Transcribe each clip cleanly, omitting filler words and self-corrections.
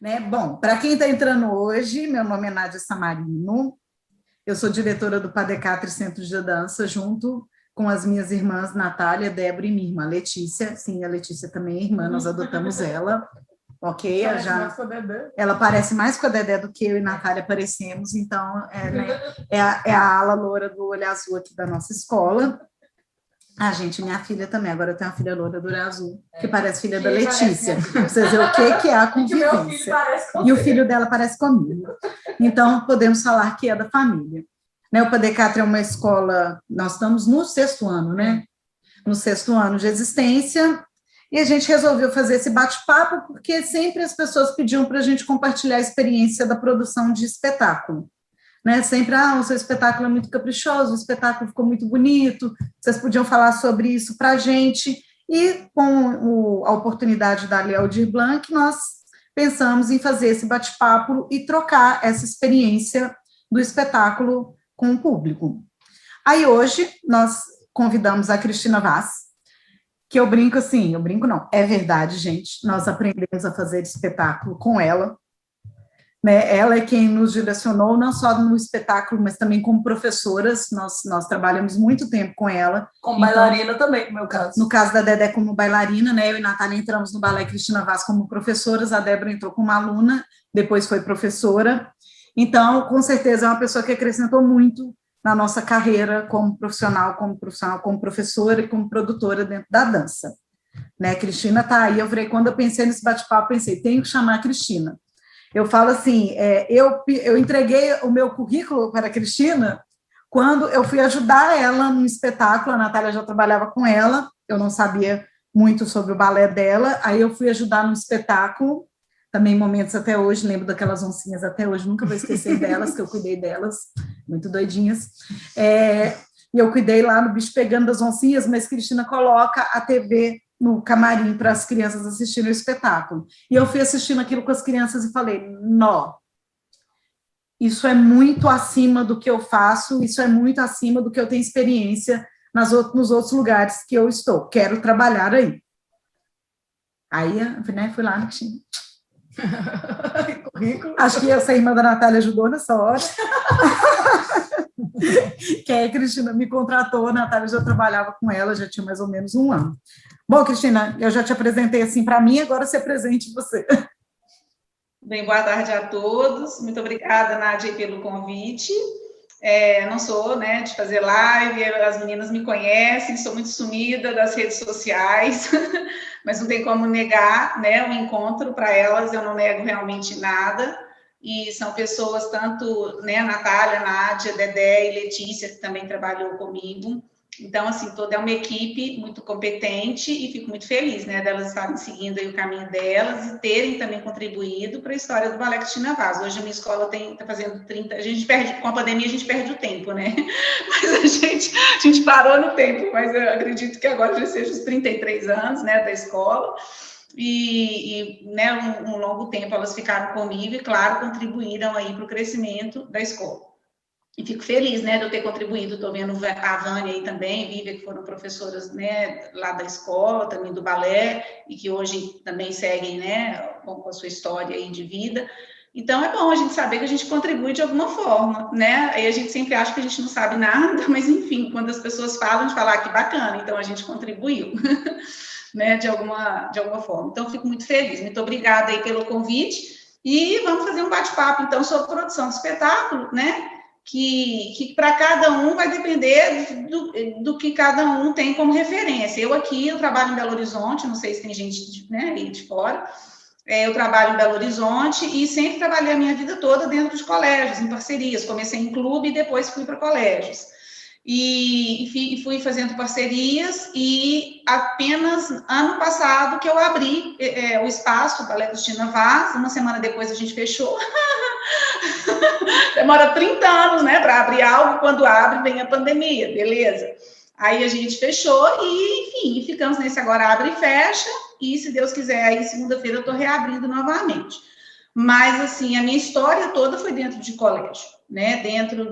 Né? Bom, para quem está entrando hoje, meu nome é Nádia Samarino, eu sou diretora do Padecatri Centro de Dança, junto com as minhas irmãs Natália, Débora e minha irmã Letícia. Sim, a Letícia também é irmã, nós adotamos ela. Ok, ela parece mais com a Dedé do que eu e Natália parecemos, então é a ala loura do olho azul aqui da nossa escola. Ah, gente, minha filha também, agora eu tenho uma filha loura do olho azul, que parece filha da Letícia, para vocês verem o que é a convivência. E o filho dela parece comigo. Então, podemos falar que é da família. Né, o Padecatri é uma escola, nós estamos no 6º ano, né? No 6º ano de existência, e a gente resolveu fazer esse bate-papo porque sempre as pessoas pediam para a gente compartilhar a experiência da produção de espetáculo. Né? Sempre, o seu espetáculo é muito caprichoso, o espetáculo ficou muito bonito, vocês podiam falar sobre isso para a gente, e com a oportunidade da Lei Aldir Blanc, nós pensamos em fazer esse bate-papo e trocar essa experiência do espetáculo com o público. Aí hoje nós convidamos a Cristina Vaz, que eu brinco assim, eu brinco não, é verdade, gente, nós aprendemos a fazer espetáculo com ela, né? Ela é quem nos direcionou, não só no espetáculo, mas também como professoras, nós trabalhamos muito tempo com ela. Como bailarina também, no meu caso. No caso da Dedé como bailarina, né? Eu e Natália entramos no Balé Cristina Vaz como professoras, a Débora entrou como aluna, depois foi professora. Então, com certeza, é uma pessoa que acrescentou muito na nossa carreira como profissional, como professora e como produtora dentro da dança. Né? A Cristina está aí, quando eu pensei nesse bate-papo, pensei, tenho que chamar a Cristina. Eu falo assim, eu entreguei o meu currículo para a Cristina quando eu fui ajudar ela no espetáculo, a Natália já trabalhava com ela, eu não sabia muito sobre o balé dela, aí eu fui ajudar no espetáculo, também momentos até hoje, lembro daquelas oncinhas até hoje, nunca vou esquecer delas, que eu cuidei delas, muito doidinhas, e eu cuidei lá no Bicho Pegando das Oncinhas, mas Cristina coloca a TV no camarim para as crianças assistirem o espetáculo. E eu fui assistindo aquilo com as crianças e falei, isso é muito acima do que eu faço, isso é muito acima do que eu tenho experiência nos outros lugares que eu estou, quero trabalhar aí. Aí, né, fui lá no Cristina. Acho que essa irmã da Natália ajudou nessa hora. Que aí a Cristina me contratou, a Natália já trabalhava com ela, já tinha mais ou menos 1 ano. Bom, Cristina, eu já te apresentei assim para mim, agora se apresente você. Bem, boa tarde a todos. Muito obrigada, Nádia, pelo convite. Não sou, né, de fazer live, as meninas me conhecem, sou muito sumida das redes sociais, mas não tem como negar, né, o encontro para elas, eu não nego realmente nada. E são pessoas tanto, né, Natália, Nádia, Dedé e Letícia, que também trabalhou comigo. Então, assim, toda é uma equipe muito competente e fico muito feliz, né, delas estarem seguindo aí o caminho delas e terem também contribuído para a história do Balé Cristina Vaz. Hoje a minha escola está fazendo 30, a gente perde, com a pandemia a gente perde o tempo, né, mas a gente parou no tempo, mas eu acredito que agora já seja os 33 anos, né, da escola. Né, um longo tempo elas ficaram comigo e, claro, contribuíram aí para o crescimento da escola. E fico feliz, né, de eu ter contribuído. Estou vendo a Vânia aí também, Vívia, que foram professoras, né, lá da escola, também do balé, e que hoje também seguem, né, com a sua história aí de vida. Então, é bom a gente saber que a gente contribui de alguma forma, né? Aí a gente sempre acha que a gente não sabe nada, mas, enfim, quando as pessoas falam, a gente fala, que bacana, então a gente contribuiu, né, de alguma forma. Então, fico muito feliz. Muito obrigada aí pelo convite. E vamos fazer um bate-papo, então, sobre produção de espetáculo, né? Que para cada um vai depender do que cada um tem como referência. Eu trabalho em Belo Horizonte, não sei se tem gente, né, aí de fora. Eu trabalho em Belo Horizonte e sempre trabalhei a minha vida toda dentro de colégios, em parcerias. Comecei em clube e depois fui para colégios. E fui fazendo parcerias, e apenas ano passado que eu abri o espaço, o Balé Cristina Vaz. Uma semana depois a gente fechou. Demora 30 anos, né, para abrir algo, quando abre vem a pandemia, beleza. Aí a gente fechou e, enfim, ficamos nesse agora abre e fecha, e se Deus quiser, aí segunda-feira eu estou reabrindo novamente. Mas, assim, a minha história toda foi dentro de colégio, né, dentro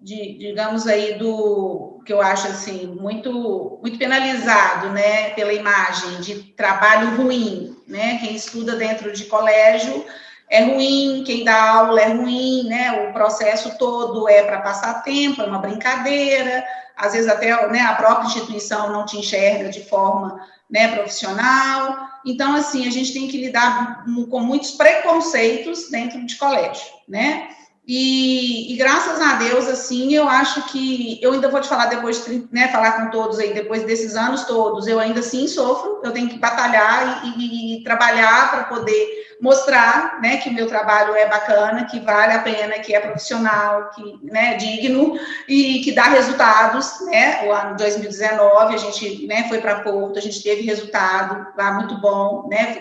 digamos aí, do que eu acho assim, muito penalizado, né, pela imagem de trabalho ruim, né? Quem estuda dentro de colégio é ruim, quem dá aula é ruim, né? O processo todo é para passar tempo, é uma brincadeira, às vezes até, né, a própria instituição não te enxerga de forma, né, profissional. Então, assim, a gente tem que lidar com muitos preconceitos dentro de colégio, né? E graças a Deus, assim, eu acho que, eu ainda vou te falar depois, né, falar com todos aí, depois desses anos todos, eu ainda assim sofro, eu tenho que batalhar e trabalhar para poder mostrar, né, que o meu trabalho é bacana, que vale a pena, que é profissional, que, né, é digno e que dá resultados, né? O ano 2019 a gente, né, foi para Porto, a gente teve resultado lá muito bom, né?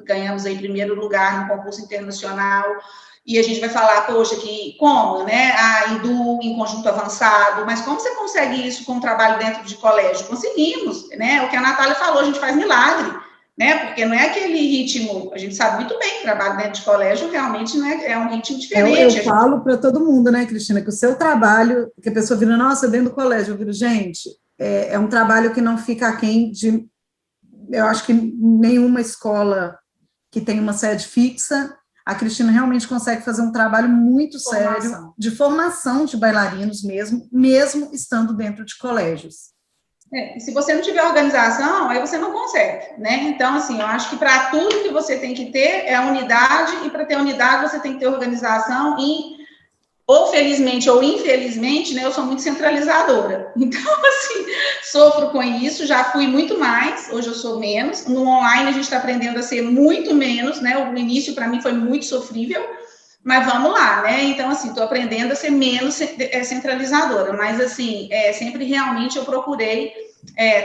Ganhamos aí primeiro lugar no concurso internacional. E a gente vai falar, poxa, que como, né? A Indu em conjunto avançado, mas como você consegue isso com o trabalho dentro de colégio? Conseguimos, né? O que a Natália falou, a gente faz milagre, né? Porque não é aquele ritmo, a gente sabe muito bem que trabalho dentro de colégio realmente não é um ritmo diferente. Eu falo para todo mundo, né, Cristina, que o seu trabalho, que a pessoa vira, nossa, dentro do colégio, eu viro, gente, é um trabalho que não fica aquém de, eu acho que nenhuma escola que tem uma sede fixa. A Cristina realmente consegue fazer um trabalho muito sério de formação de bailarinos mesmo estando dentro de colégios. E se você não tiver organização, aí você não consegue, né? Então, assim, eu acho que para tudo que você tem que ter é a unidade, e para ter unidade você tem que ter organização e, ou felizmente ou infelizmente, né, eu sou muito centralizadora. Então, assim, sofro com isso, já fui muito mais, hoje eu sou menos. No online a gente está aprendendo a ser muito menos, né? O início para mim foi muito sofrível, mas vamos lá, né? Então, assim, estou aprendendo a ser menos centralizadora, mas, assim, sempre realmente eu procurei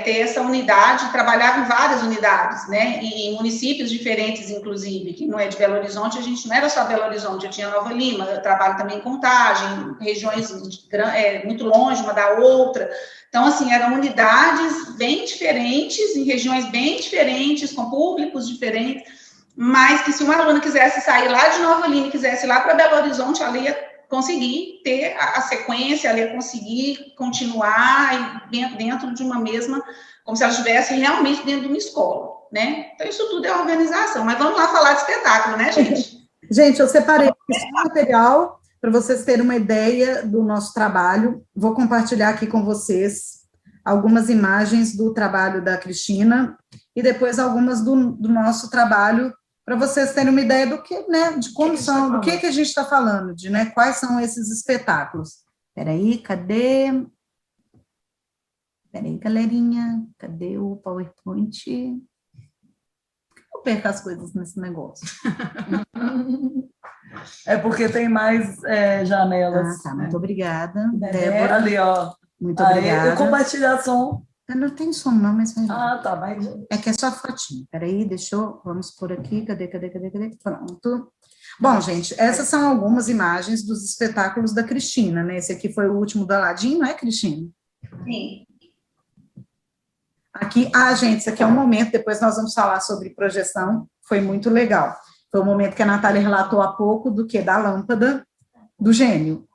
ter essa unidade, trabalhava em várias unidades, né? E em municípios diferentes, inclusive, que não é de Belo Horizonte, a gente não era só Belo Horizonte, eu tinha Nova Lima, eu trabalho também em Contagem, regiões muito longe uma da outra. Então, assim, eram unidades bem diferentes, em regiões bem diferentes, com públicos diferentes, mas que se uma aluna quisesse sair lá de Nova Lima e quisesse ir lá para Belo Horizonte, ela ia conseguir ter a sequência, ela ia conseguir continuar dentro de uma mesma, como se ela estivesse realmente dentro de uma escola, né? Então, isso tudo é organização. Mas vamos lá falar de espetáculo, né, gente? Gente, eu separei esse material para vocês terem uma ideia do nosso trabalho. Vou compartilhar aqui com vocês algumas imagens do trabalho da Cristina e depois algumas do nosso trabalho, para vocês terem uma ideia do que, né, de como são, do que a gente está falando, de, né, quais são esses espetáculos. Peraí, galerinha, cadê o PowerPoint? Eu perco as coisas nesse negócio. É porque tem mais janelas. Ah, tá, muito obrigada. Débora. Ali, ó. Muito obrigada. Eu compartilhar som. Não tem som, não, mas... tá, mas... É que é só fotinho. Peraí, vamos por aqui, cadê? Pronto. Bom, gente, essas são algumas imagens dos espetáculos da Cristina, né? Esse aqui foi o último do Aladim, não é, Cristina? Sim. Aqui, gente, isso aqui é um momento, depois nós vamos falar sobre projeção, foi muito legal. Foi o momento que a Natália relatou há pouco da lâmpada do gênio.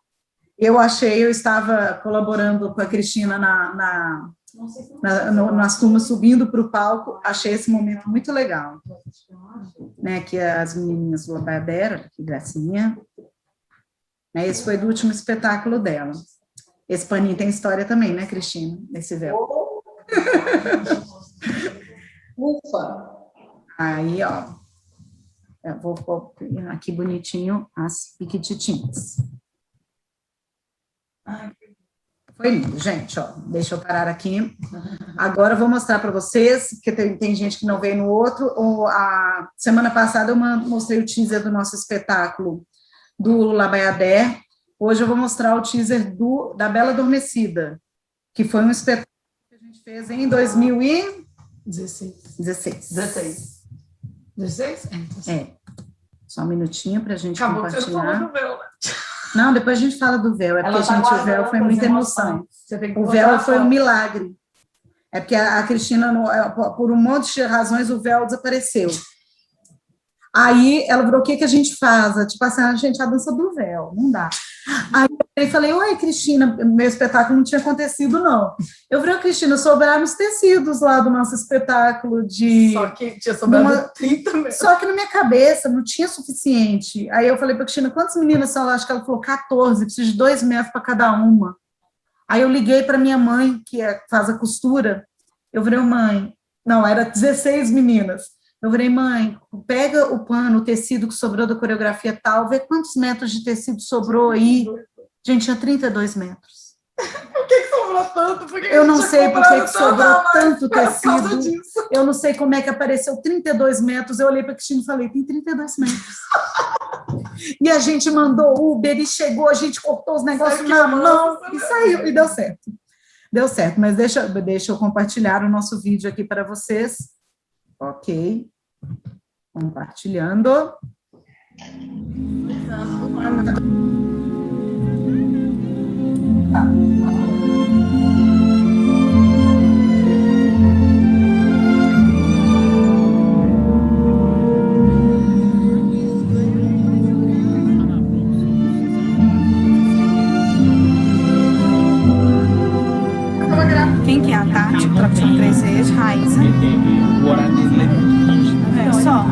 Eu estava colaborando com a Cristina nas turmas subindo para o palco, achei esse momento muito legal. Né, que as menininhas do Labadera, que gracinha. Né, esse foi do último espetáculo dela. Esse paninho tem história também, né, Cristina? Esse véu. Ufa! Aí, ó. Eu vou copiar aqui bonitinho as piquititinhas. Foi lindo, gente, ó. Deixa eu parar aqui. Agora eu vou mostrar para vocês, porque tem gente que não veio no outro. A semana passada eu mostrei o teaser do nosso espetáculo do Labaiadé. Hoje eu vou mostrar o teaser da Bela Adormecida, que foi um espetáculo que a gente fez em 2016. 16? Só um minutinho para a gente compartilhar. Não, depois a gente fala do véu, porque, gente, o véu foi muita emoção. O véu foi um milagre. É porque a Cristina, por um monte de razões, o véu desapareceu. Aí ela falou, o que a gente faz? Tipo assim, gente, a dança do véu, não dá. Aí eu falei, oi, Cristina, meu espetáculo não tinha acontecido, não. Eu falei, Cristina, sobraram os tecidos lá do nosso espetáculo de... Só que tinha sobrado 30 mesmo. Só que na minha cabeça não tinha suficiente. Aí eu falei para a Cristina, quantas meninas são lá? Acho que ela falou 14, preciso de 2 metros para cada uma. Aí eu liguei para minha mãe, que faz a costura. Eu falei, mãe, não, era 16 meninas. Eu falei, mãe, pega o pano, o tecido que sobrou da coreografia tal, vê quantos metros de tecido sobrou aí. Gente, tinha 32 metros. Por que sobrou tanto? Eu não sei por que sobrou tanto tecido. Eu não sei como é que apareceu 32 metros. Eu olhei para a Cristina e falei, tem 32 metros. E a gente mandou Uber e chegou, a gente cortou os negócios na mão e saiu, e deu certo. Deu certo, mas deixa eu compartilhar o nosso vídeo aqui para vocês. Ok. Compartilhando. Quem que é a Tati? Profissão 3 Raíssa. O horário dele é muito rígido. É só.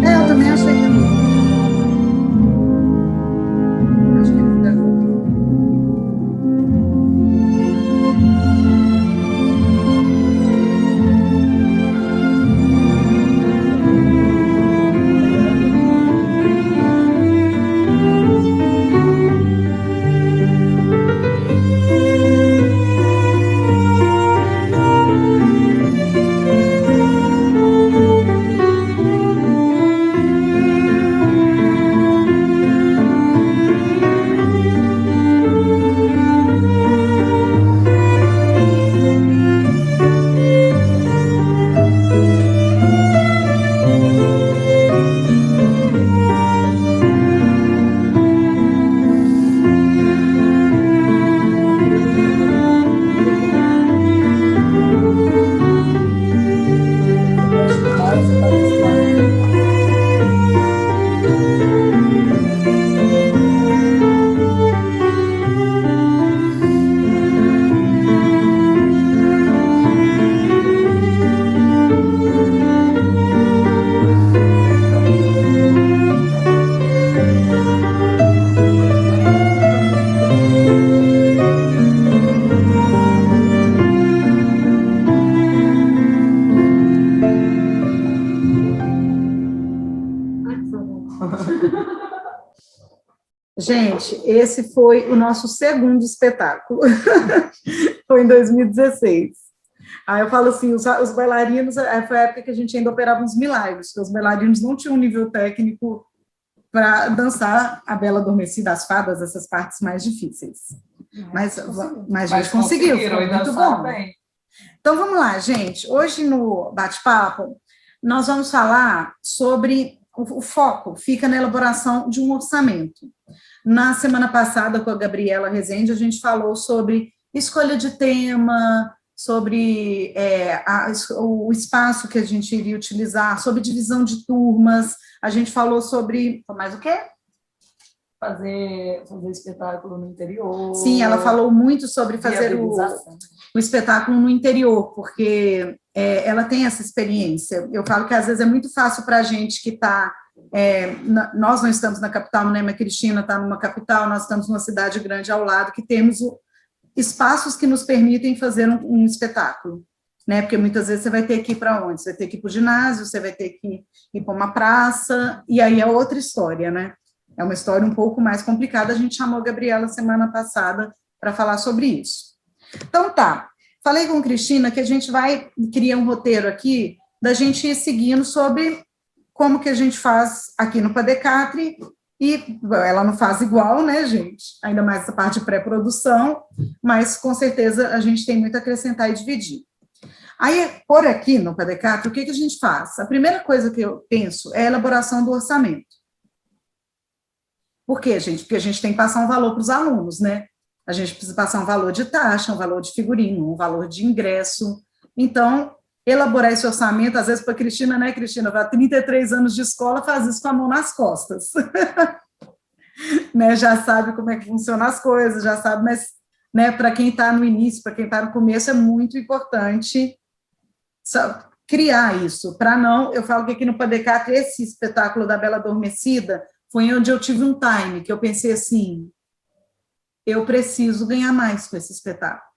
Eu também achei que não. Acho que ele pegou. Gente, esse foi o nosso segundo espetáculo. Foi em 2016. Aí eu falo assim, os bailarinos, foi a época que a gente ainda operava uns milagres, porque os bailarinos não tinham um nível técnico para dançar a Bela Adormecida, as fadas, essas partes mais difíceis. Mas a gente conseguiu, foi muito bom. Bem. Então, vamos lá, gente. Hoje, no bate-papo, nós vamos falar sobre... O foco fica na elaboração de um orçamento. Na semana passada, com a Gabriela Rezende, a gente falou sobre escolha de tema, sobre o espaço que a gente iria utilizar, sobre divisão de turmas, a gente falou sobre... Mais o quê? Fazer espetáculo no interior. Sim, ela falou muito sobre fazer o espetáculo no interior, porque ela tem essa experiência. Eu falo que às vezes é muito fácil para a gente que está... nós não estamos na capital, né? A Cristina está numa capital, nós estamos numa cidade grande ao lado, que temos espaços que nos permitem fazer um espetáculo, né? Porque muitas vezes você vai ter que ir para onde? Você vai ter que ir para o ginásio, você vai ter que ir para uma praça, e aí é outra história, né? É uma história um pouco mais complicada. A gente chamou a Gabriela semana passada para falar sobre isso. Então, tá. Falei com a Cristina que a gente vai criar um roteiro aqui da gente ir seguindo sobre como que a gente faz aqui no Padecatri, e ela não faz igual, né, gente? Ainda mais essa parte de pré-produção, mas com certeza a gente tem muito a acrescentar e dividir. Aí, por aqui no Padecatri, o que a gente faz? A primeira coisa que eu penso é a elaboração do orçamento. Por quê, gente? Porque a gente tem que passar um valor para os alunos, né? A gente precisa passar um valor de taxa, um valor de figurino, um valor de ingresso. Então, elaborar esse orçamento, às vezes para a Cristina, né, Cristina? Há 33 anos de escola, faz isso com a mão nas costas. Né? Já sabe como é que funcionam as coisas, já sabe, mas né, para quem está no início, para quem está no começo, é muito importante criar isso, para não, eu falo que aqui no Padecat, esse espetáculo da Bela Adormecida, foi onde eu tive um time, que eu pensei assim, eu preciso ganhar mais com esse espetáculo.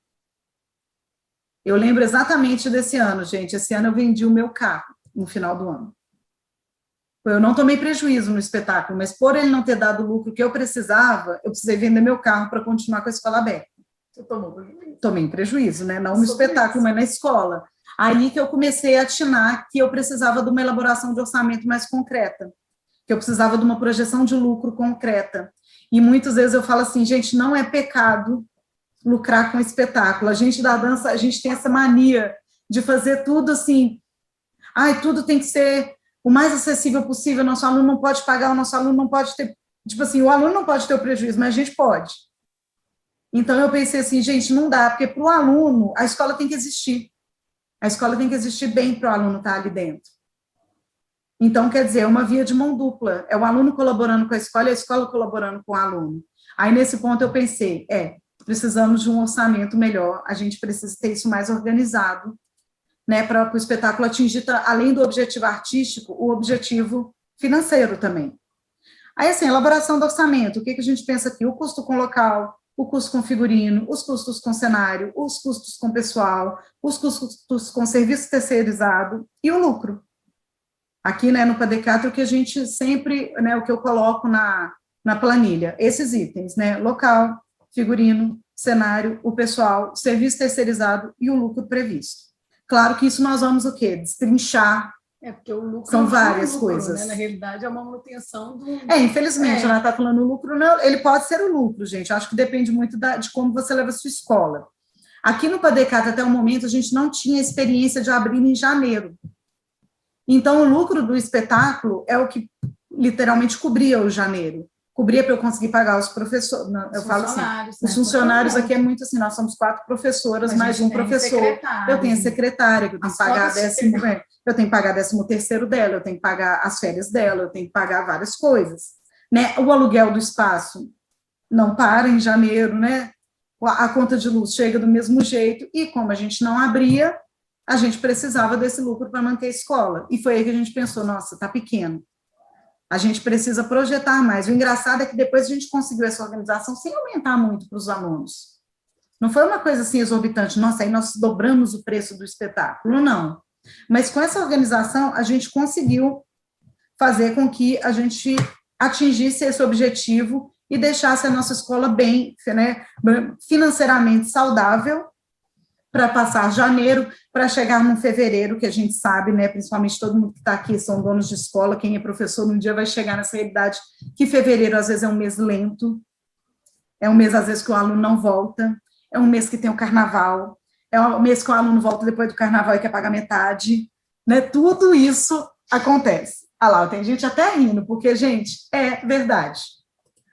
Eu lembro exatamente desse ano, gente, esse ano eu vendi o meu carro, no final do ano. Eu não tomei prejuízo no espetáculo, mas por ele não ter dado o lucro que eu precisava, eu precisei vender meu carro para continuar com a escola aberta. Você tomou prejuízo? Tomei prejuízo, né? Não no espetáculo, mas na escola. Aí que eu comecei a atinar que eu precisava de uma elaboração de orçamento mais concreta, que eu precisava de uma projeção de lucro concreta. E muitas vezes eu falo assim, gente, não é pecado lucrar com espetáculo. A gente da dança, a gente tem essa mania de fazer tudo assim, tudo tem que ser o mais acessível possível, o nosso aluno não pode pagar, o nosso aluno não pode ter, tipo assim, o aluno não pode ter o prejuízo, mas a gente pode. Então, eu pensei assim, gente, não dá, porque para o aluno, a escola tem que existir. A escola tem que existir bem para o aluno estar ali dentro. Então, quer dizer, é uma via de mão dupla. É o aluno colaborando com a escola colaborando com o aluno. Aí, nesse ponto, eu pensei, precisamos de um orçamento melhor, a gente precisa ter isso mais organizado, né, para o espetáculo atingir, além do objetivo artístico, o objetivo financeiro também. Aí, assim, elaboração do orçamento, o que a gente pensa aqui? O custo com local, o custo com figurino, os custos com cenário, os custos com pessoal, os custos com serviço terceirizado e o lucro. Aqui, né, no Padecat, o que a gente sempre, né, o que eu coloco na planilha, esses itens, né, local, figurino, cenário, o pessoal, serviço terceirizado e o lucro previsto. Claro que isso nós vamos o quê? Destrinchar. Porque o lucro são várias lucro, coisas. Né? Na realidade, é uma manutenção do... Infelizmente, ela está falando lucro, não, ele pode ser o lucro, gente, acho que depende muito de como você leva a sua escola. Aqui no Padecat, até o momento, a gente não tinha experiência de abrir em janeiro. Então, o lucro do espetáculo é o que literalmente cobria o janeiro. Cobria para eu conseguir pagar os professores. Eu falo assim, os funcionários aqui é muito assim, nós somos 4 professoras, mais um professor. Eu tenho a secretária, que eu tenho que pagar eu tenho que pagar 13º dela, eu tenho que pagar as férias dela, eu tenho que pagar várias coisas. Né? O aluguel do espaço não para em janeiro, né? A conta de luz chega do mesmo jeito, e como a gente não abria, a gente precisava desse lucro para manter a escola. E foi aí que a gente pensou, nossa, está pequeno. A gente precisa projetar mais. O engraçado é que depois a gente conseguiu essa organização sem aumentar muito para os alunos. Não foi uma coisa assim exorbitante, nossa, aí nós dobramos o preço do espetáculo, não. Mas com essa organização, a gente conseguiu fazer com que a gente atingisse esse objetivo e deixasse a nossa escola bem, né, financeiramente saudável, para passar janeiro, para chegar no fevereiro, que a gente sabe, né, principalmente todo mundo que está aqui são donos de escola, quem é professor um dia vai chegar nessa realidade, que fevereiro às vezes é um mês lento, é um mês às vezes que o aluno não volta, é um mês que tem o carnaval, é um mês que o aluno volta depois do carnaval e quer pagar metade, né, tudo isso acontece. Ah lá, tem gente até rindo, porque, gente, é verdade.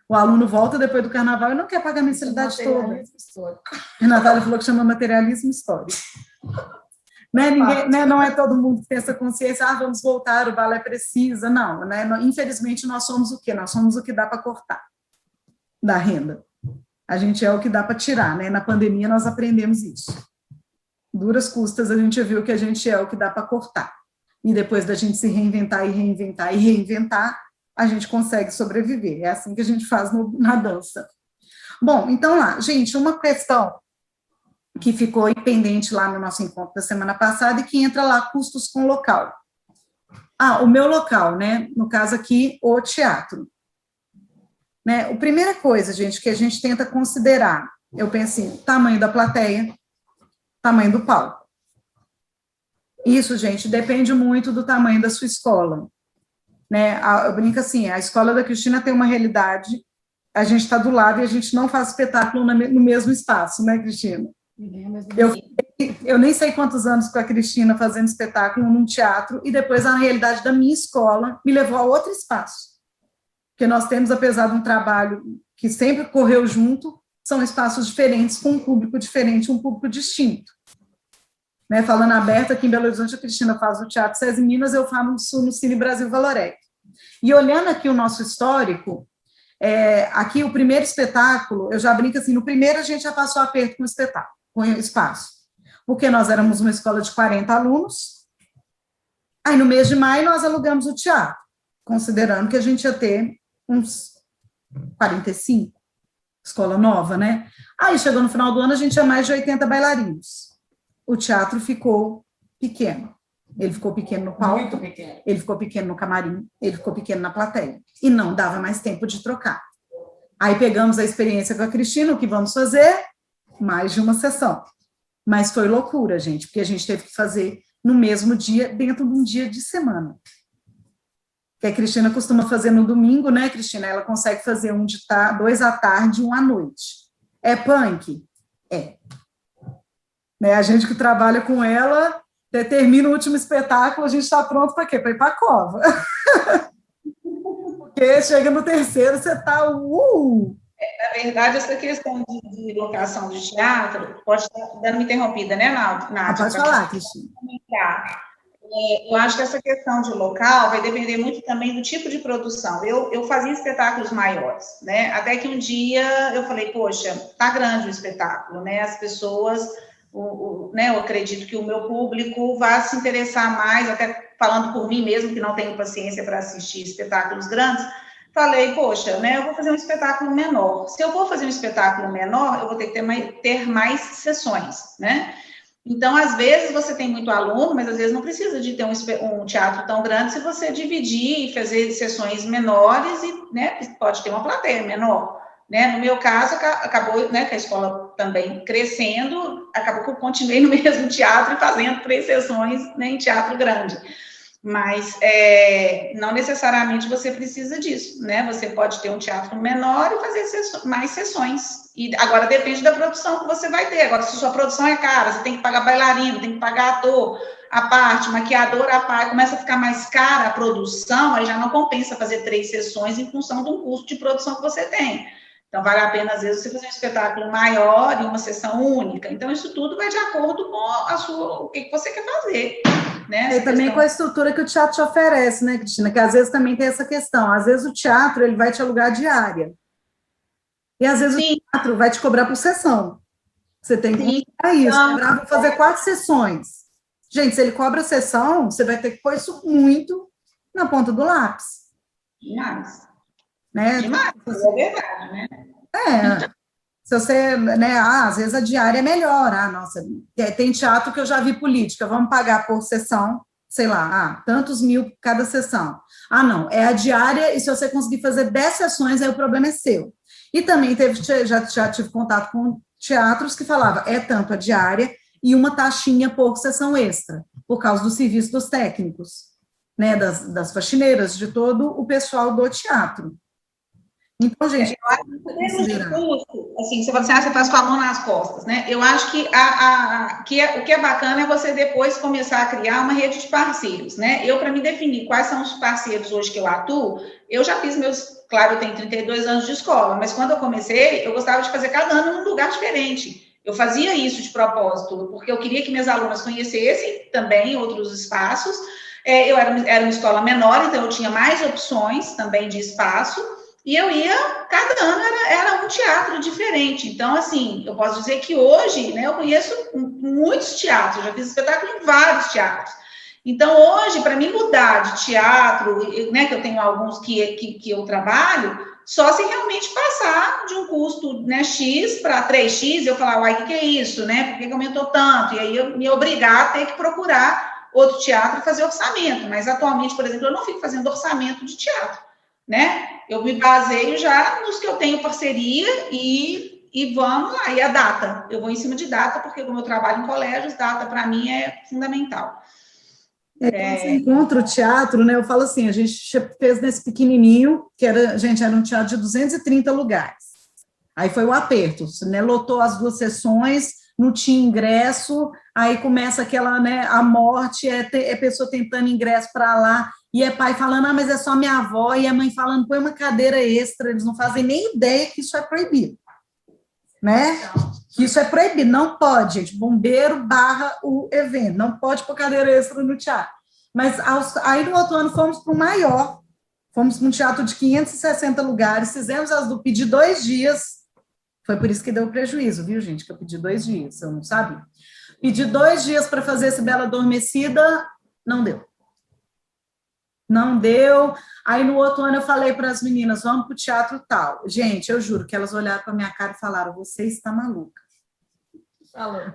O aluno volta depois do carnaval e não quer pagar a mensalidade toda. A Natália falou que chama materialismo histórico. Né? Ninguém, né? Não é todo mundo que tem essa consciência, vamos voltar, o balé precisa. Não, né? Infelizmente, nós somos o quê? Nós somos o que dá para cortar da renda. A gente é o que dá para tirar, né? Na pandemia, nós aprendemos isso. Duras custas, a gente viu que a gente é o que dá para cortar. E depois da gente se reinventar e reinventar e reinventar, a gente consegue sobreviver. É assim que a gente faz na dança. Bom, então lá, gente, uma questão que ficou pendente lá no nosso encontro da semana passada e que entra lá, custos com local. O meu local, né? No caso aqui, o teatro. Né? A primeira coisa, gente, que a gente tenta considerar, eu penso assim, tamanho da plateia, tamanho do palco. Isso, gente, depende muito do tamanho da sua escola. Né, eu brinco assim, a escola da Cristina tem uma realidade, a gente está do lado e a gente não faz espetáculo no mesmo espaço, né, Cristina? Eu nem sei quantos anos com a Cristina fazendo espetáculo num teatro, e depois a realidade da minha escola me levou a outro espaço. Porque nós temos, apesar de um trabalho que sempre correu junto, são espaços diferentes, com um público diferente, um público distinto. Né, falando aberto, aqui em Belo Horizonte, a Cristina faz o Teatro SESI Minas, eu faço no Cine Brasil Valorec. E olhando aqui o nosso histórico, aqui o primeiro espetáculo, eu já brinco assim, no primeiro a gente já passou aperto com o espetáculo, com o espaço, porque nós éramos uma escola de 40 alunos, aí no mês de maio nós alugamos o teatro, considerando que a gente ia ter uns 45, escola nova, né? Aí chegou no final do ano, a gente tinha mais de 80 bailarinos. O teatro ficou pequeno. Ele ficou pequeno no palco, Muito pequeno. ele ficou pequeno no camarim, ele ficou pequeno na plateia. E não dava mais tempo de trocar. Aí pegamos a experiência com a Cristina, o que vamos fazer? Mais de uma sessão. Mas foi loucura, gente, porque a gente teve que fazer no mesmo dia, dentro de um dia de semana. Que a Cristina costuma fazer no domingo, né, Cristina? Ela consegue fazer 2 à tarde e 1 à noite. É punk? É. Né, a gente que trabalha com ela, termina o último espetáculo, a gente está pronto para quê? Para ir para a cova. Porque chega no terceiro, você está... Na verdade, essa questão de locação de teatro, pode estar dando uma interrompida, né, Nádia? Pode falar, Cristina. Eu acho que essa questão de local vai depender muito também do tipo de produção. Eu fazia espetáculos maiores, né? Até que um dia eu falei, poxa, tá grande o espetáculo, né? As pessoas... né, eu acredito que o meu público vai se interessar mais, até falando por mim mesmo, que não tenho paciência para assistir espetáculos grandes, falei, poxa, né, eu vou fazer um espetáculo menor. Se eu vou fazer um espetáculo menor, eu vou ter que ter mais sessões, né? Então, às vezes, você tem muito aluno, mas às vezes não precisa de ter um teatro tão grande se você dividir e fazer sessões menores e, né, pode ter uma plateia menor. Né? No meu caso, acabou, né, que a escola também crescendo, acabou que eu continuei no mesmo teatro e fazendo 3 sessões, né, em teatro grande. Mas não necessariamente você precisa disso, né? Você pode ter um teatro menor e fazer mais sessões. E agora depende da produção que você vai ter. Agora, se sua produção é cara, você tem que pagar bailarino, tem que pagar ator à parte, maquiador à parte, começa a ficar mais cara a produção, aí já não compensa fazer 3 sessões em função do custo de produção que você tem. Então, vale a pena, às vezes, você fazer um espetáculo maior e uma sessão única. Então, isso tudo vai de acordo com o que você quer fazer. Né? E também com a estrutura que o teatro te oferece, né, Cristina? Que às vezes também tem essa questão. Às vezes o teatro ele vai te alugar diária. E às vezes Sim. o teatro vai te cobrar por sessão. Você tem que cobrar isso. Então, vou fazer 4 sessões. Gente, se ele cobra sessão, você vai ter que pôr isso muito na ponta do lápis. Demais. Né? Demais, é verdade, né? Se você, né, às vezes a diária é melhor, nossa, tem teatro que eu já vi política, vamos pagar por sessão, sei lá, tantos mil cada sessão. Não, é a diária, e se você conseguir fazer 10 sessões, aí o problema é seu. E também já tive contato com teatros que falavam, tanto a diária e uma taxinha por sessão extra, por causa do serviço dos técnicos, né, das faxineiras, de todo o pessoal do teatro. Então, gente, eu acho que custo, assim, você fala assim, você faz com a mão nas costas, né? Eu acho que o que é bacana é você depois começar a criar uma rede de parceiros, né? Para me definir quais são os parceiros hoje que eu atuo, eu já fiz claro, eu tenho 32 anos de escola, mas quando eu comecei, eu gostava de fazer cada ano num lugar diferente. Eu fazia isso de propósito, porque eu queria que minhas alunas conhecessem também outros espaços. Eu era uma escola menor, então eu tinha mais opções também de espaço. E eu ia, cada ano era um teatro diferente. Então, assim, eu posso dizer que hoje, né, eu conheço muitos teatros, já fiz espetáculo em vários teatros. Então, hoje, para mim mudar de teatro, né, que eu tenho alguns que eu trabalho, só se realmente passar de um custo, né, X para 3X, eu falar, uai, o que é isso, né? Por que aumentou tanto? E aí eu me obrigar a ter que procurar outro teatro e fazer orçamento. Mas, atualmente, por exemplo, eu não fico fazendo orçamento de teatro, né? Eu me baseio já nos que eu tenho parceria e vamos lá, e a data. Eu vou em cima de data, porque como eu trabalho em colégios, data para mim é fundamental. Quando você encontra o teatro, né, eu falo assim, a gente fez nesse pequenininho, era um teatro de 230 lugares. Aí foi o aperto, né, lotou as 2 sessões, não tinha ingresso, aí começa aquela, né, a morte, é pessoa tentando ingresso para lá, e é pai falando, mas é só minha avó, e a mãe falando, põe uma cadeira extra, eles não fazem nem ideia que isso é proibido, né? Que isso é proibido, não pode, gente, bombeiro barra o evento, não pode pôr cadeira extra no teatro. Mas aí no outro ano fomos para o maior, fomos para um teatro de 560 lugares, fizemos as do pedir 2 dias, foi por isso que deu prejuízo, viu, gente, que eu pedi 2 dias, eu não sabia. Pedi 2 dias para fazer esse Bela Adormecida, não deu. Não deu. Aí no outro ano eu falei para as meninas, vamos para o teatro tal. Gente, eu juro que elas olharam para minha cara e falaram, você está maluca.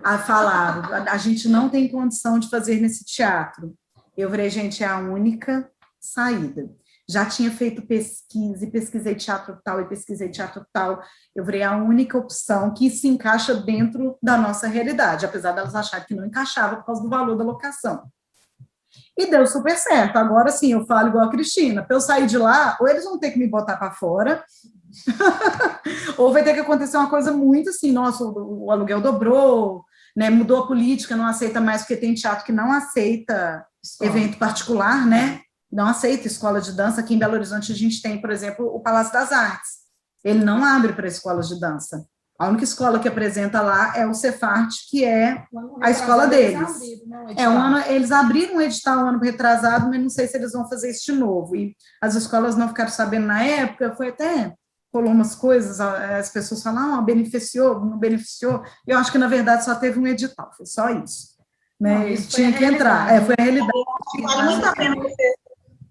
Aí falaram, a gente não tem condição de fazer nesse teatro. Eu falei, gente, é a única saída. Já tinha feito pesquisa, e pesquisei teatro tal, e pesquisei teatro tal. Eu falei, a única opção que se encaixa dentro da nossa realidade, apesar delas acharem que não encaixava por causa do valor da locação. E deu super certo. Agora sim, eu falo igual a Cristina, para eu sair de lá, ou eles vão ter que me botar para fora, ou vai ter que acontecer uma coisa muito assim, nossa, o aluguel dobrou, né, mudou a política, não aceita mais, porque tem teatro que não aceita evento particular, né? Não aceita escola de dança. Aqui em Belo Horizonte a gente tem, por exemplo, o Palácio das Artes. Ele não abre para escolas de dança. A única escola que apresenta lá é o Cefart, que é a escola deles. Eles abriram um edital ano retrasado, mas não sei se eles vão fazer isso de novo. E as escolas não ficaram sabendo na época, rolou umas coisas, as pessoas falaram, beneficiou, não beneficiou. Eu acho que, na verdade, só teve um edital, foi só isso. Né? Não, isso tinha que entrar, foi a realidade. Vale muito a pena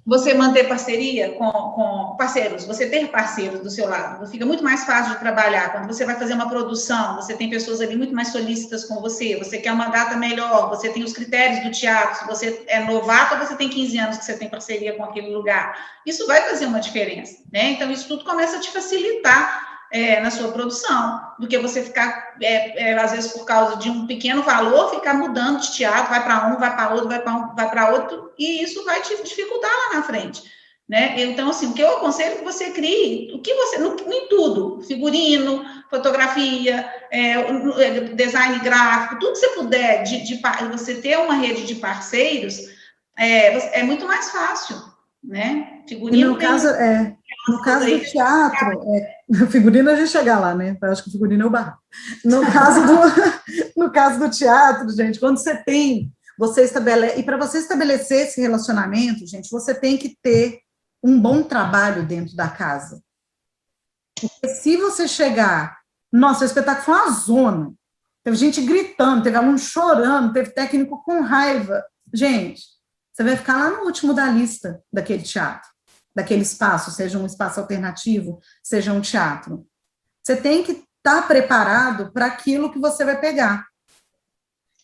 você manter parceria com parceiros, você ter parceiros do seu lado, fica muito mais fácil de trabalhar. Quando você vai fazer uma produção, você tem pessoas ali muito mais solícitas com você quer uma data melhor, você tem os critérios do teatro, se você é novato ou você tem 15 anos que você tem parceria com aquele lugar. Isso vai fazer uma diferença, né? Então, isso tudo começa a te facilitar na sua produção, do que você ficar, às vezes, por causa de um pequeno valor, ficar mudando de teatro, vai para um, vai para outro, vai para outro, e isso vai te dificultar lá na frente, né? Então, assim, o que eu aconselho é que você crie, o que você, em tudo, figurino, fotografia, design gráfico, tudo que você puder, de você ter uma rede de parceiros, é muito mais fácil, né? Figurino no caso do teatro, figurino a gente chega lá, né? Eu acho que o figurino é o barraco. No caso do teatro, gente, quando você estabelece, e para você estabelecer esse relacionamento, gente, você tem que ter um bom trabalho dentro da casa. Porque se você chegar, nossa, o espetáculo foi uma zona, teve gente gritando, teve aluno chorando, teve técnico com raiva, gente, você vai ficar lá no último da lista daquele teatro, daquele espaço, seja um espaço alternativo, seja um teatro. Você tem que estar preparado para aquilo que você vai pegar.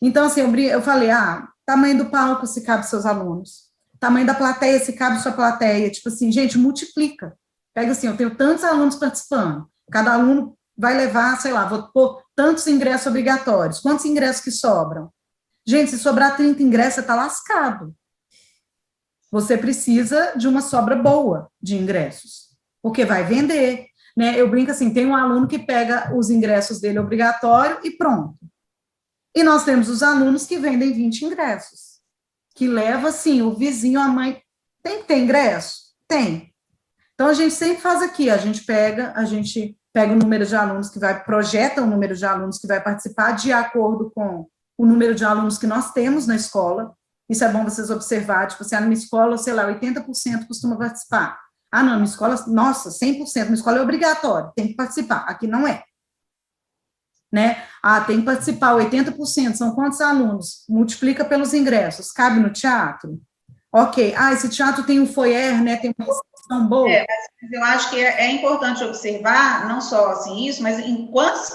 Então, assim, eu falei, tamanho do palco se cabe seus alunos, tamanho da plateia se cabe sua plateia, tipo assim, gente, multiplica. Pega assim, eu tenho tantos alunos participando, cada aluno vai levar, sei lá, vou pôr tantos ingressos obrigatórios, quantos ingressos que sobram? Gente, se sobrar 30 ingressos, você está lascado. Você precisa de uma sobra boa de ingressos, porque vai vender, né? Eu brinco assim, tem um aluno que pega os ingressos dele obrigatório e pronto. E nós temos os alunos que vendem 20 ingressos, que leva, assim, o vizinho, a mãe, tem que ter ingresso? Tem. Então, a gente sempre faz aqui, a gente pega o número de alunos que projeta o número de alunos que vai participar de acordo com o número de alunos que nós temos na escola. Isso é bom vocês observarem, tipo, se numa escola, sei lá, 80% costuma participar. Não, numa escola, nossa, 100%, numa escola é obrigatório, tem que participar, aqui não é. Né? Tem que participar, 80%, são quantos alunos? Multiplica pelos ingressos, cabe no teatro? Ok, esse teatro tem um foyer, né, tem uma recepção boa. Mas eu acho que é importante observar, não só assim isso, mas em quantos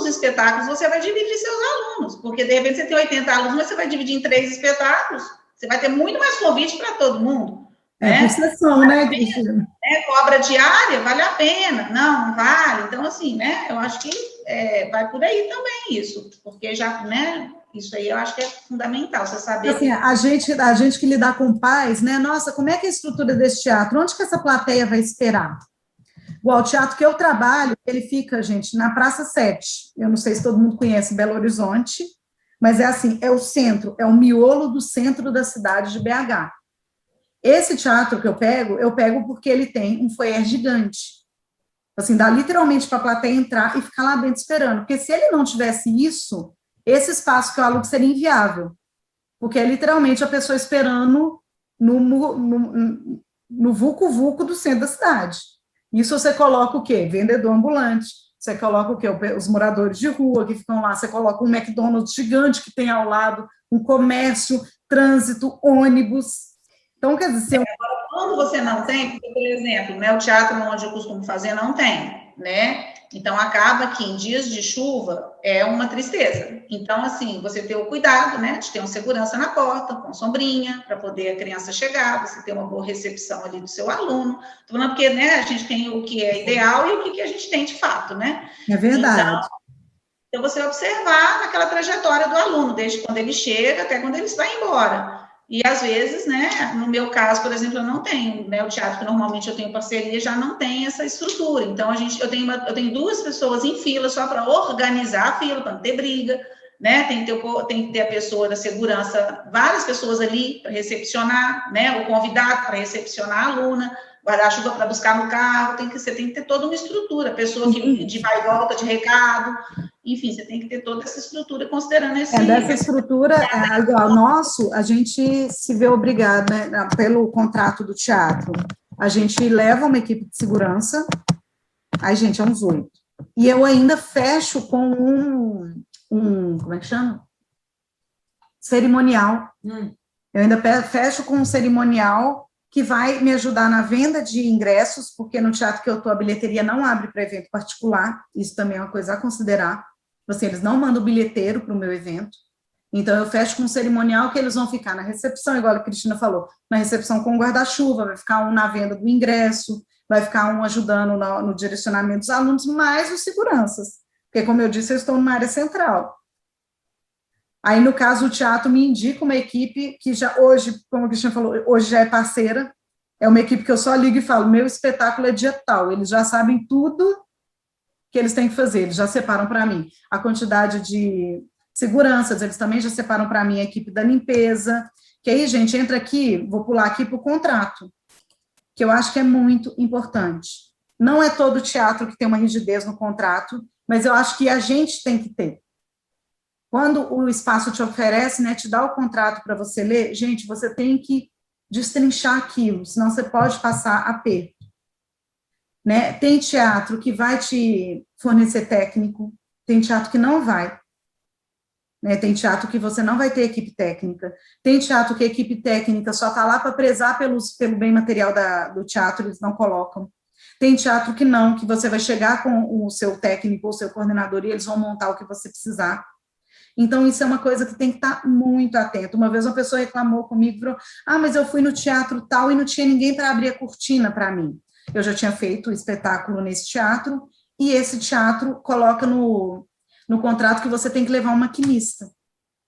espetáculos você vai dividir seus alunos, porque de repente você tem 80 alunos, mas você vai dividir em 3 espetáculos, você vai ter muito mais convite para todo mundo. Por sessão, né, Cristina? Cobra diária, vale a pena, não vale, então assim, né, eu acho que vai por aí também isso, porque já, né, isso aí eu acho que é fundamental, você saber. Assim, a gente que lidar com pais, né? Nossa, como é que é a estrutura desse teatro? Onde que essa plateia vai esperar? O teatro que eu trabalho, ele fica, gente, na Praça 7. Eu não sei se todo mundo conhece Belo Horizonte, mas é assim, é o centro, é o miolo do centro da cidade de BH. Esse teatro que eu pego porque ele tem um foyer gigante. Assim, dá literalmente para a plateia entrar e ficar lá dentro esperando. Porque se ele não tivesse isso, esse espaço que eu alugo seria inviável. Porque é literalmente a pessoa esperando no vulco-vulco do centro da cidade. Isso você coloca o quê? Vendedor ambulante. Você coloca o quê? Os moradores de rua que ficam lá. Você coloca um McDonald's gigante que tem ao lado, um comércio, trânsito, ônibus. Então, quer dizer... Quando você não tem, porque, por exemplo, né, o teatro onde eu costumo fazer não tem, né? Então, acaba que em dias de chuva é uma tristeza. Então, assim, você ter o cuidado, né, de ter uma segurança na porta, com sombrinha, para poder a criança chegar, você ter uma boa recepção ali do seu aluno. Estou falando porque, né, a gente tem o que é ideal e o que a gente tem de fato, né? É verdade. Então, você observar naquela trajetória do aluno, desde quando ele chega até quando ele vai embora. E, às vezes, né, no meu caso, por exemplo, eu não tenho, né, o teatro que normalmente eu tenho parceria já não tem essa estrutura. Então, eu tenho 2 pessoas em fila só para organizar a fila, para não ter briga, né, tem que ter a pessoa da segurança, várias pessoas ali para recepcionar, né, o convidado para recepcionar a aluna, guarda-chuva para buscar no carro, você tem que ter toda uma estrutura, pessoa que de vai e volta de recado, enfim, você tem que ter toda essa estrutura considerando esse... dessa estrutura, igual nosso, a gente se vê obrigado, né, pelo contrato do teatro, a gente leva uma equipe de segurança, aí, gente, é uns 8. E eu ainda fecho com como é que chama? Cerimonial. Eu ainda fecho com um cerimonial que vai me ajudar na venda de ingressos, porque no teatro que eu estou, a bilheteria não abre para evento particular, isso também é uma coisa a considerar. Assim, eles não mandam bilheteiro para o meu evento, então eu fecho com um cerimonial que eles vão ficar na recepção, igual a Cristina falou, na recepção com guarda-chuva, vai ficar um na venda do ingresso, vai ficar um ajudando no direcionamento dos alunos, mais os seguranças, porque, como eu disse, eu estou numa área central. Aí, no caso, o teatro me indica uma equipe que já hoje, como a Cristina falou, hoje já é parceira, é uma equipe que eu só ligo e falo, meu espetáculo é dia tal, eles já sabem tudo que eles têm que fazer, eles já separam para mim a quantidade de seguranças, eles também já separam para mim a equipe da limpeza, que aí, gente, entra aqui, vou pular aqui para o contrato, que eu acho que é muito importante. Não é todo teatro que tem uma rigidez no contrato, mas eu acho que a gente tem que ter. Quando o espaço te oferece, né, te dá o contrato para você ler, gente, você tem que destrinchar aquilo, senão você pode passar aperto. Né? Tem teatro que vai te fornecer técnico, tem teatro que não vai. Né? Tem teatro que você não vai ter equipe técnica, tem teatro que a equipe técnica só está lá para prezar pelo bem material do teatro, eles não colocam. Tem teatro que não, que você vai chegar com o seu técnico ou o seu coordenador e eles vão montar o que você precisar. Então, isso é uma coisa que tem que estar muito atento. Uma vez uma pessoa reclamou comigo, falou, mas eu fui no teatro tal e não tinha ninguém para abrir a cortina para mim. Eu já tinha feito o espetáculo nesse teatro, e esse teatro coloca no contrato que você tem que levar um maquinista.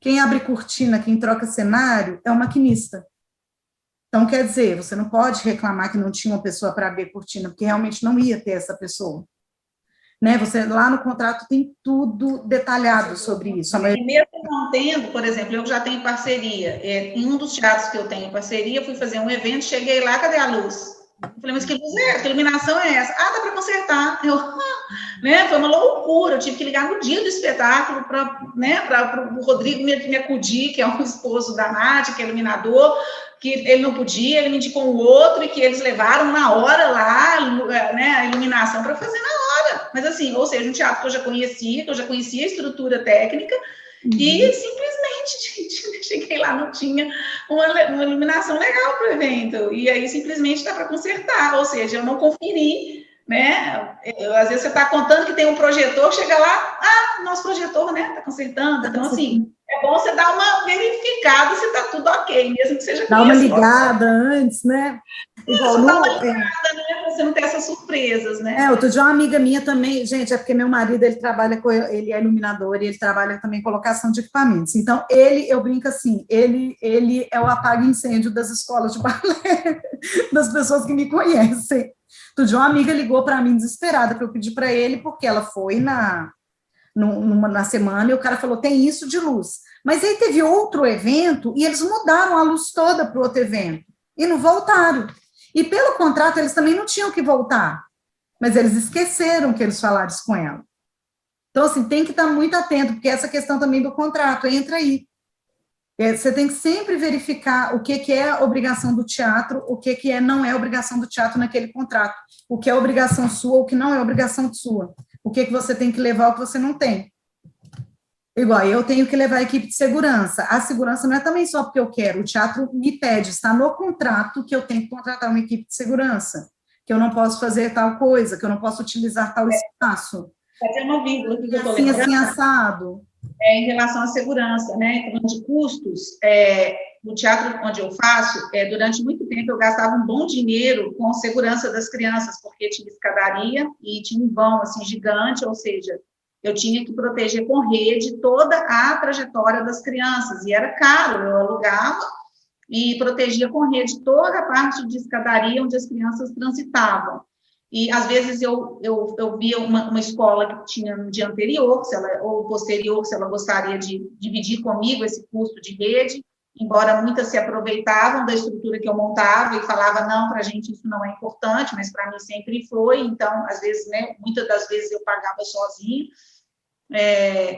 Quem abre cortina, quem troca cenário, é o maquinista. Então, quer dizer, você não pode reclamar que não tinha uma pessoa para abrir a cortina, porque realmente não ia ter essa pessoa. Né? Você, lá no contrato tem tudo detalhado sobre isso. E mesmo não tendo, por exemplo, eu já tenho parceria. Em um dos teatros que eu tenho parceria, fui fazer um evento, cheguei lá, cadê a luz? Eu falei, mas que luz é essa? Que iluminação é essa? Dá para consertar. Né? Foi uma loucura, eu tive que ligar no dia do espetáculo para, né, o Rodrigo me acudir, que é um esposo da Nádia, que é iluminador, que ele não podia, ele me indicou um outro, e que eles levaram na hora lá, né, a iluminação para fazer na hora. Mas assim, ou seja, um teatro que eu já conhecia a estrutura técnica, e simplesmente, gente, cheguei lá, não tinha uma iluminação legal para o evento, e aí simplesmente dá para consertar, ou seja, eu não conferi, né? Às vezes você está contando que tem um projetor, chega lá, nosso projetor, né, está consertando, então assim, é bom você dar uma verificada se está tudo ok, mesmo que seja... Dá uma ligada antes, né? Igual dá uma ligada, né, para você não ter essas surpresas, né? Outro dia uma amiga minha também, gente, é porque meu marido, ele trabalha ele é iluminador e ele trabalha também com colocação de equipamentos. Então, eu brinco assim, ele é o apaga-incêndio das escolas de balé, das pessoas que me conhecem. Outro dia uma amiga ligou para mim desesperada, que eu pedi para ele, porque ela foi na semana e o cara falou, tem isso de luz. Mas aí teve outro evento e eles mudaram a luz toda para o outro evento e não voltaram. E pelo contrato eles também não tinham que voltar, mas eles esqueceram que eles falaram isso com ela. Então, assim, tem que estar muito atento, porque essa questão também do contrato entra aí. Você tem que sempre verificar o que é a obrigação do teatro, o que não é obrigação do teatro naquele contrato, o que é obrigação sua, o que não é obrigação sua, o que você tem que levar, o que você não tem. Igual, eu tenho que levar a equipe de segurança. A segurança não é também só porque eu quero, o teatro me pede, está no contrato que eu tenho que contratar uma equipe de segurança, que eu não posso fazer tal coisa, que eu não posso utilizar tal espaço. Fazer uma vírgula que eu estou Assim, lembrando. assim, assado. Em relação à segurança, né? Falando de custos, no teatro onde eu faço, durante muito tempo eu gastava um bom dinheiro com segurança das crianças, porque tinha escadaria e tinha um vão assim gigante, ou seja, eu tinha que proteger com rede toda a trajetória das crianças, e era caro, eu alugava e protegia com rede toda a parte de escadaria onde as crianças transitavam. E, às vezes, eu via uma escola que tinha no dia anterior, ou posterior, se ela gostaria de dividir comigo esse custo de rede, embora muitas se aproveitavam da estrutura que eu montava e falava, não, para a gente isso não é importante, mas para mim sempre foi, então, às vezes, né, muitas das vezes eu pagava sozinho.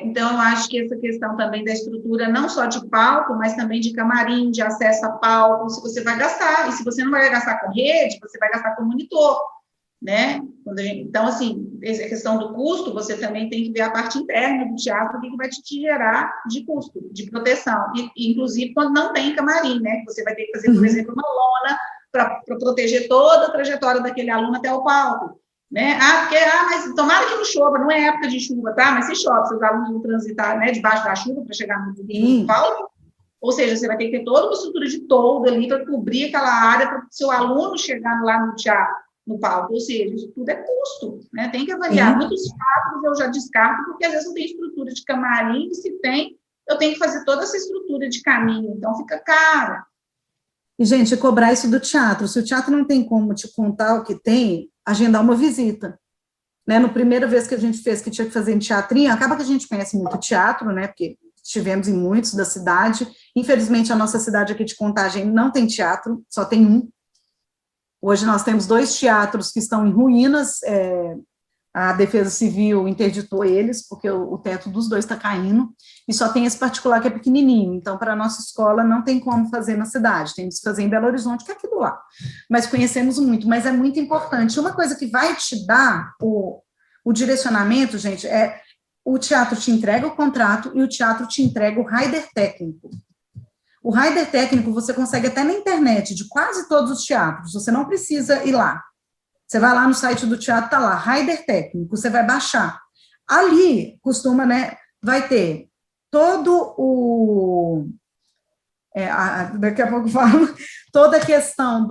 Então, eu acho que essa questão também da estrutura, não só de palco, mas também de camarim, de acesso a palco, se você vai gastar, e se você não vai gastar com rede, você vai gastar com monitor, né? Então, assim, essa questão do custo, você também tem que ver a parte interna do teatro, o que vai te gerar de custo, de proteção, e inclusive quando não tem camarim, né? Você vai ter que fazer, por exemplo, uma lona para proteger toda a trajetória daquele aluno até o palco, né? Mas tomara que não chova, não é época de chuva, tá? Mas se chove, seus alunos vão transitar, né, debaixo da chuva para chegar no palco, ou seja, você vai ter que ter toda uma estrutura de toldo ali para cobrir aquela área para o seu aluno chegar lá no teatro, no palco, ou seja, isso tudo é custo, né? Tem que avaliar. Muitos fatos eu já descarto, porque às vezes não tem estrutura de camarim, e se tem, eu tenho que fazer toda essa estrutura de caminho, então fica caro. E, gente, cobrar isso do teatro. Se o teatro não tem como te contar o que tem, agendar uma visita. Né? No primeira vez que a gente fez, que tinha que fazer em teatrinho, acaba que a gente conhece muito teatro, né? Porque estivemos em muitos da cidade. Infelizmente, a nossa cidade aqui de Contagem não tem teatro, só tem um. Hoje nós temos 2 teatros que estão em ruínas, a Defesa Civil interditou eles, porque o teto dos 2 está caindo, e só tem esse particular que é pequenininho, então para a nossa escola não tem como fazer na cidade, tem que fazer em Belo Horizonte, que é aqui do lado, mas conhecemos muito, mas é muito importante. Uma coisa que vai te dar o direcionamento, gente, o teatro te entrega o contrato e o teatro te entrega o rider técnico. O rider técnico você consegue até na internet, de quase todos os teatros, você não precisa ir lá. Você vai lá no site do teatro, tá lá, rider técnico, você vai baixar. Ali, costuma, né, vai ter todo o... daqui a pouco eu falo, toda a questão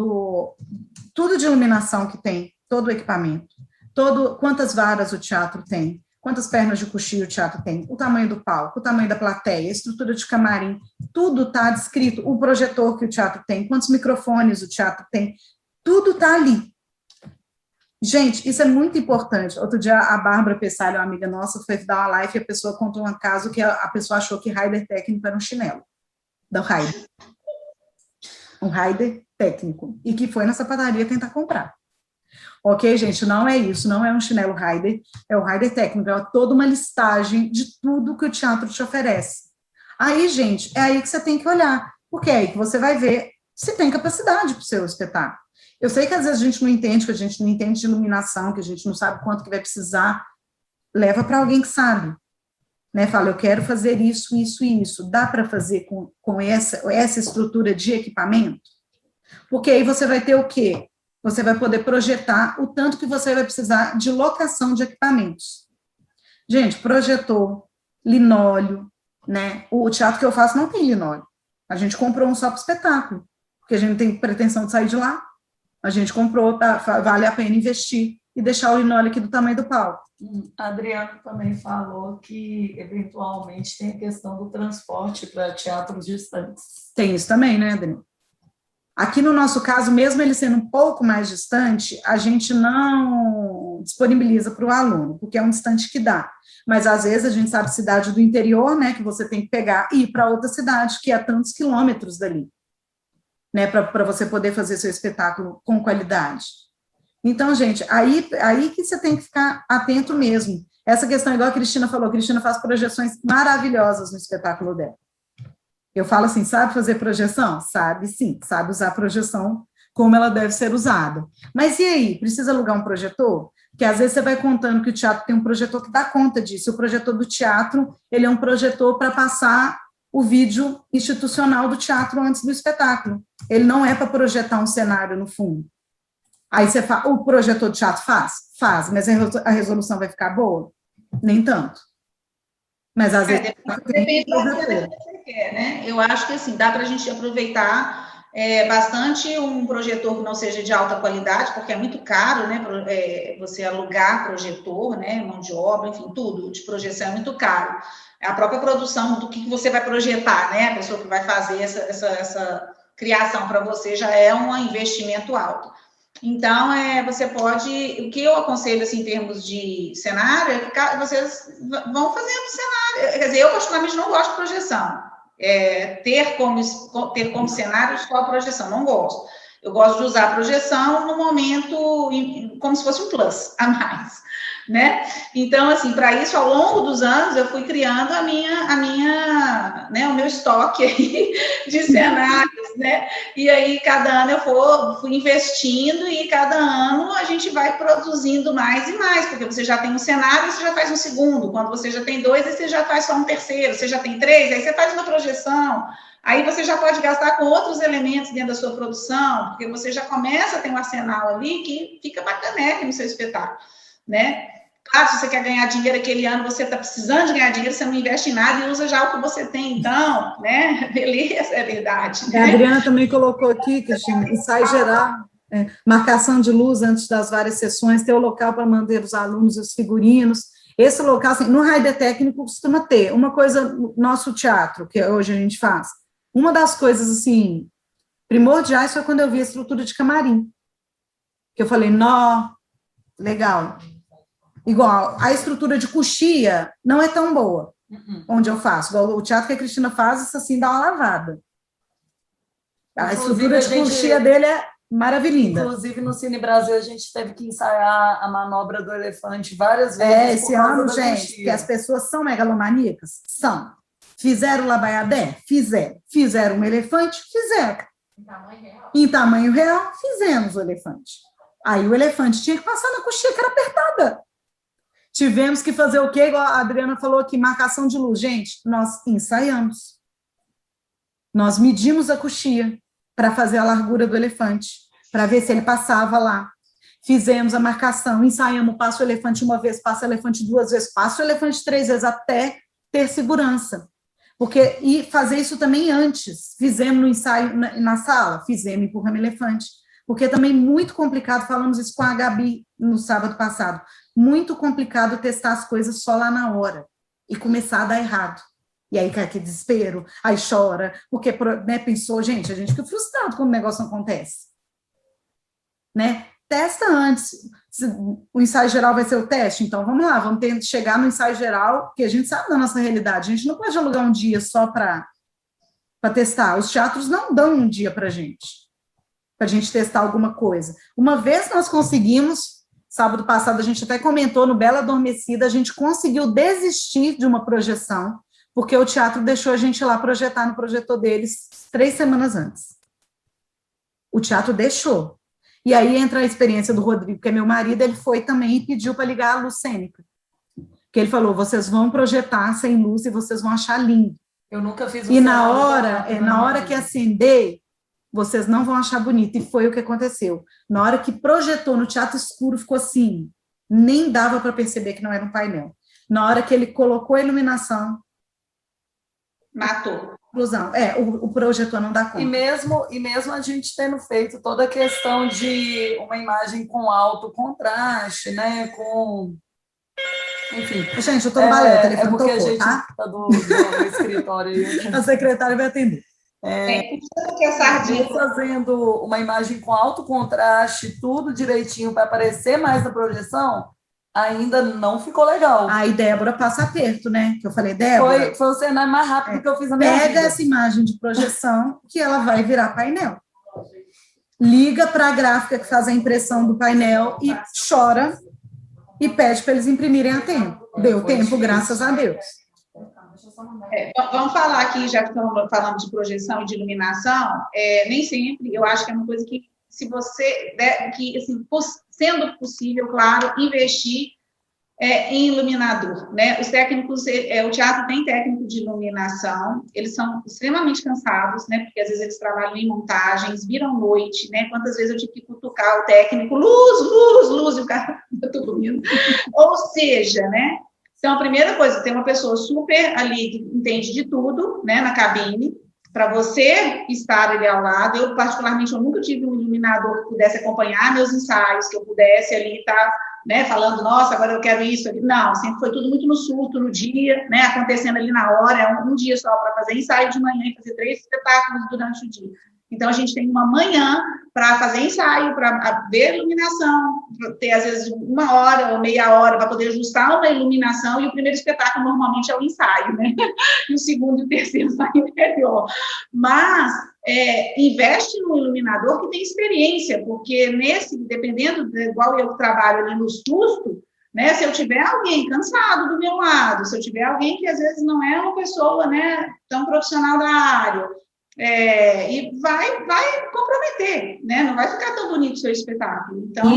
tudo de iluminação que tem, todo o equipamento, quantas varas o teatro tem, quantas pernas de coxilha o teatro tem, o tamanho do palco, o tamanho da plateia, a estrutura de camarim, tudo está descrito, o projetor que o teatro tem, quantos microfones o teatro tem, tudo está ali. Gente, isso é muito importante. Outro dia a Bárbara Pessalho, uma amiga nossa, foi dar uma live e a pessoa contou um caso que a pessoa achou que rider técnico era um chinelo, da rider. Um rider técnico, e que foi nessa padaria tentar comprar. Ok, gente, não é isso, não é um chinelo rider, é o rider técnico, é toda uma listagem de tudo que o teatro te oferece. Aí, gente, é aí que você tem que olhar, porque é aí que você vai ver se tem capacidade para o seu espetáculo. Eu sei que às vezes a gente não entende, que a gente não entende de iluminação, que a gente não sabe quanto que vai precisar, leva para alguém que sabe. Né? Fala, eu quero fazer isso, isso e isso, dá para fazer com essa estrutura de equipamento? Porque aí você vai ter o quê? Você vai poder projetar o tanto que você vai precisar de locação de equipamentos. Gente, projetor, linóleo, né? O teatro que eu faço não tem linóleo. A gente comprou um só para o espetáculo, porque a gente não tem pretensão de sair de lá. A gente comprou, vale a pena investir e deixar o linóleo aqui do tamanho do palco. A Adriana também falou que, eventualmente, tem a questão do transporte para teatros distantes. Tem isso também, né, Adriana? Aqui no nosso caso, mesmo ele sendo um pouco mais distante, a gente não disponibiliza para o aluno, porque é um distante que dá. Mas, às vezes, a gente sabe cidade do interior, né, que você tem que pegar e ir para outra cidade, que é tantos quilômetros dali, né, para você poder fazer seu espetáculo com qualidade. Então, gente, aí que você tem que ficar atento mesmo. Essa questão, igual a Cristina falou, a Cristina faz projeções maravilhosas no espetáculo dela. Eu falo assim, sabe fazer projeção? Sabe sim, sabe usar a projeção como ela deve ser usada. Mas e aí, precisa alugar um projetor? Porque às vezes você vai contando que o teatro tem um projetor que dá conta disso. O projetor do teatro, ele é um projetor para passar o vídeo institucional do teatro antes do espetáculo. Ele não é para projetar um cenário no fundo. Aí você fala, o projetor do teatro faz? Faz, mas a resolução vai ficar boa? Nem tanto. Mas às vezes... Depende da coisa que você quer, né? Eu acho que, assim, dá para a gente aproveitar bastante um projetor que não seja de alta qualidade, porque é muito caro, né? Você alugar projetor, né? Mão de obra, enfim, tudo de projeção é muito caro. A própria produção do que você vai projetar, né? A pessoa que vai fazer essa criação para você já é um investimento alto. Então, você pode... O que eu aconselho, assim, em termos de cenário, é que vocês vão fazendo cenário. Quer dizer, eu, particularmente, não gosto de projeção. Ter como cenário só a projeção, não gosto. Eu gosto de usar a projeção no momento, como se fosse um plus a mais, né? Então, assim, para isso, ao longo dos anos, eu fui criando né, o meu estoque aí de cenários, né? E aí, cada ano eu fui investindo e cada ano a gente vai produzindo mais e mais, porque você já tem um cenário, você já faz um segundo. Quando você já tem 2, aí você já faz só um terceiro. Você já tem 3, aí você faz uma projeção. Aí você já pode gastar com outros elementos dentro da sua produção, porque você já começa a ter um arsenal ali que fica bacanérrimo no seu espetáculo, né? Claro, se você quer ganhar dinheiro aquele ano, você está precisando de ganhar dinheiro, você não investe em nada e usa já o que você tem, então, né? Beleza, é verdade. Né? A Adriana também colocou aqui, Cristina, ensaio geral, marcação de luz antes das várias sessões, ter o local para manter os alunos e os figurinos. Esse local, assim, no Raio Técnico costuma ter uma coisa, no nosso teatro, que hoje a gente faz, uma das coisas, assim, primordiais foi quando eu vi a estrutura de camarim, que eu falei, nó, legal. Igual, a estrutura de coxia não é tão boa, onde eu faço. Igual o teatro que a Cristina faz, isso assim, dá uma lavada. A estrutura de coxia dele é maravilhosa. Inclusive, no Cine Brasil, a gente teve que ensaiar a manobra do elefante várias vezes. Esse ano, gente, que as pessoas são megalomaníacas? São. Fizeram o labaiadé? Fizeram. Fizeram um elefante? Fizeram. Em tamanho real, fizemos o elefante. Aí o elefante tinha que passar na coxia, que era apertada. Tivemos que fazer o quê? Igual a Adriana falou aqui, marcação de luz. Gente, nós ensaiamos. Nós medimos a coxia para fazer a largura do elefante, para ver se ele passava lá. Fizemos a marcação, ensaiamos, passa o elefante uma vez, passa o elefante 2 vezes, passa o elefante 3 vezes, até ter segurança. E fazer isso também antes. Fizemos no ensaio na sala, fizemos empurrando elefante. Porque também muito complicado, falamos isso com a Gabi no sábado passado, muito complicado testar as coisas só lá na hora e começar a dar errado. E aí cai aquele desespero, aí chora, porque, né, pensou, gente, a gente fica frustrado quando o negócio não acontece. Né? Testa antes. O ensaio geral vai ser o teste, então vamos lá, vamos ter que chegar no ensaio geral, porque a gente sabe da nossa realidade, a gente não pode alugar um dia só para testar. Os teatros não dão um dia para a gente testar alguma coisa. Uma vez nós conseguimos, sábado passado a gente até comentou no Bela Adormecida, a gente conseguiu desistir de uma projeção, porque o teatro deixou a gente lá projetar no projetor deles 3 semanas antes. O teatro deixou. E aí entra a experiência do Rodrigo, que é meu marido, ele foi também e pediu para ligar a luz cênica. Que ele falou, vocês vão projetar sem luz e vocês vão achar lindo. Eu nunca fiz E na hora que acender, vocês não vão achar bonito. E foi o que aconteceu. Na hora que projetou no teatro escuro, ficou assim, nem dava para perceber que não era um painel. Na hora que ele colocou a iluminação... Matou. Inclusão. O projetor não dá conta. E mesmo a gente tendo feito toda a questão de uma imagem com alto contraste, né, com... Enfim. Gente, eu estou no balé, o telefone porque tocou, a gente tá? está do escritório aí. A secretária vai atender. Puxando que a sardinha. Fazendo uma imagem com alto contraste, tudo direitinho para aparecer mais na projeção, ainda não ficou legal. Aí Débora passa aperto, né? Que eu falei, Débora... Foi o cenário mais rápido que eu fiz na minha vida. Pega essa imagem de projeção que ela vai virar painel. Liga para a gráfica que faz a impressão do painel e chora e pede para eles imprimirem a tempo. Deu tempo, graças a Deus. Vamos falar aqui, já que estamos falando de projeção e de iluminação, nem sempre, eu acho que é uma coisa que, se você, assim, sendo possível, claro, investir em iluminador, né? Os técnicos, o teatro tem técnico de iluminação, eles são extremamente cansados, né? Porque às vezes eles trabalham em montagens, viram noite, né? Quantas vezes eu tive que cutucar o técnico, luz, e o cara está dormindo. Ou seja, né? Então, a primeira coisa, tem uma pessoa super ali que entende de tudo, né, na cabine, para você estar ali ao lado. Eu, particularmente, eu nunca tive um iluminador que pudesse acompanhar meus ensaios, que eu pudesse ali estar, né, falando, nossa, agora eu quero isso. Não, sempre foi tudo muito no surto, no dia, né, acontecendo ali na hora, um dia só para fazer ensaio de manhã e fazer 3 espetáculos durante o dia. Então, a gente tem uma manhã para fazer ensaio, para ver iluminação, ter, às vezes, 1 hora ou meia hora para poder ajustar uma iluminação, e o primeiro espetáculo, normalmente, é o ensaio, né? E o segundo e o terceiro sai melhor. Mas, investe no iluminador que tem experiência, porque dependendo, igual eu trabalho ali no susto, né? Se eu tiver alguém cansado do meu lado, se eu tiver alguém que, às vezes, não é uma pessoa, né, tão profissional da área, e vai comprometer, né? Não vai ficar tão bonito o seu espetáculo. Então,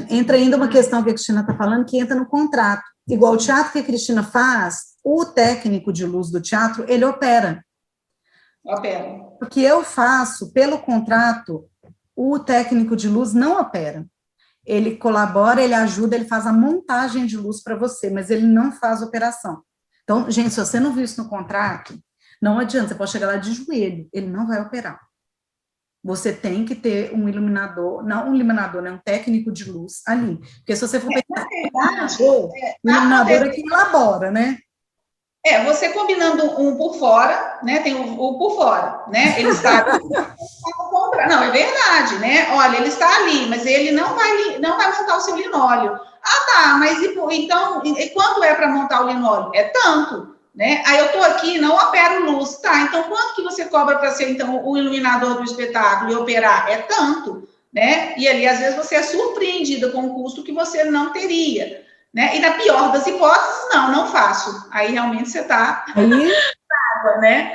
entra ainda uma questão que a Cristina está falando, que entra no contrato. Igual o teatro que a Cristina faz, o técnico de luz do teatro, ele opera. O que eu faço, pelo contrato, o técnico de luz não opera. Ele colabora, ele ajuda, ele faz a montagem de luz para você, mas ele não faz operação. Então, gente, se você não viu isso no contrato, não adianta, você pode chegar lá de joelho, ele não vai operar. Você tem que ter um iluminador, não um iluminador, né, um técnico de luz ali. Porque se você for pensar, o iluminador é que elabora, né? Você combinando um por fora, né? Tem o por fora, né? Ele está ali, não, é verdade, né? Olha, ele está ali, mas ele não vai montar o seu linóleo. Ah, tá, mas então, quando é para montar o linóleo? É tanto, né? Aí eu estou aqui, não opero luz, tá? Então, quanto que você cobra para ser, então, o iluminador do espetáculo e operar? É tanto, né? E ali, às vezes, você é surpreendida com um custo que você não teria, né? E na pior das hipóteses, não faço. Aí, realmente, você está... né?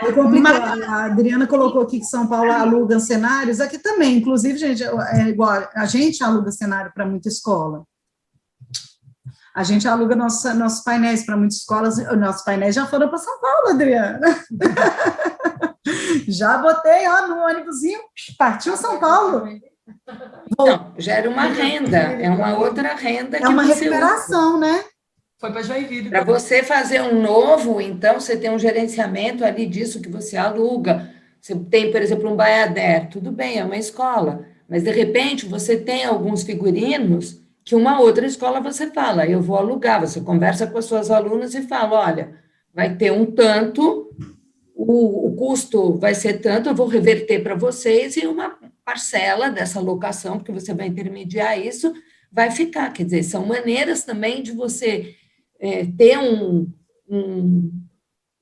A Adriana colocou aqui que São Paulo aluga cenários, aqui também, inclusive, gente, é igual, a gente aluga cenário para muita escola. A gente aluga nossos painéis para muitas escolas, nossos painéis já foram para São Paulo, Adriana. Já botei, no ônibusinho, partiu São Paulo. Não, gera uma renda, é uma outra renda. É uma recuperação, né? Foi para Joinville. Para você fazer um novo, então, você tem um gerenciamento ali disso que você aluga. Você tem, por exemplo, um Baiader, tudo bem, é uma escola, mas, de repente, você tem alguns figurinos que uma outra escola você fala, eu vou alugar, você conversa com as suas alunas e fala, olha, vai ter um tanto, o custo vai ser tanto, eu vou reverter para vocês e uma parcela dessa locação, porque você vai intermediar isso, vai ficar. Quer dizer, são maneiras também de você ter um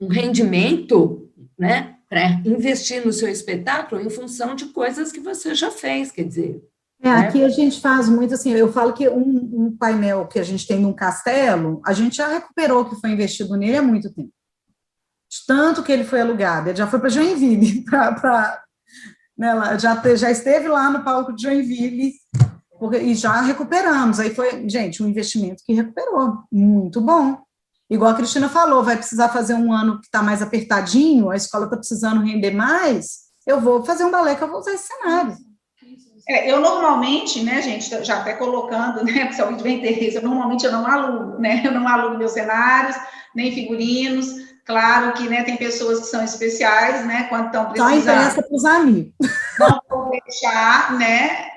rendimento, né, para investir no seu espetáculo em função de coisas que você já fez, quer dizer... Aqui a gente faz muito assim, eu falo que um painel que a gente tem num castelo, a gente já recuperou o que foi investido nele há muito tempo. De tanto que ele foi alugado, ele já foi para Joinville, né, já esteve lá no palco de Joinville, e já recuperamos. Aí foi, gente, um investimento que recuperou, muito bom. Igual a Cristina falou, vai precisar fazer um ano que está mais apertadinho, a escola está precisando render mais, eu vou fazer um balé que eu vou usar esse cenário. Eu normalmente, né, gente, já até colocando, né, se alguém tiver interesse, eu não alugo, né, eu não alugo meus cenários, nem figurinos, Claro que, né, tem pessoas que são especiais, né, quando estão Só precisando. empresta para os amigos. Não vou deixar, né,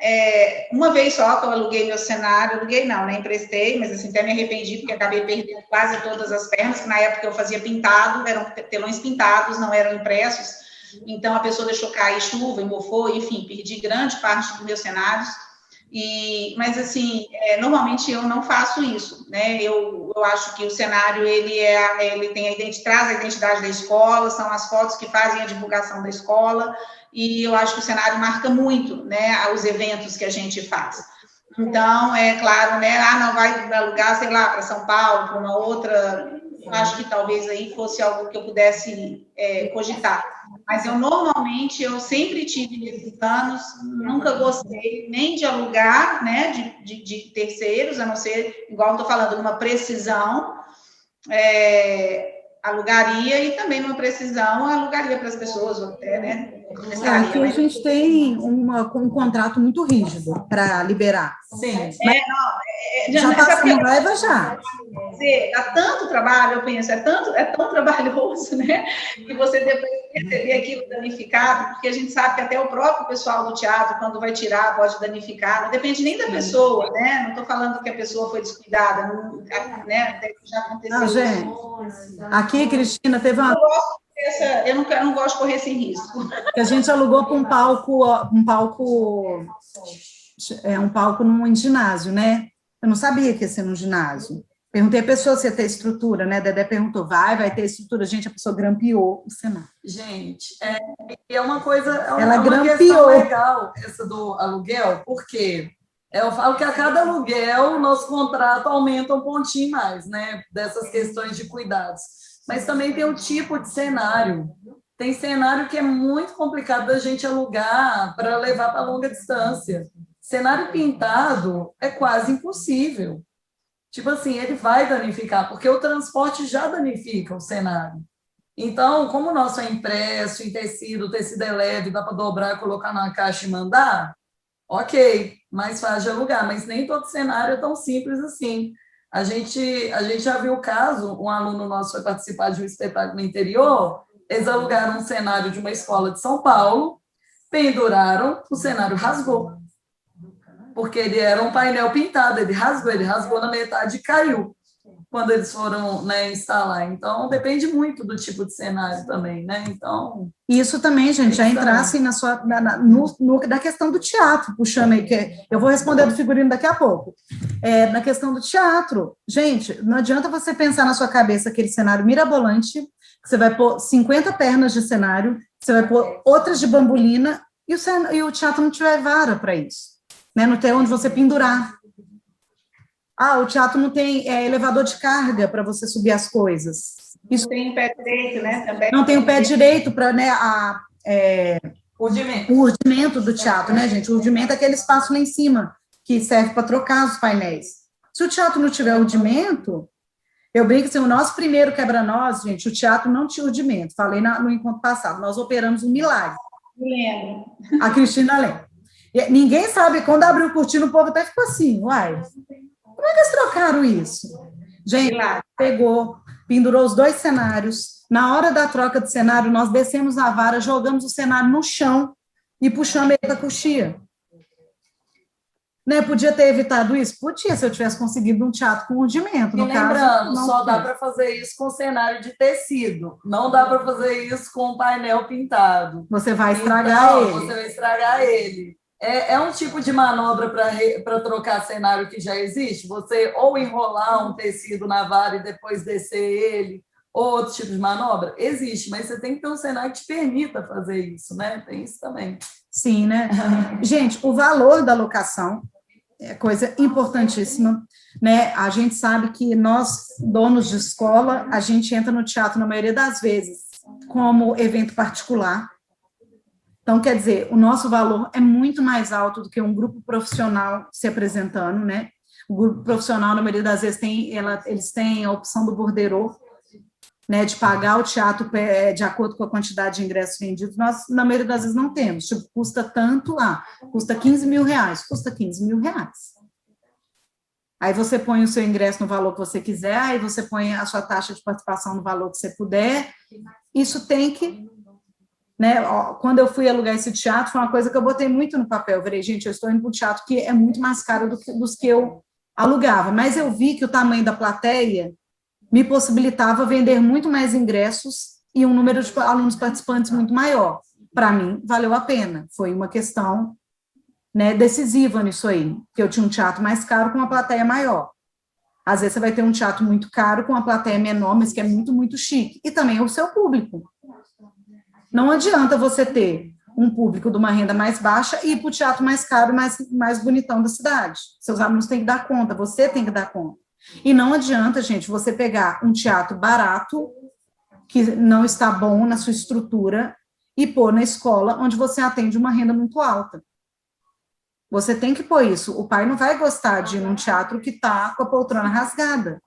uma vez só que eu aluguei meu cenário, aluguei não, né, emprestei, mas assim, até me arrependi, porque acabei perdendo quase todas as pernas, que na época eu fazia pintado, eram telões pintados, não eram impressos, então a pessoa deixou cair chuva, mofou, enfim, perdi grande parte dos meus cenários. Mas assim, normalmente eu não faço isso, né? Eu acho que o cenário ele traz a identidade da escola, são as fotos que fazem a divulgação da escola, e eu acho que o cenário marca muito, né? Os eventos que a gente faz. Então, é claro, né? Não vai alugar, sei lá, para São Paulo, para uma outra. Eu acho que talvez aí fosse algo que eu pudesse cogitar. Mas eu sempre tive nesses anos, nunca gostei nem de alugar, né, de terceiros, a não ser, igual eu estou falando, numa precisão, alugaria, e também numa precisão, alugaria para as pessoas, até, né? Aqui a gente tem um contrato muito rígido para liberar. Sim. Já passamos raiva já. Dá tanto trabalho, eu penso, é tão trabalhoso, né? Que você depois receber aquilo danificado, porque a gente sabe que até o próprio pessoal do teatro, quando vai tirar, pode danificar, não depende nem da pessoa, né? Não estou falando que a pessoa foi descuidada, né? Já aconteceu. Não, gente, aqui, Cristina, teve uma. Eu não gosto de correr esse risco. Que a gente alugou para um palco num ginásio, né? Eu não sabia que ia ser num ginásio. Perguntei a pessoa se ia ter estrutura, né? Dedé perguntou, vai ter estrutura. Gente, a pessoa grampeou o cenário. Gente, é uma coisa, Ela uma grampeou. questão legal essa do aluguel, porque eu falo que a cada aluguel o nosso contrato aumenta um pontinho mais, né? Dessas questões de cuidados. Mas também tem o tipo de cenário. Tem cenário que é muito complicado da gente alugar para levar para longa distância. Cenário pintado é quase impossível. Tipo assim, ele vai danificar, porque o transporte já danifica o cenário. Então, como o nosso é impresso, em tecido, o tecido é leve, dá para dobrar, colocar na caixa e mandar, ok, mais fácil de alugar, mas nem todo cenário é tão simples assim. A gente já viu o caso, um aluno nosso foi participar de um espetáculo no interior, eles alugaram um cenário de uma escola de São Paulo, penduraram, o cenário rasgou. Porque ele era um painel pintado, ele rasgou na metade e caiu quando eles foram, né, instalar. Então, depende muito do tipo de cenário também, né? Então... Isso também, gente, já entrasse na questão do teatro, puxando aí, que eu vou responder do figurino daqui a pouco. Na questão do teatro, gente, não adianta você pensar na sua cabeça aquele cenário mirabolante, que você vai pôr 50 pernas de cenário, você vai pôr outras de bambolina, e o teatro não tiver vara para isso. Né, não tem onde você pendurar. O teatro não tem elevador de carga para você subir as coisas. Isso tem o pé direito, né? Também. Não tem o pé direito para, né, o urdimento do teatro, né, gente? O urdimento é aquele espaço lá em cima que serve para trocar os painéis. Se o teatro não tiver urdimento, eu brinco assim, o nosso primeiro quebra-nós, gente, o teatro não tinha urdimento. Falei no encontro passado, nós operamos um milagre. Lembro. A Cristina lembra. Ninguém sabe, quando abriu o cortina, o povo até ficou assim, uai, como é que eles trocaram isso? Gente, pegou, pendurou os 2 cenários, na hora da troca de cenário, nós descemos a vara, jogamos o cenário no chão e puxamos ele para a coxia. Né? Podia ter evitado isso? Podia, se eu tivesse conseguido um teatro com urdimento. E lembrando, só dá para fazer isso com cenário de tecido, não dá para fazer isso com painel pintado. Você vai estragar ele. Você vai estragar ele. É um tipo de manobra para trocar cenário que já existe? Você ou enrolar um tecido na vara e depois descer ele, ou outro tipo de manobra? Existe, mas você tem que ter um cenário que te permita fazer isso, né? Tem isso também. Sim, né? Gente, o valor da locação é coisa importantíssima, né? A gente sabe que nós, donos de escola, a gente entra no teatro, na maioria das vezes, como evento particular. Então, quer dizer, o nosso valor é muito mais alto do que um grupo profissional se apresentando, né? O grupo profissional, na maioria das vezes, eles têm a opção do borderô, né, de pagar o teatro de acordo com a quantidade de ingressos vendidos. Nós, na maioria das vezes, não temos. Tipo, custa tanto, custa 15 mil reais, custa 15 mil reais. Aí você põe o seu ingresso no valor que você quiser, aí você põe a sua taxa de participação no valor que você puder. Isso tem que, né? Quando eu fui alugar esse teatro, foi uma coisa que eu botei muito no papel. Eu falei, gente, eu estou indo para um teatro que é muito mais caro dos que eu alugava. Mas eu vi que o tamanho da plateia me possibilitava vender muito mais ingressos e um número de alunos participantes muito maior. Para mim, valeu a pena. Foi uma questão, né, decisiva nisso aí, porque eu tinha um teatro mais caro com uma plateia maior. Às vezes você vai ter um teatro muito caro com uma plateia menor, mas que é muito, muito chique. E também o seu público. Não adianta você ter um público de uma renda mais baixa e ir para o teatro mais caro, mais bonitão da cidade. Seus alunos têm que dar conta, você tem que dar conta. E não adianta, gente, você pegar um teatro barato, que não está bom na sua estrutura, e pôr na escola onde você atende uma renda muito alta. Você tem que pôr isso. O pai não vai gostar de ir num teatro que está com a poltrona rasgada,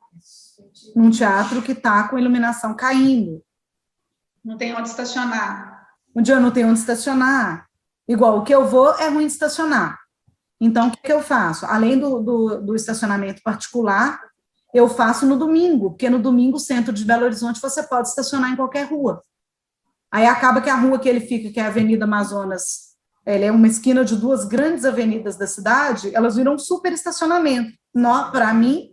num teatro que está com a iluminação caindo. Não tem onde estacionar. Um dia eu não tenho onde estacionar. Igual, o que eu vou é ruim de estacionar. Então, o que eu faço? Além do estacionamento particular, eu faço no domingo, porque no domingo, o centro de Belo Horizonte, você pode estacionar em qualquer rua. Aí acaba que a rua que ele fica, que é a Avenida Amazonas, ela é uma esquina de duas grandes avenidas da cidade, elas viram um super estacionamento. Para mim,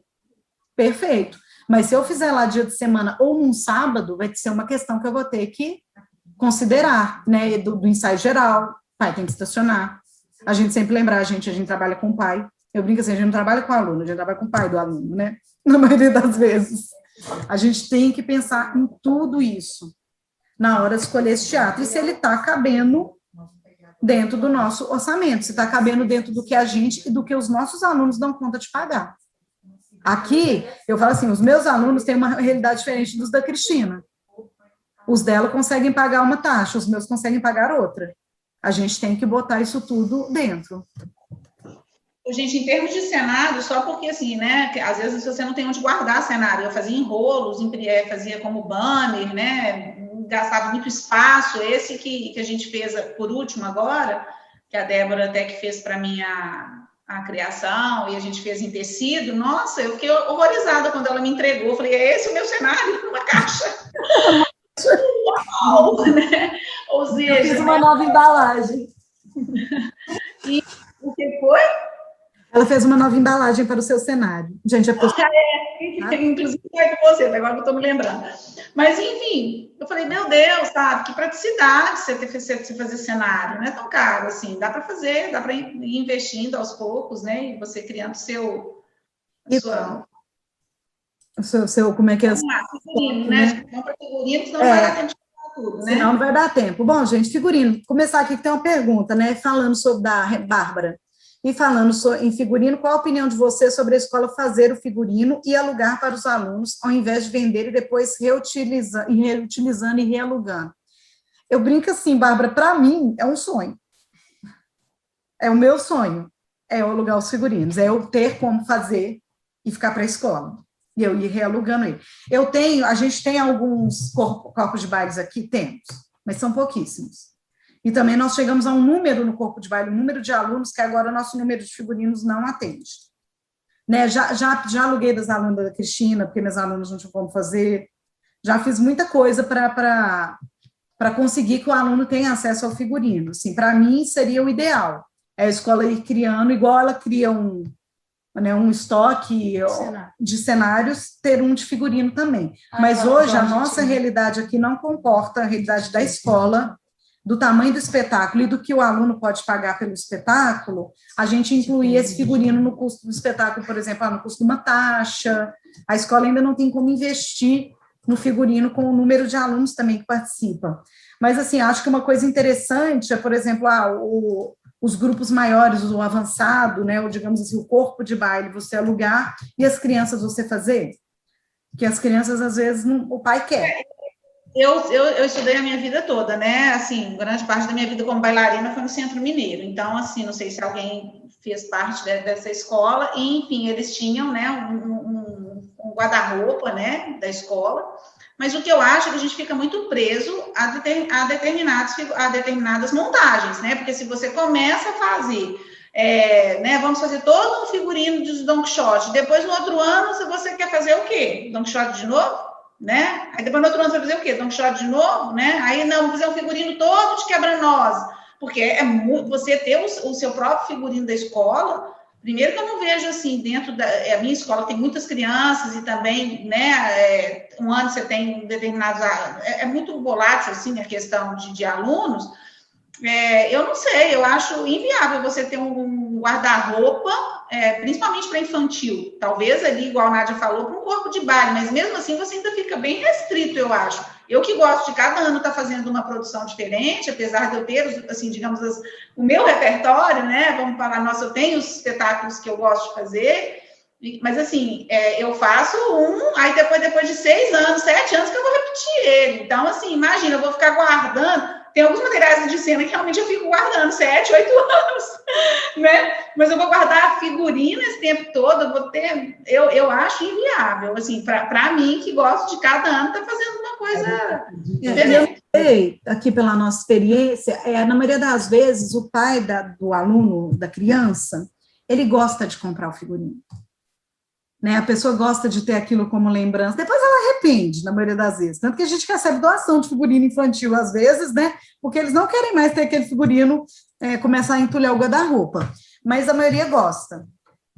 perfeito. Mas se eu fizer lá dia de semana ou num sábado, vai ser uma questão que eu vou ter que considerar, né, do ensaio geral. Pai tem que estacionar. A gente sempre lembra, a gente trabalha com o pai. Eu brinco assim, a gente não trabalha com o aluno, a gente trabalha com o pai do aluno, né? Na maioria das vezes. A gente tem que pensar em tudo isso na hora de escolher esse teatro. E se ele está cabendo dentro do nosso orçamento, se está cabendo dentro do que a gente e do que os nossos alunos dão conta de pagar. Aqui, eu falo assim, os meus alunos têm uma realidade diferente dos da Cristina. Os dela conseguem pagar uma taxa, os meus conseguem pagar outra. A gente tem que botar isso tudo dentro. Gente, em termos de cenário, só porque, assim, né, às vezes você não tem onde guardar cenário, eu fazia enrolos, fazia como banner, né, gastava muito espaço, esse que a gente fez por último agora, que a Débora até que fez para mim a criação, e a gente fez em tecido, nossa, eu fiquei horrorizada quando ela me entregou, eu falei, é esse o meu cenário, numa caixa? Uau, né? Ou seja... Eu fiz uma nova embalagem. E o que foi? Ela fez uma nova embalagem para o seu cenário. Gente, inclusive foi com você, agora que eu estou me lembrando. Mas, enfim, eu falei, meu Deus, sabe, que praticidade você fazer cenário, não é tão caro assim, dá para fazer, dá para ir investindo aos poucos, né, e você criando como é que é? Figurino, né? Compra figurino, senão não vai dar tempo de falar tudo, né? Senão não vai dar tempo. Bom, gente, figurino, começar aqui que tem uma pergunta, né, falando sobre da Bárbara. E falando em figurino, qual a opinião de você sobre a escola fazer o figurino e alugar para os alunos, ao invés de vender e depois reutilizando e realugando? Eu brinco assim, Bárbara, para mim é um sonho. É o meu sonho, é eu alugar os figurinos, é eu ter como fazer e ficar para a escola. E eu ir realugando ele. A gente tem alguns corpos de bailes aqui? Temos, mas são pouquíssimos. E também nós chegamos a um número no corpo de baile, um número de alunos que agora o nosso número de figurinos não atende. Né? Já aluguei das alunas da Cristina, porque meus alunos não tinham como fazer. Já fiz muita coisa para conseguir que o aluno tenha acesso ao figurino. Assim, para mim, seria o ideal. É a escola ir criando, igual ela cria um estoque de cenários, ter um de figurino também. Mas hoje a nossa realidade aqui não comporta a realidade da escola, do tamanho do espetáculo e do que o aluno pode pagar pelo espetáculo, a gente incluir esse figurino no custo do espetáculo, por exemplo, no custo de uma taxa. A escola ainda não tem como investir no figurino com o número de alunos também que participam. Mas, assim, acho que uma coisa interessante é, por exemplo, os grupos maiores, o avançado, né, ou, digamos assim, o corpo de baile, você alugar, e as crianças você fazer. Porque as crianças, às vezes, o pai quer. Eu estudei a minha vida toda, né? Assim, grande parte da minha vida como bailarina foi no Centro Mineiro. Então, assim, não sei se alguém fez parte dessa escola. E, enfim, eles tinham, né, um guarda-roupa, né, da escola. Mas o que eu acho é que a gente fica muito preso a determinadas montagens, né? Porque se você começa a fazer né, vamos fazer todo um figurino de Don Quixote. Depois, no outro ano, você quer fazer o quê? Don Quixote de novo? Né? Aí depois, no outro ano, você vai fazer o quê? Don Quixote de novo? Né? Aí, não, vamos fazer um figurino todo de quebra-nozes. Porque você ter o seu próprio figurino da escola. Primeiro que eu não vejo, assim, dentro a minha escola tem muitas crianças e também, né, um ano você tem determinados... É muito volátil, assim, a questão de alunos. Eu não sei, eu acho inviável você ter um guarda-roupa, principalmente para infantil. Talvez ali, igual a Nádia falou, para um corpo de baile, mas mesmo assim você ainda fica bem restrito, eu acho. Eu que gosto de cada ano estar fazendo uma produção diferente, apesar de eu ter, assim, digamos, o meu repertório, né? Vamos falar, nossa, eu tenho os espetáculos que eu gosto de fazer, mas assim, eu faço aí depois de 6 anos, 7 anos que eu vou repetir ele. Então, assim, imagina, eu vou ficar guardando. Tem alguns materiais de cena que realmente eu fico guardando 7, 8 anos, né? Mas eu vou guardar a figurina esse tempo todo, eu vou ter... Eu acho inviável, assim, para mim, que gosto de cada ano, tá fazendo uma coisa diferente. Eu sei, aqui pela nossa experiência, na maioria das vezes, o pai do aluno, da criança, ele gosta de comprar o figurino. Né, a pessoa gosta de ter aquilo como lembrança, depois ela arrepende, na maioria das vezes, tanto que a gente recebe doação de figurino infantil, às vezes, né, porque eles não querem mais ter aquele figurino, começar a entulhar o guarda-roupa, mas a maioria gosta.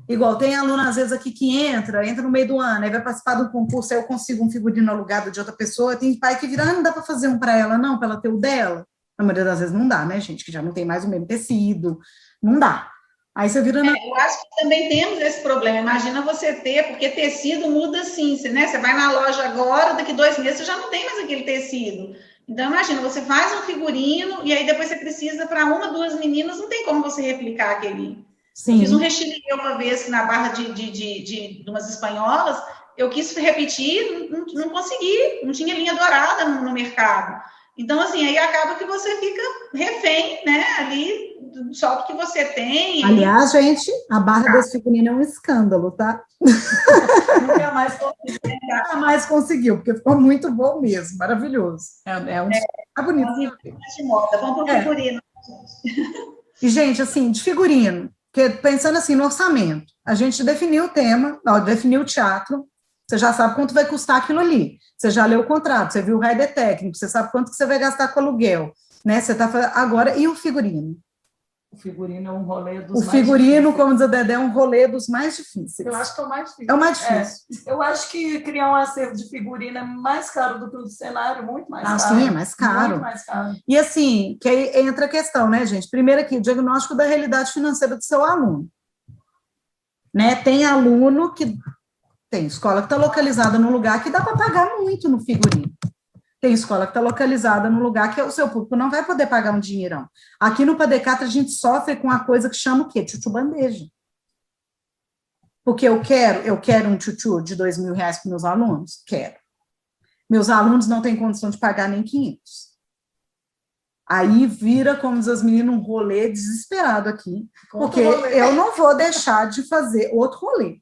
Igual, tem aluno, às vezes, aqui que entra no meio do ano, aí vai participar de um concurso, aí eu consigo um figurino alugado de outra pessoa, tem pai que vira, não dá para fazer um para ela, não, para ela ter o dela. Na maioria das vezes não dá, né, gente, que já não tem mais o mesmo tecido, não dá. Aí você vira... Eu acho que também temos esse problema. Imagina você ter, porque tecido muda assim, né? Você vai na loja agora, daqui 2 meses você já não tem mais aquele tecido. Então, imagina, você faz um figurino e aí depois você precisa para 1, 2 meninas, não tem como você replicar aquele. Sim. Eu fiz um recheio uma vez na barra de umas espanholas, eu quis repetir, não consegui, não tinha linha dourada no mercado. Então, assim, aí acaba que você fica refém, né, ali, só do que você tem. Aliás, gente, a barra desse figurino é um escândalo, tá? Nunca mais conseguiu. Nunca mais conseguiu, porque ficou muito bom mesmo, maravilhoso. Tá bonito. Vamos para o figurino. E, gente, assim, de figurino, pensando assim no orçamento, a gente definiu o tema, definiu o teatro, você já sabe quanto vai custar aquilo ali. Você já leu o contrato, você viu o rider técnico, você sabe quanto que você vai gastar com aluguel, né? Você tá fazendo... Agora, e o figurino? O figurino é um rolê dos mais figurino, como diz a Dedé, é um rolê dos mais difíceis. Eu acho que é o mais difícil. É o mais difícil. Eu acho que criar um acervo de figurino é mais caro do que o do cenário, muito mais caro. Sim, é mais caro. Muito mais caro. E assim, que aí entra a questão, né, gente? Primeiro aqui, o diagnóstico da realidade financeira do seu aluno. Né? Tem aluno que... Tem escola que está localizada num lugar que dá para pagar muito no figurino. Tem escola que está localizada num lugar que o seu público não vai poder pagar um dinheirão. Aqui no Padecatra a gente sofre com a coisa que chama o quê? Tchutchu bandeja. Porque eu quero um tchutchu de R$2.000 para meus alunos? Quero. Meus alunos não têm condição de pagar nem 500. Aí vira, como diz as meninas, um rolê desesperado aqui, porque eu não vou deixar de fazer outro rolê.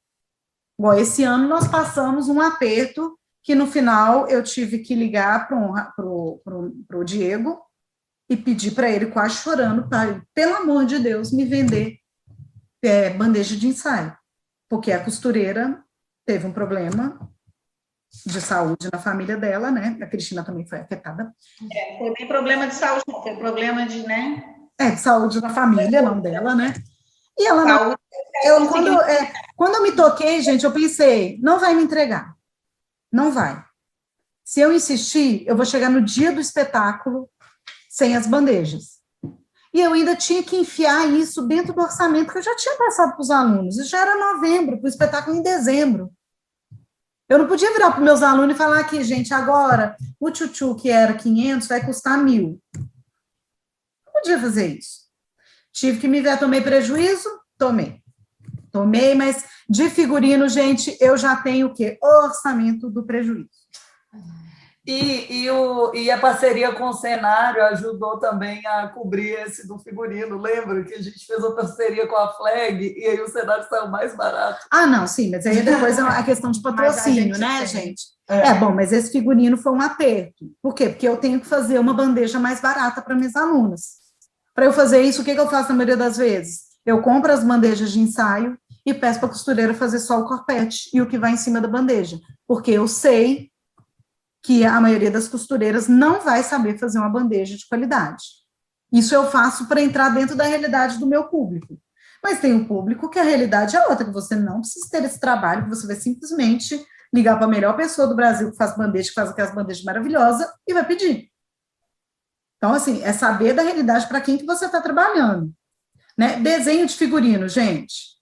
Bom, esse ano nós passamos um aperto que no final eu tive que ligar para o Diego e pedir para ele, quase chorando, para, pelo amor de Deus, me vender bandeja de ensaio, porque a costureira teve um problema de saúde na família dela, né? A Cristina também foi afetada. Foi bem problema de saúde, não, foi problema de, né? De saúde na família, não dela, né? E ela saúde, quando eu me toquei, gente, eu pensei, não vai me entregar. Não vai. Se eu insistir, eu vou chegar no dia do espetáculo sem as bandejas. E eu ainda tinha que enfiar isso dentro do orçamento que eu já tinha passado para os alunos. Isso já era novembro, para o espetáculo em dezembro. Eu não podia virar para os meus alunos e falar aqui, gente, agora o tchutchu que era 500 vai custar 1.000. Não podia fazer isso. Tive que me ver, tomei prejuízo? Tomei, mas de figurino, gente, eu já tenho o quê? O orçamento do prejuízo. E a parceria com o cenário ajudou também a cobrir esse do figurino. Lembra que a gente fez uma parceria com a Flag e aí o cenário saiu mais barato? Ah, não, sim, mas aí depois é a questão de patrocínio, né, gente? Bom, mas esse figurino foi um aperto. Por quê? Porque eu tenho que fazer uma bandeja mais barata para minhas alunas. Para eu fazer isso, o que eu faço na maioria das vezes? Eu compro as bandejas de ensaio e peço para a costureira fazer só o corpete e o que vai em cima da bandeja, porque eu sei que a maioria das costureiras não vai saber fazer uma bandeja de qualidade. Isso eu faço para entrar dentro da realidade do meu público. Mas tem um público que a realidade é outra, que você não precisa ter esse trabalho, que você vai simplesmente ligar para a melhor pessoa do Brasil que faz bandeja, que faz aquelas bandejas maravilhosas, e vai pedir. Então, assim, é saber da realidade para quem que você está trabalhando. Né? Desenho de figurino, gente.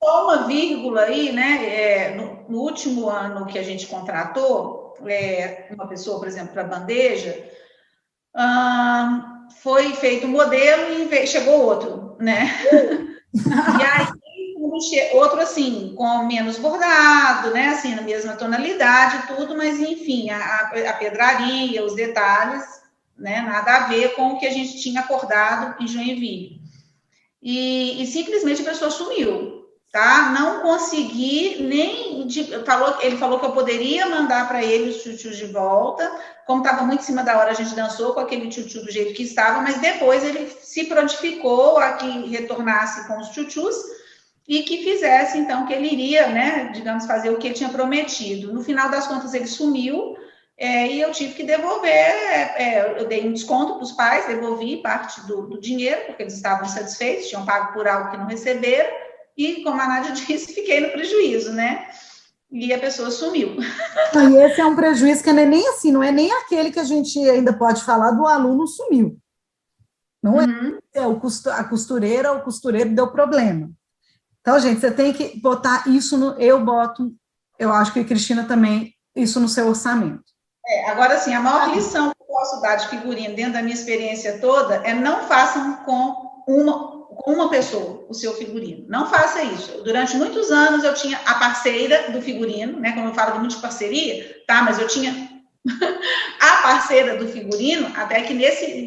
Só uma vírgula aí, né? No último ano que a gente contratou, uma pessoa, por exemplo, para bandeja, foi feito um modelo e chegou outro, né? E aí, outro assim, com menos bordado, né? Assim, na mesma tonalidade, tudo, mas enfim, a pedraria, os detalhes, né? Nada a ver com o que a gente tinha acordado em Joinville. E simplesmente a pessoa sumiu, tá? Não consegui nem... ele falou que eu poderia mandar para ele os tchutchus de volta, como estava muito em cima da hora, a gente dançou com aquele tchutchu do jeito que estava, mas depois ele se prontificou a que retornasse com os tchutchus e que fizesse, então, que ele iria, né, digamos, fazer o que ele tinha prometido. No final das contas, ele sumiu, e eu tive que devolver, eu dei um desconto para os pais, devolvi parte do dinheiro, porque eles estavam insatisfeitos, tinham pago por algo que não receberam, e, como a Nádia disse, fiquei no prejuízo, né? E a pessoa sumiu. E esse é um prejuízo que não é nem assim, não é nem aquele que a gente ainda pode falar do aluno sumiu. Não é a costureira, o costureiro deu problema. Então, gente, você tem que botar isso eu acho que a Cristina também, isso no seu orçamento. Agora, assim, a maior lição que eu posso dar de figurino dentro da minha experiência toda é não façam com uma pessoa o seu figurino. Não faça isso. Durante muitos anos eu tinha a parceira do figurino, né? Como eu falo muito de parceria, tá? Mas eu tinha a parceira do figurino, até que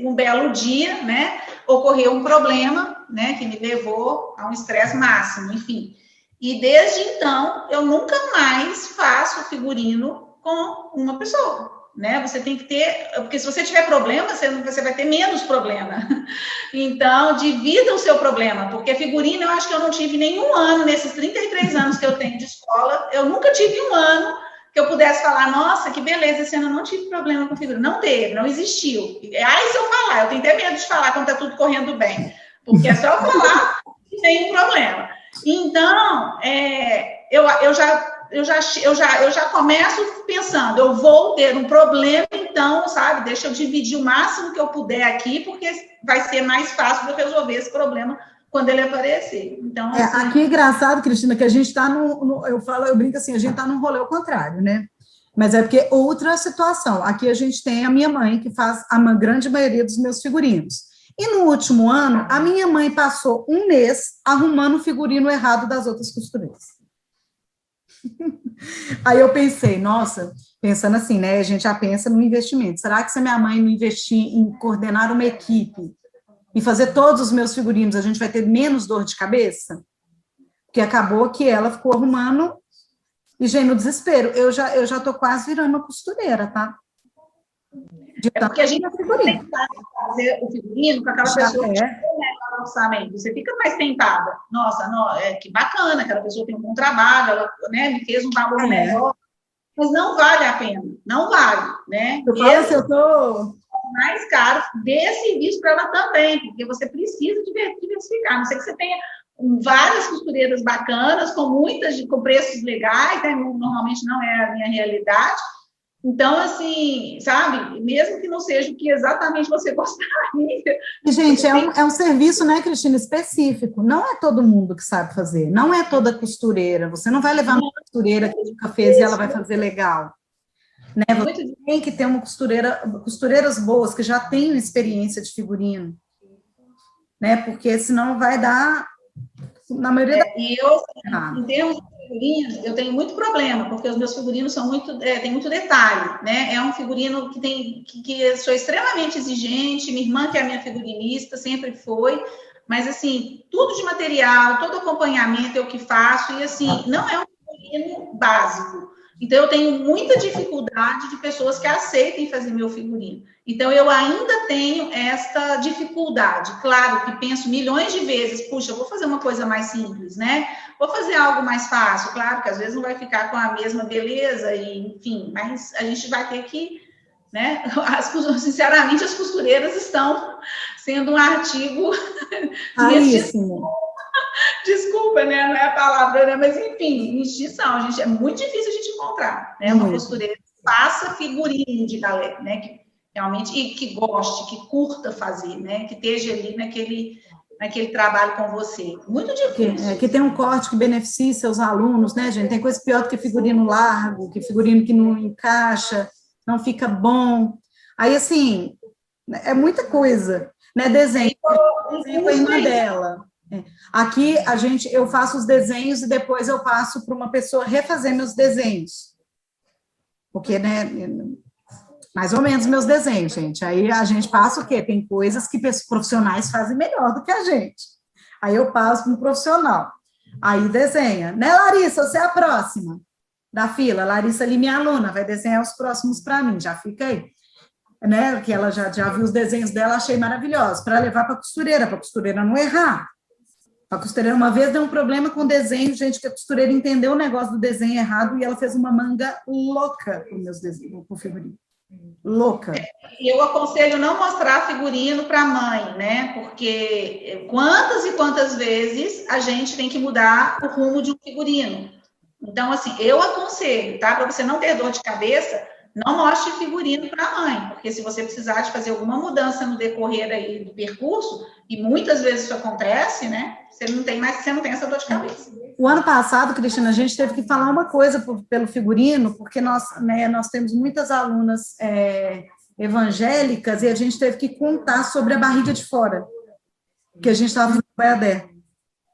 um belo dia, né? Ocorreu um problema, né? Que me levou a um estresse máximo, enfim. E desde então, eu nunca mais faço figurino com uma pessoa, né? Você tem que ter, porque se você tiver problema, você vai ter menos problema. Então, divida o seu problema, porque figurino, eu acho que eu não tive nenhum ano, nesses 33 anos que eu tenho de escola, eu nunca tive um ano que eu pudesse falar, nossa, que beleza, esse ano eu não tive problema com figurino. Não teve, não existiu. Aí, se eu falar, eu tenho até medo de falar quando tá tudo correndo bem, porque é só eu falar que tem um problema. Então, eu já começo pensando, eu vou ter um problema, então, sabe, deixa eu dividir o máximo que eu puder aqui, porque vai ser mais fácil de eu resolver esse problema quando ele aparecer. Então, assim... Aqui é engraçado, Cristina, que a gente está eu brinco assim, a gente está num rolê ao contrário, né? Mas é porque outra situação. Aqui a gente tem a minha mãe, que faz a grande maioria dos meus figurinos. E no último ano, a minha mãe passou um mês arrumando o figurino errado das outras costureiras. Aí eu pensei, nossa, pensando assim, né, a gente já pensa no investimento, será que se a minha mãe não investir em coordenar uma equipe e fazer todos os meus figurinos, a gente vai ter menos dor de cabeça? Porque acabou que ela ficou arrumando, e, gente, no desespero, eu já tô quase virando uma costureira, tá? Porque a gente tem que fazer o figurino com aquela pessoa que no orçamento. Você fica mais tentada. Nossa, que bacana, aquela pessoa tem um bom trabalho, ela, né, me fez um valor melhor, mas não vale a pena, não vale, né? Eu falo assim, eu tô mais caro, dê serviço para ela também, porque você precisa diversificar, não sei que você tenha várias costureiras bacanas, com preços legais, né? Normalmente não é a minha realidade. Então, assim, sabe, mesmo que não seja o que exatamente você gostaria. E, gente, é um serviço, né, Cristina, específico. Não é todo mundo que sabe fazer, não é toda costureira. Você não vai levar uma costureira que nunca fez e ela vai fazer legal. Né? Você tem que ter costureiras boas que já tenham experiência de figurino. Né? Porque senão vai dar, na maioria das vezes. E eu, em termos de figurinos, eu tenho muito problema, porque os meus figurinos são tem muito detalhe, né? É um figurino que eu sou extremamente exigente, minha irmã, que é a minha figurinista, sempre foi, mas, assim, tudo de material, todo acompanhamento é o que faço, e, assim, não é um figurino básico, Então, eu tenho muita dificuldade de pessoas que aceitem fazer meu figurino. Então, eu ainda tenho esta dificuldade. Claro que penso milhões de vezes, puxa, eu vou fazer uma coisa mais simples, né? Vou fazer algo mais fácil. Claro que às vezes não vai ficar com a mesma beleza, e, enfim, mas a gente vai ter que, né? Sinceramente, as costureiras estão sendo um artigo de extinção. Desculpa, né? Não é a palavra, né? Mas enfim, extinção, gente, é muito difícil a gente encontrar, né? Uma costureira que faça figurino de galera, né? Que realmente, e que goste, que curta fazer, né? Que esteja ali naquele trabalho com você. Muito difícil. Que tem um corte que beneficie seus alunos, né, gente? Tem coisa pior do que figurino largo, que figurino que não encaixa, não fica bom. Aí, assim, é muita coisa, né? Desenho com a irmã dela. Aqui, eu faço os desenhos e depois eu passo para uma pessoa refazer meus desenhos. Porque, né, mais ou menos meus desenhos, gente. Aí a gente passa o quê? Tem coisas que profissionais fazem melhor do que a gente. Aí eu passo para um profissional. Aí desenha. Né, Larissa? Você é a próxima da fila. Larissa ali, minha aluna, vai desenhar os próximos para mim. Já fica aí. Né? Que ela já viu os desenhos dela, achei maravilhosos. Para levar para a costureira não errar. A costureira uma vez deu um problema com o desenho, gente, que a costureira entendeu o negócio do desenho errado e ela fez uma manga louca com meus desenhos, com o figurino. Louca. Eu aconselho não mostrar figurino para a mãe, né? Porque quantas e quantas vezes a gente tem que mudar o rumo de um figurino. Então, assim, eu aconselho, tá? Para você não ter dor de cabeça, não mostre figurino para a mãe, porque se você precisar de fazer alguma mudança no decorrer aí do percurso, e muitas vezes isso acontece, né? Você não tem essa dor de cabeça. O ano passado, Cristina, a gente teve que falar uma coisa pelo figurino, porque nós temos muitas alunas evangélicas e a gente teve que contar sobre a barriga de fora, que a gente estava fazendo no Baiadé.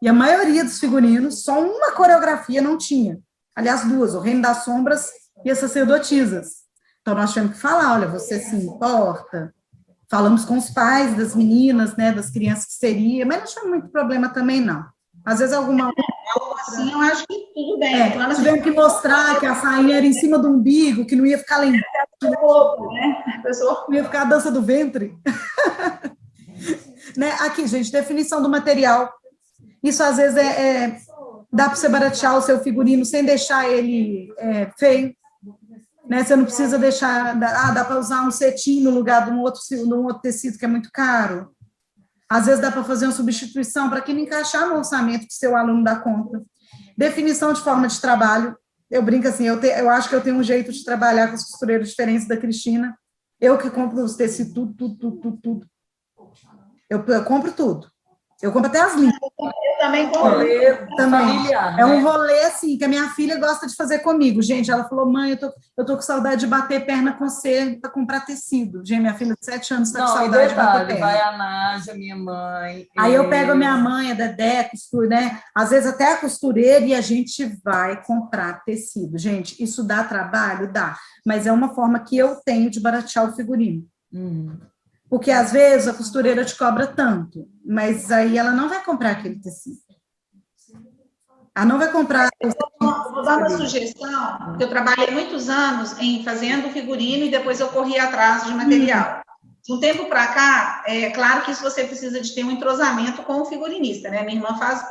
E a maioria dos figurinos, só uma coreografia não tinha. Aliás, duas, o Reino das Sombras e as Sacerdotisas. Então, nós tivemos que falar, olha, você se importa? Falamos com os pais das meninas, né, das crianças que seria, mas não tinha muito problema também, não. Às vezes algo assim, eu acho que tudo bem. Tivemos que mostrar que a sainha era em cima do umbigo, que não ia ficar lá embaixo, né? A pessoa não ia ficar a dança do ventre. Né? Aqui, gente, definição do material. Isso, às vezes, dá para você baratear o seu figurino sem deixar ele feio. Né? Você não precisa deixar... dá para usar um cetim no lugar de um outro tecido que é muito caro. Às vezes dá para fazer uma substituição para aquilo encaixar no orçamento que seu aluno dá conta. Definição de forma de trabalho. Eu brinco assim, eu acho que eu tenho um jeito de trabalhar com as costureiras diferentes da Cristina. Eu que compro os tecidos, tudo. Eu compro tudo. Eu compro até as linhas. Eu também compro. Familiar, é um rolê, assim, que a minha filha gosta de fazer comigo. Gente, ela falou, mãe, eu tô com saudade de bater perna com você para comprar tecido. Gente, minha filha de 7 anos está com saudade de bater perna. Vai a Nádia, minha mãe. Aí eu pego a minha mãe, a Dedé, né? Às vezes até a costureira, e a gente vai comprar tecido. Gente, isso dá trabalho? Dá. Mas é uma forma que eu tenho de baratear o figurino. Porque, às vezes, a costureira te cobra tanto, mas aí ela não vai comprar aquele tecido. Ela não vai comprar... Vou dar uma sugestão, porque eu trabalhei muitos anos em fazendo figurino e depois eu corri atrás de material. De um tempo para cá, é claro que isso você precisa de ter um entrosamento com o figurinista, né? Minha irmã faz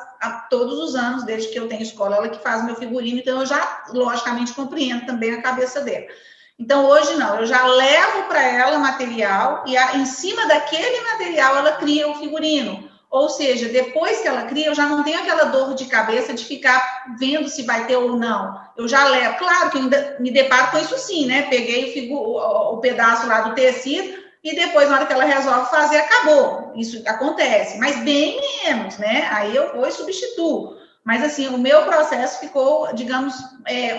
todos os anos, desde que eu tenho escola, ela que faz meu figurino, então eu já, logicamente, compreendo também a cabeça dela. Então, hoje não, eu já levo para ela material e em cima daquele material ela cria o figurino. Ou seja, depois que ela cria, eu já não tenho aquela dor de cabeça de ficar vendo se vai ter ou não. Eu já levo. Claro que eu ainda me deparo com isso sim, né? Peguei o pedaço lá do tecido e depois, na hora que ela resolve fazer, acabou. Isso acontece, mas bem menos, né? Aí eu vou e substituo. Mas, assim, o meu processo ficou, digamos,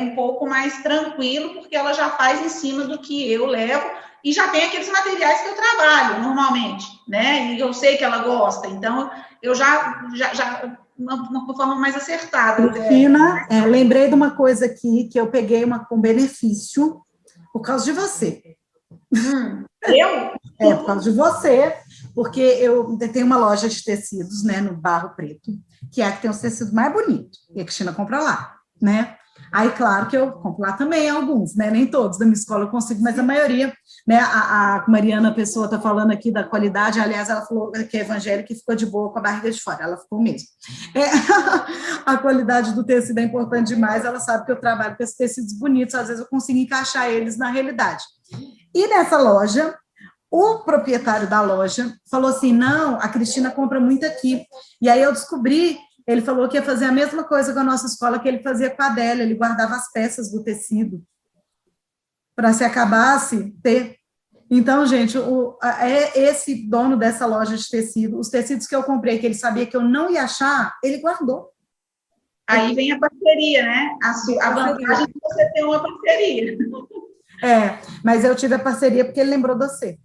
um pouco mais tranquilo, porque ela já faz em cima do que eu levo e já tem aqueles materiais que eu trabalho normalmente, né? E eu sei que ela gosta, então eu já uma forma mais acertada. Cristina, lembrei de uma coisa aqui, que eu peguei com benefício por causa de você. Eu? Por causa de você, porque eu tenho uma loja de tecidos, né, no Barro Preto, que é a que tem os tecidos mais bonitos, e a Cristina compra lá, né? Aí, claro que eu compro lá também alguns, né? Nem todos da minha escola eu consigo, mas a maioria, né? A Mariana Pessoa está falando aqui da qualidade, aliás, ela falou que é evangélica e ficou de boa com a barriga de fora, ela ficou mesmo. A qualidade do tecido é importante demais, ela sabe que eu trabalho com esses tecidos bonitos, às vezes eu consigo encaixar eles na realidade. E nessa loja, o proprietário da loja falou assim, não, a Cristina compra muito aqui. E aí eu descobri, ele falou que ia fazer a mesma coisa com a nossa escola que ele fazia com a Adélia, ele guardava as peças do tecido para se acabasse, ter. Então, gente, esse dono dessa loja de tecido, os tecidos que eu comprei, que ele sabia que eu não ia achar, ele guardou. Aí vem a parceria, né? A vantagem de você ter uma parceria. Mas eu tive a parceria porque ele lembrou de você.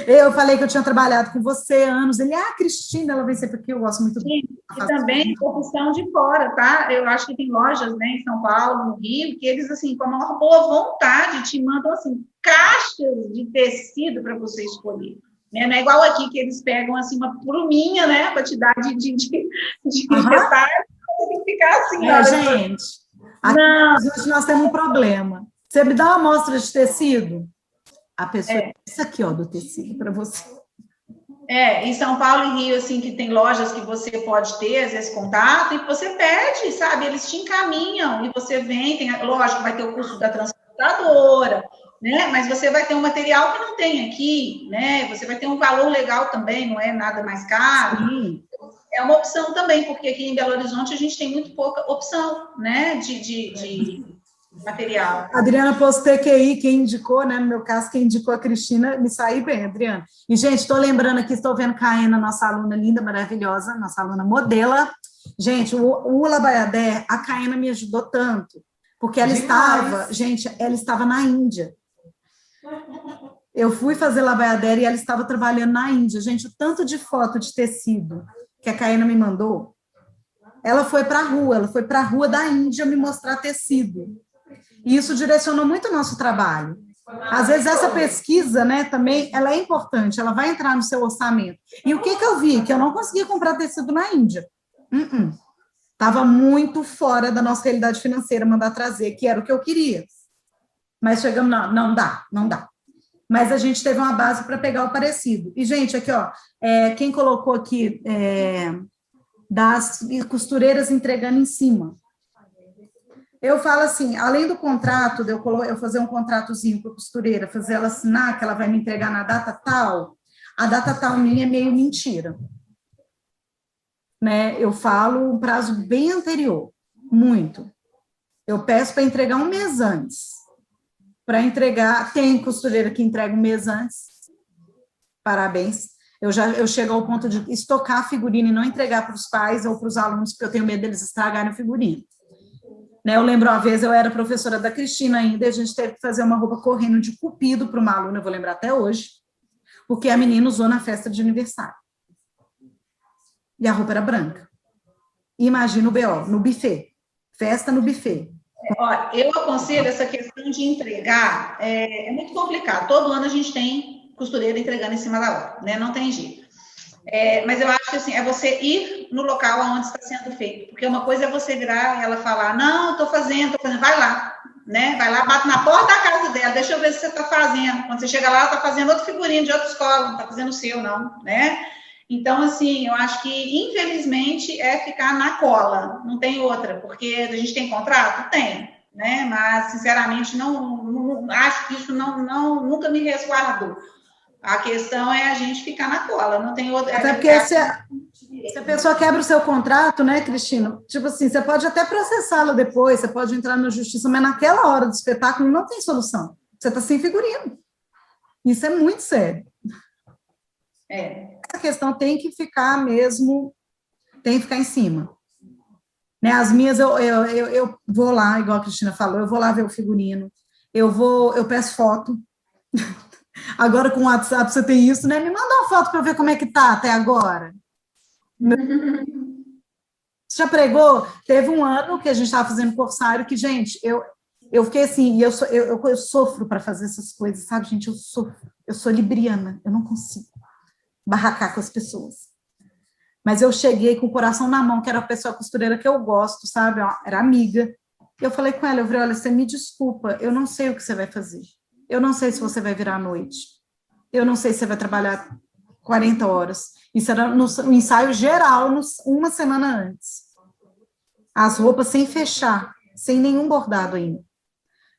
Eu falei que eu tinha trabalhado com você há anos. Ele, Cristina, ela vem sempre aqui, eu gosto muito dele. E também opção de fora, tá? Eu acho que tem lojas, né, em São Paulo, no Rio, que eles, assim, com a maior boa vontade, te mandam, assim, caixas de tecido para você escolher. Né? Não é igual aqui, que eles pegam, assim, uma pluminha, né, para te dar de retalho, você tem que ficar assim. Gente, aqui nós temos um problema. Você me dá uma amostra de tecido? A pessoa isso aqui, ó, do tecido para você. Em São Paulo e Rio, assim, que tem lojas que você pode ter, às vezes, contato, e você pede, sabe? Eles te encaminham, e você vem, lógico, vai ter o custo da transportadora, né? Mas você vai ter um material que não tem aqui, né? Você vai ter um valor legal também, não é nada mais caro. Sim. É uma opção também, porque aqui em Belo Horizonte a gente tem muito pouca opção, né? De material. Adriana pôs TQI, quem indicou, né? No meu caso, quem indicou a Cristina, me saí bem, Adriana. E, gente, estou lembrando aqui, estou vendo Caena, nossa aluna linda, maravilhosa, nossa aluna modela. Gente, o Labaiadé, a Caena me ajudou tanto, porque ela estava na Índia. Eu fui fazer Labaiadé e ela estava trabalhando na Índia. Gente, o tanto de foto de tecido que a Caena me mandou, ela foi para a rua da Índia me mostrar tecido. E isso direcionou muito o nosso trabalho. Às vezes, essa pesquisa, né, também, ela é importante, ela vai entrar no seu orçamento. E o que eu vi? Que eu não conseguia comprar tecido na Índia. Estava muito fora da nossa realidade financeira mandar trazer, que era o que eu queria. Mas chegamos, não dá. Mas a gente teve uma base para pegar o parecido. E, gente, aqui, ó, quem colocou aqui das costureiras entregando em cima. Eu falo assim, além do contrato, de eu fazer um contratozinho com a costureira, fazer ela assinar que ela vai me entregar na data tal, a data tal minha é meio mentira. Né? Eu falo um prazo bem anterior, muito. Eu peço para entregar um mês antes. Para entregar, tem costureira que entrega um mês antes. Parabéns. Eu chego ao ponto de estocar figurino e não entregar para os pais ou para os alunos, porque eu tenho medo deles estragarem o figurino. Né, eu lembro uma vez, eu era professora da Cristina ainda, e a gente teve que fazer uma roupa correndo de cupido para uma aluna, eu vou lembrar até hoje, porque a menina usou na festa de aniversário. E a roupa era branca. Imagina o BO, no buffet. Festa no buffet. Olha, eu aconselho essa questão de entregar, é muito complicado. Todo ano a gente tem costureira entregando em cima da hora, né? Não tem jeito. Mas eu acho que assim, é você ir no local onde está sendo feito. Porque uma coisa é você virar e ela falar, não, estou fazendo, vai lá, né? Vai lá, bate na porta da casa dela, deixa eu ver se você está fazendo. Quando você chega lá, ela está fazendo outro figurino de outra escola, não está fazendo o seu, não, né? Então, assim, eu acho que, infelizmente, é ficar na cola, não tem outra, porque a gente tem contrato? Tem, né? Mas, sinceramente, não acho que isso nunca me resguardou. A questão é a gente ficar na cola, não tem outra... Até porque se a pessoa quebra o seu contrato, né, Cristina? Tipo assim, você pode até processá-la depois, você pode entrar na justiça, mas naquela hora do espetáculo não tem solução. Você está sem figurino. Isso é muito sério. Essa questão tem que ficar mesmo, tem que ficar em cima. Né, as minhas, eu vou lá, igual a Cristina falou, eu vou lá ver o figurino, eu peço foto. Agora com o WhatsApp você tem isso, né? Me manda uma foto para eu ver como é que tá até agora. Você já pregou? Teve um ano que a gente estava fazendo corsário que, gente, eu fiquei assim, e eu sofro para fazer essas coisas, sabe, gente? Eu sofro. Eu sou libriana, eu não consigo barracar com as pessoas. Mas eu cheguei com o coração na mão, que era a pessoa costureira que eu gosto, sabe? Era amiga. Eu falei com ela, eu falei, olha, você me desculpa, eu não sei o que você vai fazer. Eu não sei se você vai virar à noite. Eu não sei se você vai trabalhar 40 horas. Isso era no ensaio geral, uma semana antes. As roupas sem fechar, sem nenhum bordado ainda.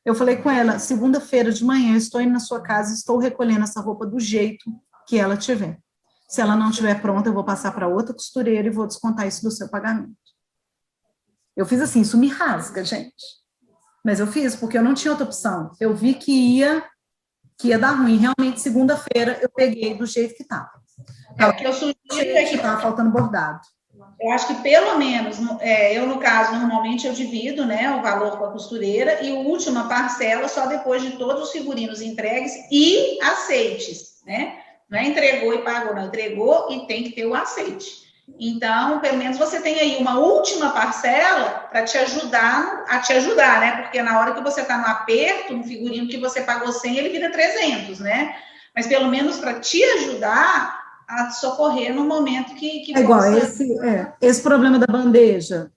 Eu falei com ela, segunda-feira de manhã, eu estou indo na sua casa, estou recolhendo essa roupa do jeito que ela tiver. Se ela não estiver pronta, eu vou passar para outra costureira e vou descontar isso do seu pagamento. Eu fiz assim, isso me rasga, gente. Mas eu fiz, porque eu não tinha outra opção. Eu vi que ia dar ruim. Realmente, segunda-feira, eu peguei do jeito que estava. O que eu sugiro é que estava faltando bordado. Eu acho que pelo menos, eu no caso, normalmente eu divido, né, o valor com a costureira e a última parcela só depois de todos os figurinos entregues e aceites, né? Não é entregou e pagou, não, entregou e tem que ter o aceite. Então, pelo menos você tem aí uma última parcela para te ajudar, né? Porque na hora que você está no aperto, um figurino que você pagou 100, ele vira 300, né? Mas pelo menos para te ajudar a socorrer no momento que igual, esse problema da bandeja.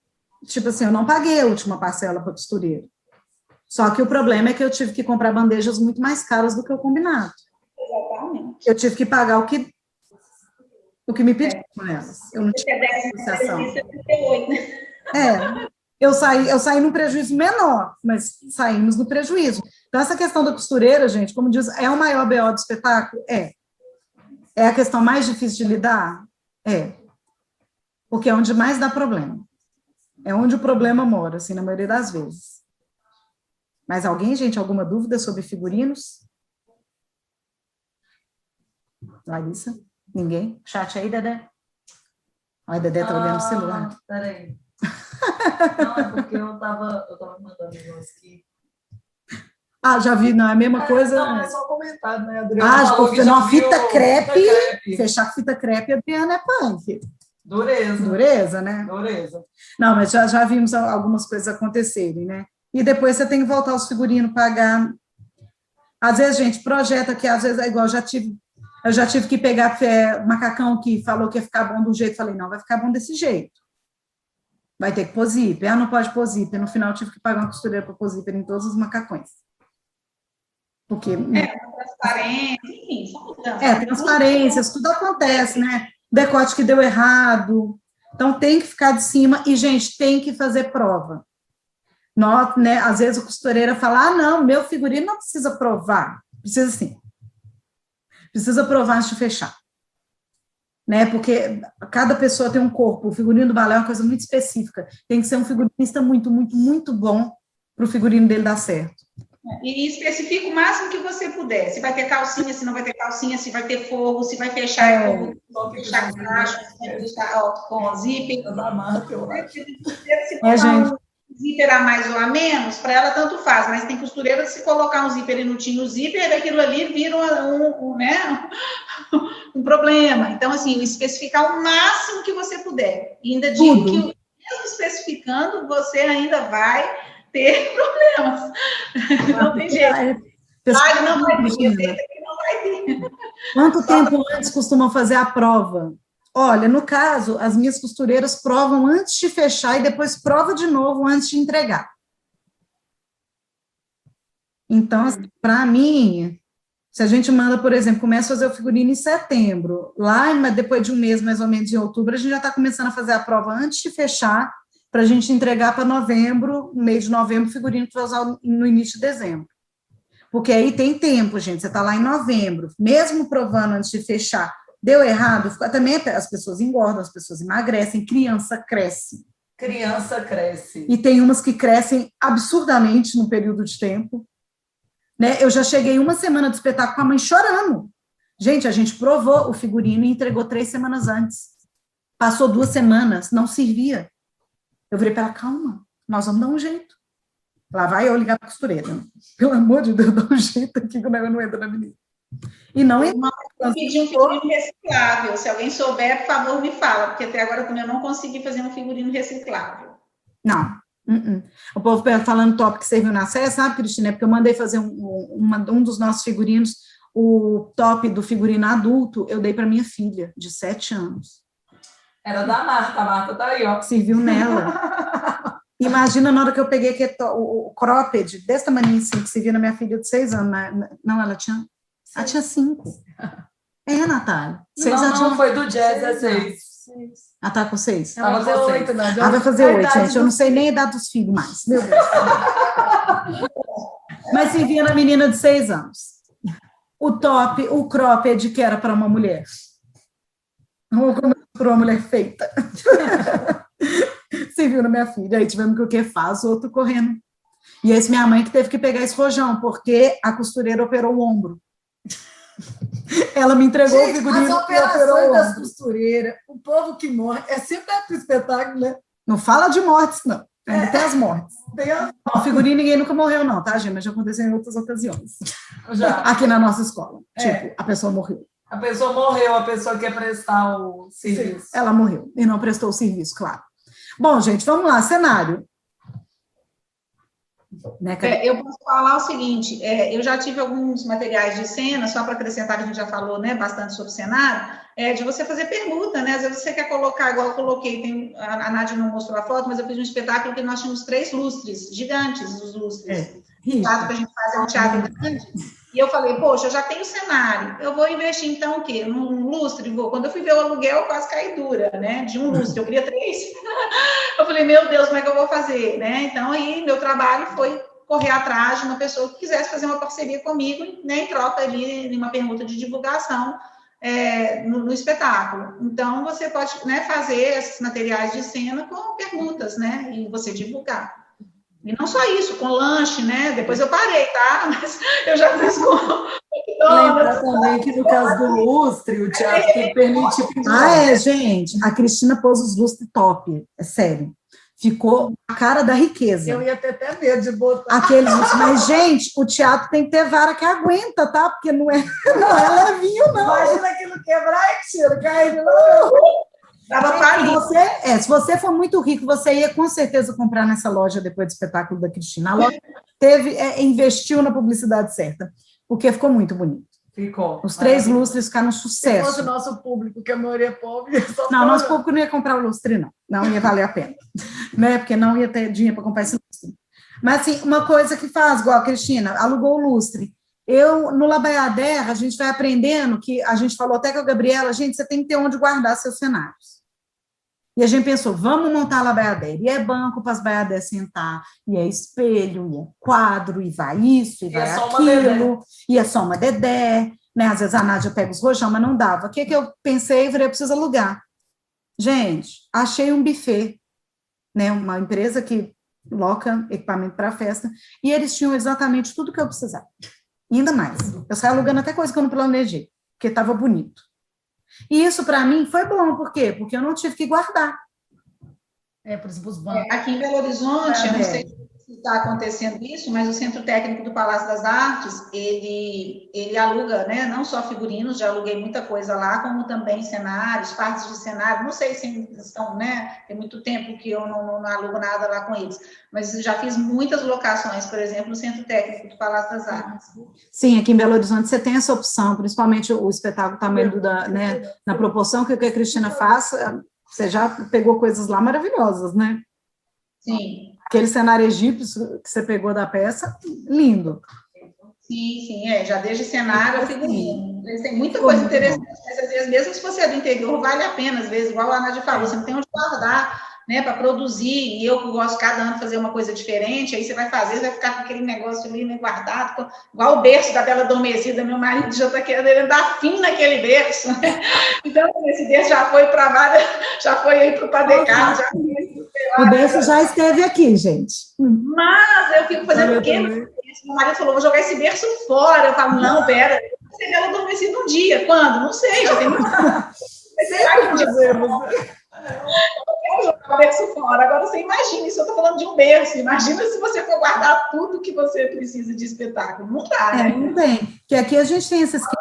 Tipo assim, eu não paguei a última parcela para a costureira. Só que o problema é que eu tive que comprar bandejas muito mais caras do que o combinado. Exatamente. Eu tive que pagar o que me pediram com elas. Eu não tinha negociação. Eu saí num prejuízo menor, mas saímos no prejuízo. Então, essa questão da costureira, gente, como diz, é o maior BO do espetáculo? É a questão mais difícil de lidar? Porque é onde mais dá problema. É onde o problema mora, assim, na maioria das vezes. Mas alguém, gente, alguma dúvida sobre figurinos? Larissa? Ninguém? Chat aí, Dedé? Olha, Dedé tá olhando o celular. Peraí. Não, é porque eu tava mandando um negócio aqui. Já vi, não é a mesma coisa? Não, é só comentário, né, Adriana? Não, fita crepe. Fechar com fita crepe, Adriana, é punk. Dureza, né? Dureza. Não, mas já vimos algumas coisas acontecerem, né? E depois você tem que voltar os figurinos, pagar. Às vezes, gente, projeta que às vezes é igual, eu já tive que pegar macacão que falou que ia ficar bom do jeito, falei, não, vai ficar bom desse jeito. Vai ter que pôr zíper. Não pode pôr zíper. No final, eu tive que pagar uma costureira para pôr zíper em todos os macacões. Porque... transparência, enfim. Transparências, tudo acontece, né? Decote que deu errado. Então, tem que ficar de cima e, gente, tem que fazer prova. Né? Às vezes, a costureira fala, não, meu figurino não precisa provar. Precisa sim. Precisa provar antes de fechar. Né? Porque cada pessoa tem um corpo. O figurino do balé é uma coisa muito específica. Tem que ser um figurinista muito, muito, muito bom para o figurino dele dar certo. E especifica o máximo que você puder. Se vai ter calcinha, se não vai ter calcinha, se vai ter forro, se vai fechar fechar caixa, se vai fechar com zíper. Gente. Zíper a mais ou a menos, para ela tanto faz, mas tem costureira, se colocar um zíper e não tinha o zíper, aquilo ali vira um problema. Então, assim, especificar o máximo que você puder. E ainda digo que, mesmo especificando, você ainda vai ter problemas. Não tem jeito. Não vai ter. Quanto tempo antes costumam fazer a prova? Olha, no caso, as minhas costureiras provam antes de fechar e depois prova de novo antes de entregar. Então, para mim, se a gente manda, por exemplo, começa a fazer o figurino em setembro, lá, depois de um mês, mais ou menos, em outubro, a gente já está começando a fazer a prova antes de fechar, para a gente entregar para novembro, no mês de novembro, o figurino que vai usar no início de dezembro. Porque aí tem tempo, gente, você está lá em novembro, mesmo provando antes de fechar, deu errado, também as pessoas engordam, as pessoas emagrecem, criança cresce. E tem umas que crescem absurdamente no período de tempo. Né? Eu já cheguei uma semana do espetáculo com a mãe chorando. Gente, a gente provou o figurino e entregou 3 semanas antes. Passou 2 semanas, não servia. Eu virei para ela, calma, nós vamos dar um jeito. Lá vai eu ligar para a costureira. Pelo amor de Deus, dá um jeito aqui que o negócio não entra na menina. E não pedir um figurino reciclável. Se alguém souber, por favor, me fala, porque até agora também eu não consegui fazer um figurino reciclável. Não. O povo falando top que serviu na Sé, sabe, Cristina? É porque eu mandei fazer um dos nossos figurinos, o top do figurino adulto, eu dei para minha filha, de 7 anos. Era da Marta, a Marta tá aí, ó. Serviu nela. Imagina na hora que eu peguei o cropped, desse tamanho assim, que servia na minha filha de 6 anos. Não, ela tinha 5. É, Natália. 6 Não, foi do Jazz, é 6. Ela tá com 6? Ela vai fazer 8, né? Ela vai fazer 8, gente. Eu não sei nem a idade dos filhos mais. Meu Deus. Mas servia na menina de 6 anos. O cropped que era para uma mulher. Ou para uma mulher feita. Você viu na minha filha, aí tivemos que o que faz, o outro correndo. E esse minha mãe que teve que pegar esse rojão, porque a costureira operou o ombro. Ela me entregou o figurino. As operações das costureiras, o povo que morre, é sempre do espetáculo, né? Não fala de mortes, não. Ainda tem as mortes. O figurino ninguém nunca morreu, não, tá, gente? Mas já aconteceu em outras ocasiões. Já. Aqui na nossa escola. Tipo, a pessoa morreu. A pessoa morreu, a pessoa quer prestar o serviço. Ela morreu e não prestou o serviço, claro. Bom, gente, vamos lá, cenário. Né, eu posso falar o seguinte, eu já tive alguns materiais de cena, só para acrescentar que a gente já falou, né, bastante sobre cenário, de você fazer permuta, né, às vezes você quer colocar, igual eu coloquei, a Nádia não mostrou a foto, mas eu fiz um espetáculo que nós tínhamos 3 lustres, gigantes, os lustres. O teatro que a gente faz é um teatro grande, e eu falei, poxa, eu já tenho cenário, eu vou investir então o quê? Num lustre? Quando eu fui ver o aluguel, eu quase caí dura, né, de um lustre, eu queria 3. Eu falei, meu Deus, como é que eu vou fazer, né? Então, aí, meu trabalho foi correr atrás de uma pessoa que quisesse fazer uma parceria comigo, né, em troca ali, em uma permuta de divulgação no espetáculo. Então, você pode, né, fazer esses materiais de cena com permutas, né, e você divulgar. E não só isso, com lanche, né? Depois eu parei, tá? Mas eu já fiz com... Lembra também que no caso do lustre, o teatro tem que permitir... gente, a Cristina pôs os lustres top, é sério. Ficou a cara da riqueza. Eu ia ter até medo de botar. Aqueles lustres. Mas, gente, o teatro tem que ter vara que aguenta, tá? Porque não é levinho, não. Imagina aquilo quebrar e tira, cai de novo. Se você for muito rico, você ia com certeza comprar nessa loja depois do espetáculo da Cristina. A loja investiu na publicidade certa, porque ficou muito bonito. Ficou. Os 3 lustres ficaram um sucesso. Se fosse o nosso público, que a maioria é pobre... Não, nosso público não ia comprar o lustre, não. Não ia valer a pena. Né? Porque não ia ter dinheiro para comprar esse lustre. Mas, assim, uma coisa que faz, igual a Cristina, alugou o lustre. No Labaiader, a gente vai aprendendo que a gente falou até com a Gabriela, gente, você tem que ter onde guardar seus cenários. E a gente pensou, vamos montar a Labaiader. E é banco para as Baiader sentar, e é espelho, e é quadro, e vai isso, e vai aquilo, e é só uma dedé. Né? Às vezes a Nádia pega os rojão, mas não dava. O que eu pensei? Eu falei, eu preciso alugar. Gente, achei um buffet, né? Uma empresa que loca equipamento para festa, e eles tinham exatamente tudo que eu precisava. E ainda mais. Eu saí alugando até coisa que eu não planejei, porque estava bonito. E isso, para mim, foi bom. Por quê? Porque eu não tive que guardar. Por exemplo, os bancos. Aqui em Belo Horizonte, eu não sei se está acontecendo isso, mas o Centro Técnico do Palácio das Artes, ele aluga, né, não só figurinos, já aluguei muita coisa lá, como também cenários, partes de cenário, não sei se eles estão, né, tem muito tempo que eu não alugo nada lá com eles, mas já fiz muitas locações, por exemplo, no Centro Técnico do Palácio das Artes. Sim, aqui em Belo Horizonte você tem essa opção, principalmente o espetáculo tamanho né, na proporção que a Cristina faz, você já pegou coisas lá maravilhosas, né? Sim. Aquele cenário egípcio que você pegou da peça, lindo. Sim, já desde cenário a figurino. Eles têm muita coisa interessante, mas às vezes, mesmo se você é do interior, vale a pena, às vezes, igual a Nádia falou, você não tem onde guardar, né, para produzir, e eu que gosto cada ano fazer uma coisa diferente, aí você vai fazer, você vai ficar com aquele negócio ali, né, guardado, igual o berço da Bela Adormecida, meu marido já está querendo dar fim naquele berço, né? Então, esse berço já foi para várias, já foi aí para o Padecar, já foi. O berço já esteve aqui, gente. Mas eu fico fazendo o quê? Meu marido falou, vou jogar esse berço fora. Eu falo, não, pera, você Bela Adormecida um dia. Quando? Não sei, já tem muito. Será que um dia eu quero jogar o berço fora? Agora você imagina, isso eu estou falando de um berço. Imagina se você for guardar tudo que você precisa de espetáculo. Não dá, né? Não tem. Porque aqui a gente tem esses que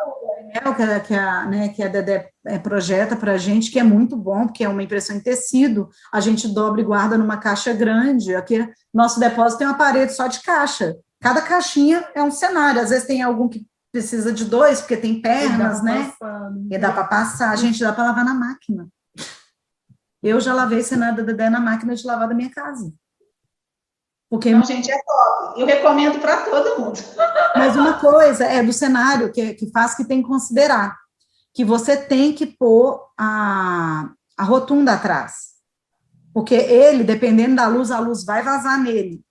a Dedé projeta para a gente, que é muito bom, porque é uma impressão em tecido, a gente dobra e guarda numa caixa grande. Aqui, nosso depósito tem uma parede só de caixa. Cada caixinha é um cenário. Às vezes tem algum que precisa de 2, porque tem pernas, né? E dá para passar. A gente dá para lavar na máquina. Eu já lavei cenário da Dedé na máquina de lavar da minha casa. Porque... Então, gente, é top. Eu recomendo para todo mundo. Mas uma coisa é do cenário que faz que tem que considerar, que você tem que pôr a rotunda atrás. Porque ele, dependendo da luz, a luz vai vazar nele.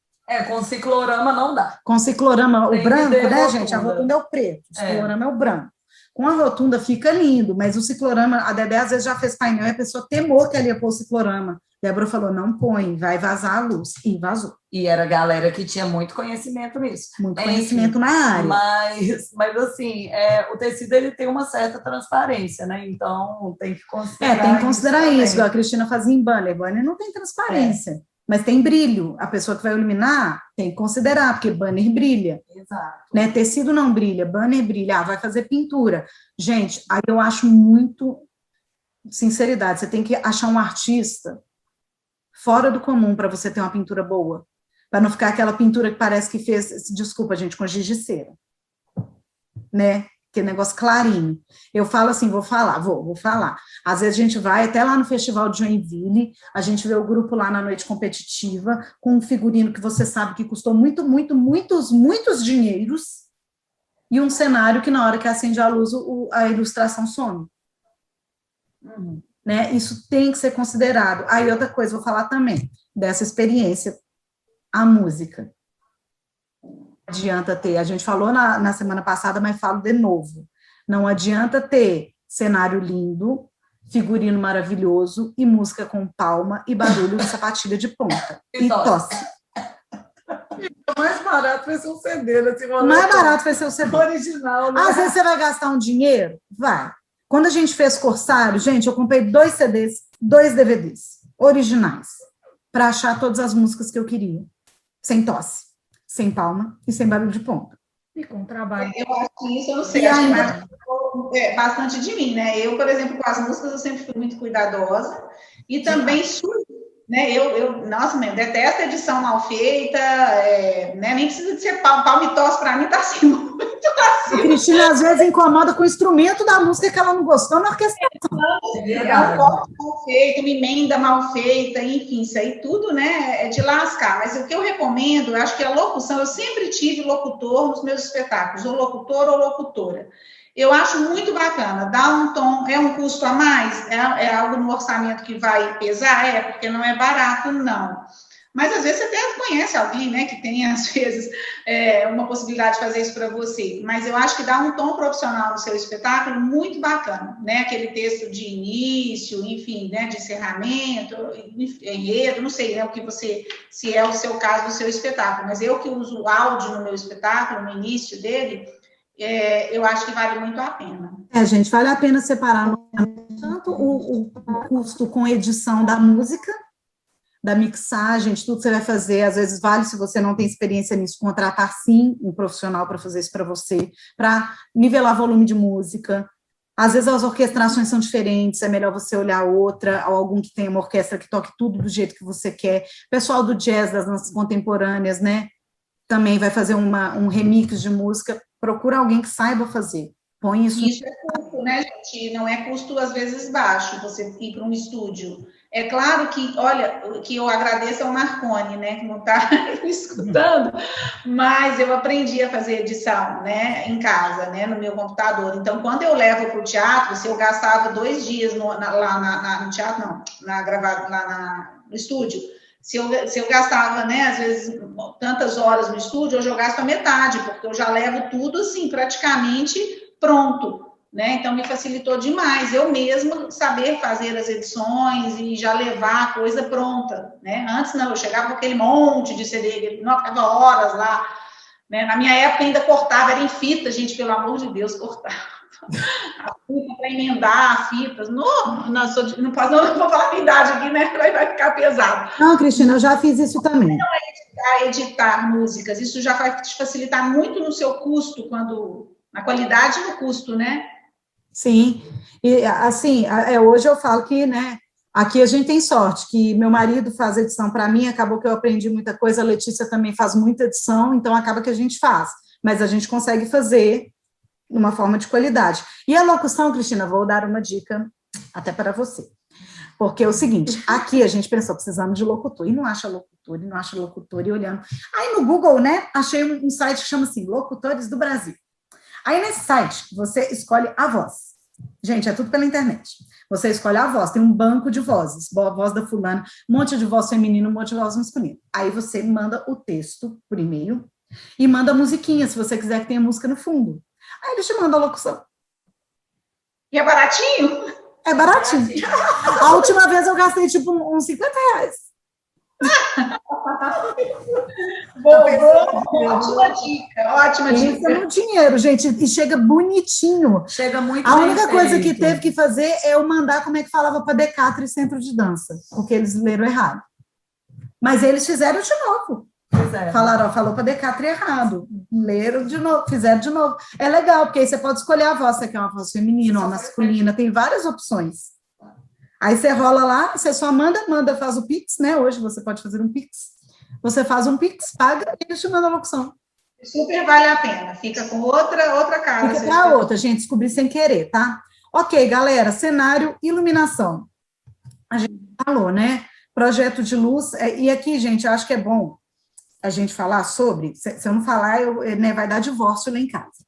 Com ciclorama não dá. Com ciclorama, Tem o branco, né, rotunda. Gente? A rotunda é o preto, o ciclorama é o branco. Com a rotunda fica lindo, mas o ciclorama, a Dedé às vezes já fez painel e a pessoa temou que ela ia pôr o ciclorama. Débora falou, não põe, vai vazar a luz. E vazou. E era a galera que tinha muito conhecimento nisso. Muito conhecimento na área. Mas assim, o tecido ele tem uma certa transparência, né? Então tem que considerar. Tem que considerar isso, igual a Cristina fazia em banner. Banner não tem transparência, mas tem brilho. A pessoa que vai iluminar tem que considerar, porque banner brilha. Exato. Né? Tecido não brilha, banner brilha. Vai fazer pintura. Gente, aí eu acho muito sinceridade. Você tem que achar um artista fora do comum para você ter uma pintura boa. Para não ficar aquela pintura que parece que fez, desculpa, gente, com giz de cera. Né? Que negócio clarinho. Eu falo assim, vou falar. Às vezes a gente vai até lá no Festival de Joinville, a gente vê o grupo lá na noite competitiva, com um figurino que você sabe que custou muitos dinheiros, e um cenário que na hora que acende a luz, a ilustração some. Né? Isso tem que ser considerado. Aí outra coisa, vou falar também, dessa experiência, a música. Não adianta ter, a gente falou na semana passada, mas falo de novo, não adianta ter cenário lindo, figurino maravilhoso e música com palma e barulho de sapatilha de ponta. E tosse. O mais barato vai ser um CD, né? O mais barato vai ser o CD. Original, né? Às vezes você vai gastar um dinheiro? Vai. Quando a gente fez Corsário, gente, eu comprei 2 CDs, 2 DVDs originais, para achar todas as músicas que eu queria. Sem tosse, sem palma e sem barulho de ponta. E com trabalho. Eu acho que isso, eu não sei, E acho ainda... que bastante de mim, né? Eu, por exemplo, com as músicas, eu sempre fui muito cuidadosa e também né? Nossa, mãe, detesto edição mal feita, né? Nem precisa de ser palma e tosse, para mim tá assim, muito assim. A Cristina, às vezes, incomoda com o instrumento da música que ela não gostou na orquestração. Um corte mal feito, uma emenda mal feita, enfim, isso aí tudo, né, é de lascar. Mas o que eu recomendo, eu acho que a locução, eu sempre tive locutor nos meus espetáculos, ou locutor ou locutora. Eu acho muito bacana, dá um tom, é um custo a mais, é algo no orçamento que vai pesar, porque não é barato, não. Mas, às vezes, você até conhece alguém, né, que tem, às vezes, uma possibilidade de fazer isso para você. Mas eu acho que dá um tom profissional no seu espetáculo muito bacana, né? Aquele texto de início, enfim, né, de encerramento, enredo, não sei, né, o que você, se é o seu caso do seu espetáculo. Mas eu que uso o áudio no meu espetáculo, no início dele, eu acho que vale muito a pena. Gente, vale a pena separar tanto o custo com edição da música, da mixagem, de tudo que você vai fazer. Às vezes vale, se você não tem experiência nisso, contratar sim um profissional para fazer isso para você, para nivelar volume de música. Às vezes as orquestrações são diferentes, é melhor você olhar outra, ou algum que tenha uma orquestra que toque tudo do jeito que você quer. O pessoal do jazz, das danças contemporâneas, né, também vai fazer um remix de música. Procura alguém que saiba fazer. Põe isso. Isso é custo, né, gente? Não é custo, às vezes, baixo, você ir para um estúdio. É claro que, olha, que eu agradeço ao Marconi, né, que não está me escutando, mas eu aprendi a fazer edição, né, em casa, né, no meu computador. Então, quando eu levo para o teatro, se eu gastava 2 dias lá no teatro, não, no estúdio, se eu gastava, né, às vezes, tantas horas no estúdio, hoje eu gasto a metade, porque eu já levo tudo, assim, praticamente pronto, né? Então, me facilitou demais. Eu mesma saber fazer as edições e já levar a coisa pronta, né? Antes, não, eu chegava com aquele monte de CD, não, ficava horas lá, né? Na minha época, ainda cortava, era em fita, gente, pelo amor de Deus, cortava. A fita para emendar fitas. Não vou falar a minha idade aqui, né? Vai ficar pesado. Não, Cristina, eu já fiz isso também. Editar músicas, isso já vai te facilitar muito no seu custo, na qualidade e no custo, né? Sim, e assim, hoje eu falo que, né, aqui a gente tem sorte, que meu marido faz edição para mim, acabou que eu aprendi muita coisa, a Letícia também faz muita edição, então acaba que a gente faz, mas a gente consegue fazer de uma forma de qualidade. E a locução, Cristina, vou dar uma dica até para você. Porque é o seguinte, aqui a gente pensou, precisamos de locutor, e não acha locutor, e olhando. Aí no Google, né, achei um site que chama assim, Locutores do Brasil. Aí nesse site, você escolhe a voz. Gente, é tudo pela internet. Você escolhe a voz, tem um banco de vozes, voz da fulana, um monte de voz feminina, um monte de voz masculina. Aí você manda o texto por e-mail e manda a musiquinha, se você quiser que tenha música no fundo. Aí ele te manda a locução. E é baratinho? É baratinho. A última vez eu gastei tipo uns R$50. Ótima dica, ótima dica. Pensa no dinheiro, gente, e chega bonitinho. Chega muito A bem única coisa que feito. teve que fazer é eu mandar como é que falava para Decathlon e Centro de Dança, porque eles leram errado. Mas eles fizeram de novo. Falaram, ó, falou para Decathlon errado. Leram de novo, fizeram de novo. É legal, porque aí você pode escolher a voz, você quer uma voz feminina, uma masculina, tem várias opções. Aí você rola lá, você só manda, faz o Pix, né? Hoje você pode fazer um Pix. Você faz um Pix, paga e eles te mandam a locução. Super vale a pena. Fica com outra cara. Fica para outra, gente, descobri sem querer, tá? Ok, galera, cenário, iluminação. A gente falou, né? Projeto de luz, e aqui, gente, eu acho que é bom a gente falar sobre, se eu não falar, né, vai dar divórcio lá em casa.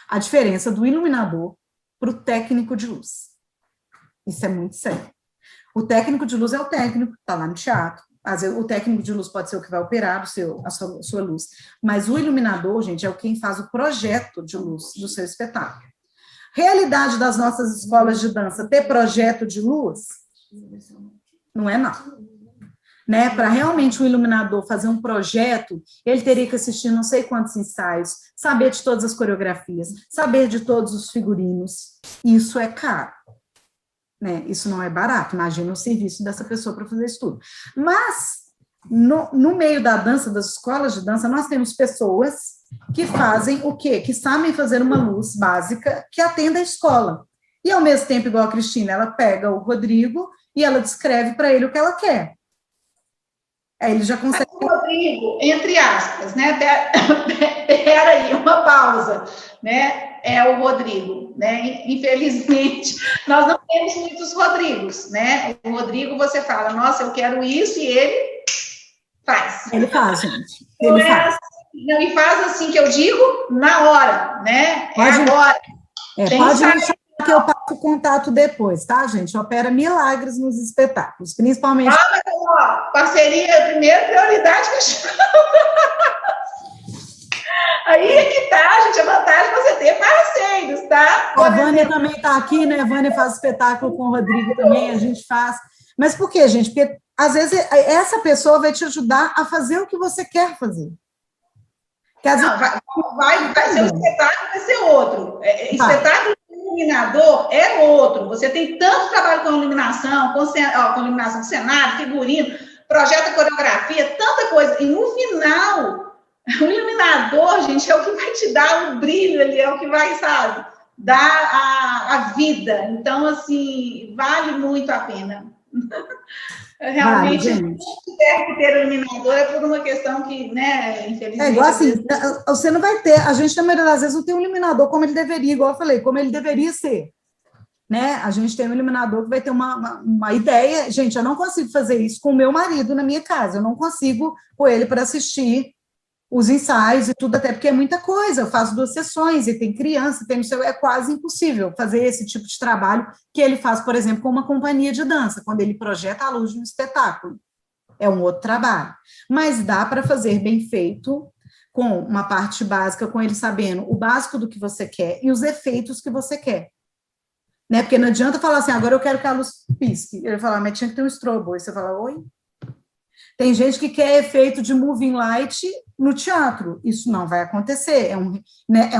A diferença do iluminador para o técnico de luz. Isso é muito sério. O técnico de luz é o técnico que está lá no teatro. Às vezes, o técnico de luz pode ser o que vai operar a sua luz. Mas o iluminador, gente, é quem faz o projeto de luz do seu espetáculo. Realidade das nossas escolas de dança, ter projeto de luz? Não é, não. Né? Para realmente o iluminador fazer um projeto, ele teria que assistir não sei quantos ensaios, saber de todas as coreografias, saber de todos os figurinos. Isso é caro. Né? Isso não é barato, imagina o serviço dessa pessoa para fazer isso tudo. Mas, no meio da dança, das escolas de dança, nós temos pessoas que fazem o quê? Que sabem fazer uma luz básica que atenda a escola. E, ao mesmo tempo, igual a Cristina, ela pega o Rodrigo e ela descreve para ele o que ela quer. Aí ele já consegue... O Rodrigo, entre aspas, né? Peraí, uma pausa, né? É o Rodrigo, né? Infelizmente, nós não temos muitos Rodrigos, né? O Rodrigo, você fala, nossa, eu quero isso, e ele faz. Ele faz, gente. Ele faz. Não, e faz assim que eu digo, na hora, né? Pode, agora. Pode me chamar que eu passo o contato depois, tá, gente? Opera milagres nos espetáculos, principalmente... parceria, primeiro, prioridade que eu chamo. Aí é que tá, gente, a vantagem de você ter parceiros, tá? A Vânia também está aqui, né? A Vânia faz espetáculo com o Rodrigo também, a gente faz. Mas por quê, gente? Porque, às vezes, essa pessoa vai te ajudar a fazer o que você quer fazer. Não, vai ser um espetáculo, vai ser outro. Espetáculo de iluminador é outro. Você tem tanto trabalho com iluminação, com iluminação de cenário, figurino, projeto, coreografia, tanta coisa. E no final... O iluminador, gente, é o que vai te dar o brilho ali, é o que vai, sabe, dar a vida. Então, assim, vale muito a pena. Realmente, se tiver que ter o iluminador é por uma questão que, né, infelizmente... É igual assim, você não vai ter, a gente, na maioria das vezes, não tem um iluminador como ele deveria, igual eu falei, como ele deveria ser. Né? A gente tem um iluminador que vai ter uma ideia. Gente, eu não consigo fazer isso com o meu marido na minha casa, eu não consigo pôr ele para assistir os ensaios e tudo, até porque é muita coisa, eu faço 2 sessões, e tem criança, é quase impossível fazer esse tipo de trabalho que ele faz, por exemplo, com uma companhia de dança, quando ele projeta a luz de um espetáculo. É um outro trabalho. Mas dá para fazer bem feito, com uma parte básica, com ele sabendo o básico do que você quer e os efeitos que você quer. Né? Porque não adianta falar assim, agora eu quero que a luz pisque. Ele fala, mas tinha que ter um strobo. Aí você fala, oi? Tem gente que quer efeito de moving light no teatro. Isso não vai acontecer. É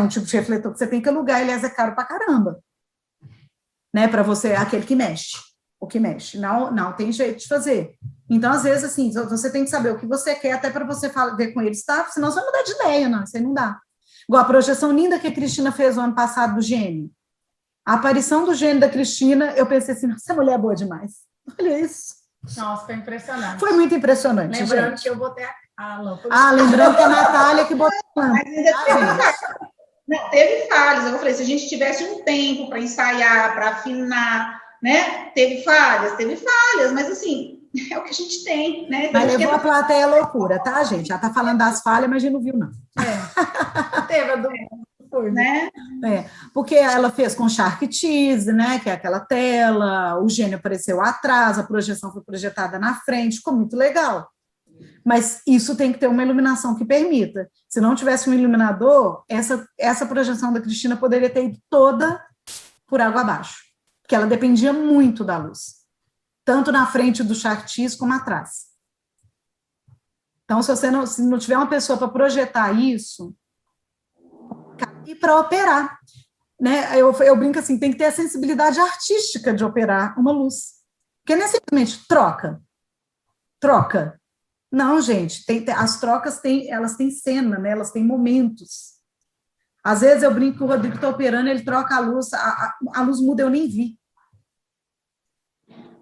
um tipo de refletor que você tem que alugar, aliás, é caro pra caramba. Né? Para você, aquele que mexe. O que mexe. Não tem jeito de fazer. Então, às vezes, assim, você tem que saber o que você quer, até para você ver com eles, tá? Senão você vai mudar de ideia, não. Isso aí não dá. Igual a projeção linda que a Cristina fez o ano passado do gênio. A aparição do gênio da Cristina, eu pensei assim, essa mulher é boa demais. Olha isso. Nossa, foi impressionante. Foi muito impressionante, lembrando gente. que eu botei a lâmpada. Lembrando que a Natália que botou a lâmpada. Mas ainda teve falhas. Eu falei, se a gente tivesse um tempo para ensaiar, para afinar, né? Teve falhas, mas assim, é o que a gente tem, né? Então, Mas levou a plateia à loucura, tá, gente? Já tá falando das falhas, mas a gente não viu, não. Teve a do... Foi, né? Porque ela fez com Shark Cheese, né? Que é aquela tela, o gênio apareceu atrás, a projeção foi projetada na frente, ficou muito legal. Mas isso tem que ter uma iluminação que permita. Se não tivesse um iluminador, essa projeção da Cristina poderia ter ido toda por água abaixo, porque ela dependia muito da luz, tanto na frente do Shark Cheese como atrás. Então, se não tiver uma pessoa para projetar isso, e para operar, né? Eu brinco assim, tem que ter a sensibilidade artística de operar uma luz, porque não é simplesmente troca. Não, gente, as trocas elas têm cena, né? Elas têm momentos. Às vezes eu brinco que o Rodrigo está operando, ele troca a luz, a luz muda, eu nem vi.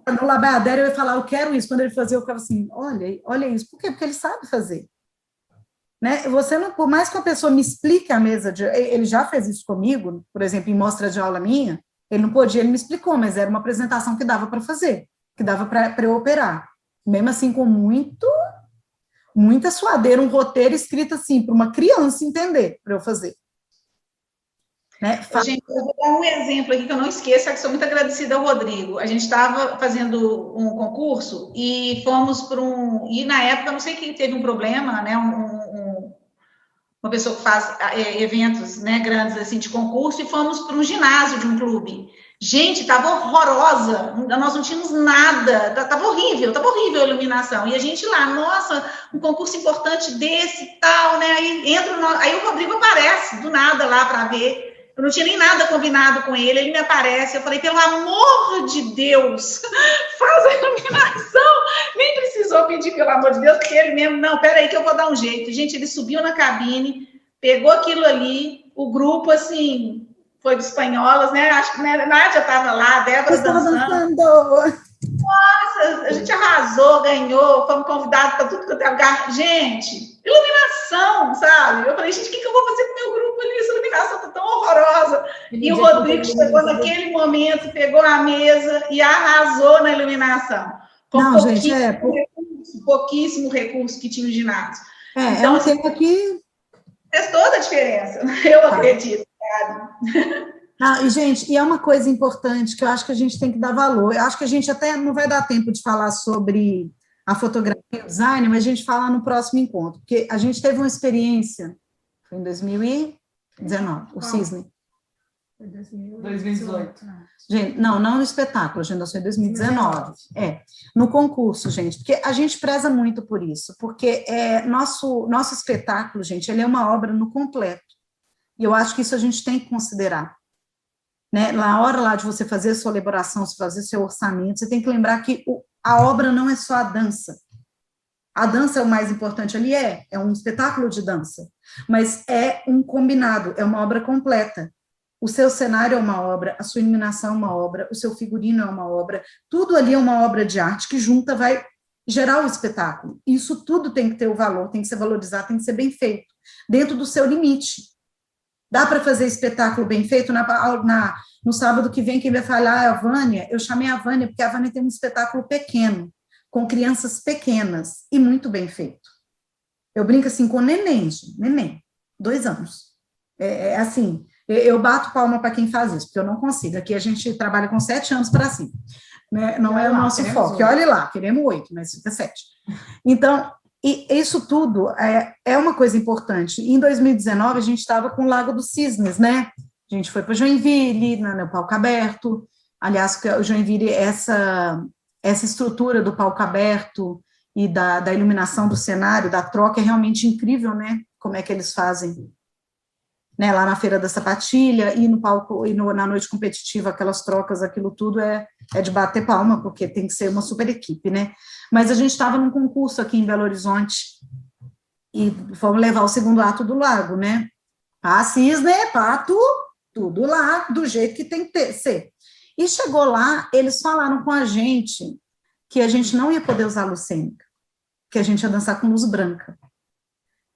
No Labader eu ia falar, eu quero isso. Quando ele fazia, eu ficava assim, olha isso. Por quê? Porque ele sabe fazer. Né? Você não, por mais que a pessoa me explique a mesa ele já fez isso comigo, por exemplo, em mostra de aula minha, ele não podia, ele me explicou, mas era uma apresentação que dava para fazer, que dava para eu operar. Mesmo assim, com muita suadeira, um roteiro escrito assim, para uma criança entender, para eu fazer. Né? Gente, eu vou dar um exemplo aqui que eu não esqueço, é que sou muito agradecida ao Rodrigo. A gente estava fazendo um concurso e fomos para e na época, não sei quem teve um problema, né? Uma pessoa que faz eventos, né, grandes assim de concurso, e fomos para um ginásio de um clube. Gente, estava horrorosa, nós não tínhamos nada, estava horrível a iluminação. E a gente lá, nossa, um concurso importante desse e tal, né? Aí o Rodrigo aparece do nada lá para ver. Eu não tinha nem nada combinado com ele me aparece, eu falei, pelo amor de Deus, faz a iluminação, nem precisou pedir pelo amor de Deus, porque ele mesmo, não, peraí que eu vou dar um jeito. Gente, ele subiu na cabine, pegou aquilo ali, o grupo, assim, foi de espanholas, né, acho que a Nádia estava lá, a Débora dançando. Nossa, a gente arrasou, ganhou, fomos convidados para tudo que eu lugar. Gente, iluminação, sabe? Eu falei, gente, o que eu vou fazer com o meu grupo ali? Essa iluminação tá tão horrorosa. E o Rodrigo chegou naquele momento, pegou a mesa e arrasou na iluminação. Com pouquíssimo recurso que tinha o ginásio. Então, assim, aqui fez toda a diferença, eu acredito, sabe? E, gente, é uma coisa importante que eu acho que a gente tem que dar valor. Eu acho que a gente até não vai dar tempo de falar sobre a fotografia e o design, mas a gente fala no próximo encontro, porque a gente teve uma experiência, foi em 2019, o Cisne. Foi 2018. Gente, não no espetáculo, a gente nasceu em 2019. No concurso, gente, porque a gente preza muito por isso, porque nosso espetáculo, gente, ele é uma obra no completo, e eu acho que isso a gente tem que considerar. Né? Na hora lá de você fazer a sua elaboração, você fazer seu orçamento, você tem que lembrar que a obra não é só a dança. A dança é o mais importante ali, é um espetáculo de dança, mas é um combinado, é uma obra completa. O seu cenário é uma obra, a sua iluminação é uma obra, o seu figurino é uma obra, tudo ali é uma obra de arte que junta vai gerar o espetáculo. Isso tudo tem que ter o valor, tem que ser valorizado, tem que ser bem feito, dentro do seu limite. Dá para fazer espetáculo bem feito? No sábado que vem, quem vai falar é a Vânia. Eu chamei a Vânia, porque a Vânia tem um espetáculo pequeno, com crianças pequenas, e muito bem feito. Eu brinco assim com neném, 2 anos. Assim, eu bato palma para quem faz isso, porque eu não consigo. Aqui a gente trabalha com 7 anos para cima. Né? Não é o nosso foco. 8. Olha lá, queremos 8, mas fica 7. Então, e isso tudo é uma coisa importante. Em 2019, a gente estava com o Lago dos Cisnes, né? A gente foi para Joinville, no palco aberto. Aliás, o Joinville, essa estrutura do palco aberto e da iluminação do cenário, da troca, é realmente incrível, né? Como é que eles fazem. Né? Lá na Feira da Sapatilha e no palco, e na noite competitiva, aquelas trocas, aquilo tudo é de bater palma, porque tem que ser uma super equipe, né? Mas a gente estava num concurso aqui em Belo Horizonte e fomos levar o segundo ato do Lago, né? Cisne, pato, tudo lá, do jeito que tem que ser. E chegou lá, eles falaram com a gente que a gente não ia poder usar luz cênica, que a gente ia dançar com luz branca.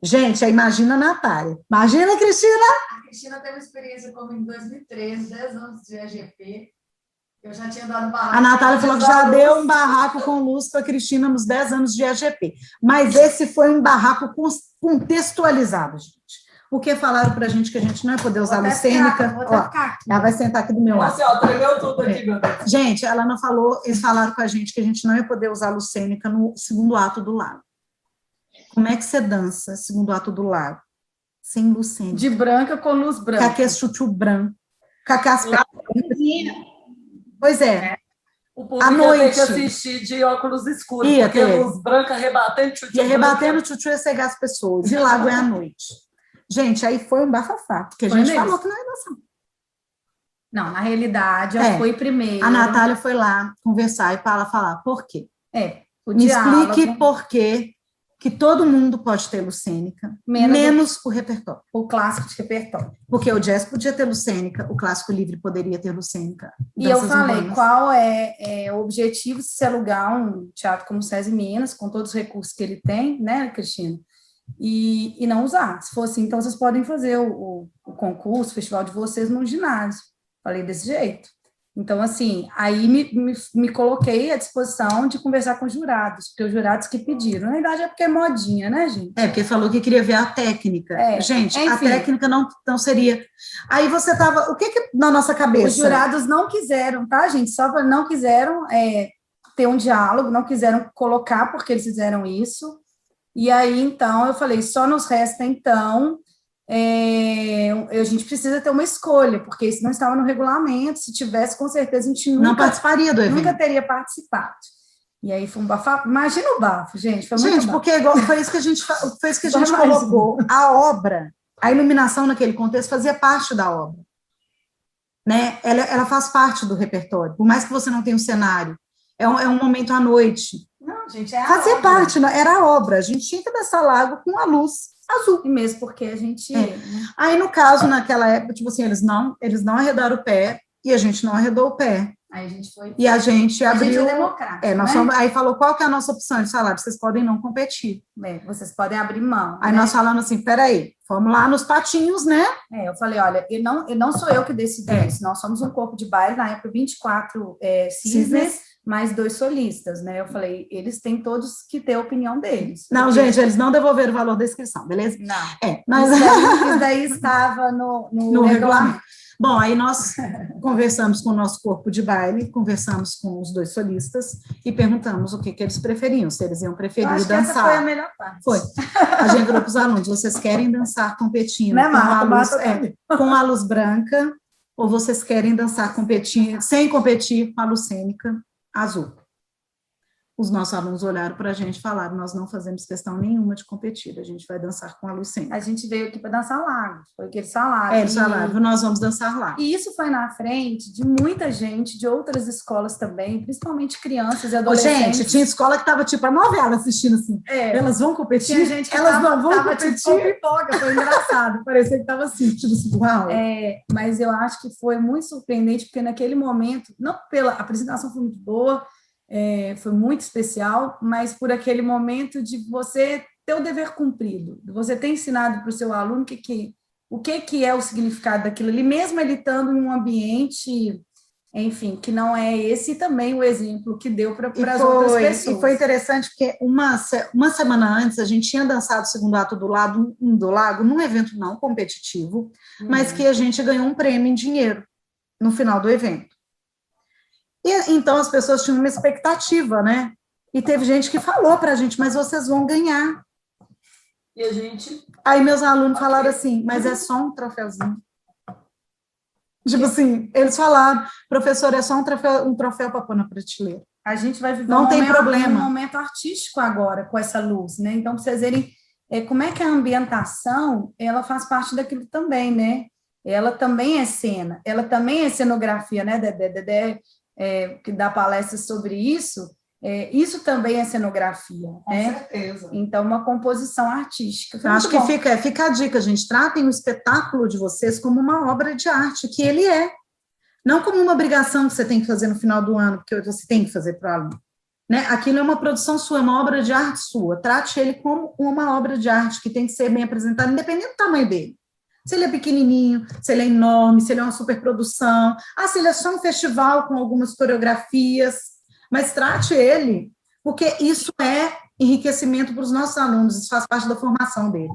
Gente, aí imagina a Natália. Imagina, Cristina! A Cristina teve uma experiência como em 2013, 10 anos de EGP. Eu já tinha dado barraco. A Natália falou que já deu um barraco com luz para a Cristina nos 10 anos de AGP. Mas esse foi um barraco contextualizado, gente. Porque falaram para a gente que a gente não ia poder usar luz cênica. Ela vai sentar aqui do meu lado. Nossa, ó, tremeu tudo aqui, meu Deus. Gente, ela não falou, eles falaram com a gente que a gente não ia poder usar luz cênica no segundo ato do lago. Como é que você dança segundo ato do lago? Sem luz cênica. De branca com luz Com branca. aquele chuchu branco. Com aquelas... Pois é. O público à ia noite. ter que assistir de óculos escuros, Ia porque ter. luz branca rebatendo, tchutchu Ia rebatendo branca. o chuchu ia cegar as pessoas. E lago é à noite. Gente, aí foi um bafafá, porque a Foi gente mesmo. falou que não ia dançar. Não, na realidade, eu É. fui primeiro. A Natália foi lá conversar e para falar por quê. O Me diálogo, explique por quê que todo mundo pode ter luz cênica, menos o repertório. o clássico de repertório. Porque o jazz podia ter luz cênica, o clássico livre poderia ter luz cênica. E eu danças falei, urbanas. qual é o objetivo de se alugar um teatro como o SESI Minas, com todos os recursos que ele tem, né, Cristina? E não usar. Se for assim, então vocês podem fazer o concurso, o festival de vocês no ginásio. Falei desse jeito. Então, assim, aí me coloquei à disposição de conversar com os jurados, porque os jurados que pediram. Na verdade, é porque é modinha, né, gente? É, porque falou que queria ver a técnica. Gente, a enfim. técnica não seria... Aí você estava... O que na nossa cabeça? Os jurados não quiseram, tá, gente? Só não quiseram ter um diálogo, não quiseram colocar porque eles fizeram isso. E aí, então, eu falei, só nos resta, então, a gente precisa ter uma escolha, porque isso não estava no regulamento, se tivesse, com certeza, a gente Não participaria do evento. nunca teria participado. E aí foi um bafafá. Imagina o bafo, gente. Foi muito Gente, bafo. porque foi isso que a gente Jamais. colocou. A obra, a iluminação naquele contexto fazia parte da obra. Né? Ela faz parte do repertório, por mais que você não tenha um cenário. É um momento à noite. Não, gente, é a Fazia obra. parte, era a obra. A gente tinha que dançar lago com a luz azul. E mesmo porque a gente... Aí, no caso, naquela época, tipo assim, eles não arredaram o pé e a gente não arredou o pé. Aí a gente foi... E a gente abriu... A gente é democrático, nós né? fomos, aí falou, qual que é a nossa opção de salário? Vocês podem não competir. Vocês podem abrir mão. Aí né? nós falamos assim, peraí, vamos lá nos patinhos, né? Eu falei, olha, não sou eu que decidi isso, nós somos um corpo de baile, na época 24 cisnes, mais 2 solistas, né? Eu falei, eles têm todos que ter a opinião deles. Não, porque... gente, eles não devolveram o valor da inscrição, beleza? Não. Mas... Isso daí estava no regulamento. Bom, aí nós conversamos com o nosso corpo de baile, conversamos com os 2 solistas e perguntamos o que eles preferiam, se eles iam preferir Eu acho que dançar. essa foi a melhor parte. Foi. A gente falou para os alunos, vocês querem dançar competindo Né, com, a luz, Marta? com a luz branca ou vocês querem dançar competindo, sem competir com a luz cênica azul? Os nossos alunos olharam para a gente e falaram, nós não fazemos questão nenhuma de competir, a gente vai dançar com a luz cênica. A gente veio aqui para dançar lago, foi o que eles falaram. Eles falaram, nós vamos dançar lá. E isso foi na frente de muita gente, de outras escolas também, principalmente crianças e adolescentes. Gente, tinha escola que estava tipo a novela assistindo assim. Elas vão competir? Tinha gente que elas não vão tava, competir? tipo, pipoca, foi engraçado. Parecia que estava assim, tipo assim, uau. Mas eu acho que foi muito surpreendente, porque naquele momento, não pela a apresentação foi muito boa, foi muito especial, mas por aquele momento de você ter o dever cumprido, de você ter ensinado para o seu aluno o que é o significado daquilo ali, mesmo ele estando em um ambiente, enfim, que não é esse, e também o exemplo que deu para as outras pessoas. E foi interessante porque uma semana antes a gente tinha dançado o segundo ato do Lago num evento não competitivo, mas que a gente ganhou um prêmio em dinheiro no final do evento. E então as pessoas tinham uma expectativa, né? E teve gente que falou para a gente, mas vocês vão ganhar. E a gente... Aí meus alunos falaram assim, mas é só um troféuzinho. Tipo assim, eles falaram, professor, é só um troféu para pôr na prateleira. A gente vai viver Não tem problema. um momento artístico agora com essa luz, né? Então, para vocês verem como é que a ambientação, ela faz parte daquilo também, né? Ela também é cena, ela também é cenografia, né, Dedé? Que dá palestras sobre isso, isso também é cenografia. Com certeza. Então, uma composição artística. Eu acho que fica a dica, gente, tratem o espetáculo de vocês como uma obra de arte, que ele é. Não como uma obrigação que você tem que fazer no final do ano, porque você tem que fazer para o aluno. Né? Aquilo é uma produção sua, é uma obra de arte sua. Trate ele como uma obra de arte que tem que ser bem apresentada, independente do tamanho dele. Se ele é pequenininho, se ele é enorme, se ele é uma superprodução, se ele é só um festival com algumas coreografias, mas trate ele, porque isso é enriquecimento para os nossos alunos, isso faz parte da formação deles.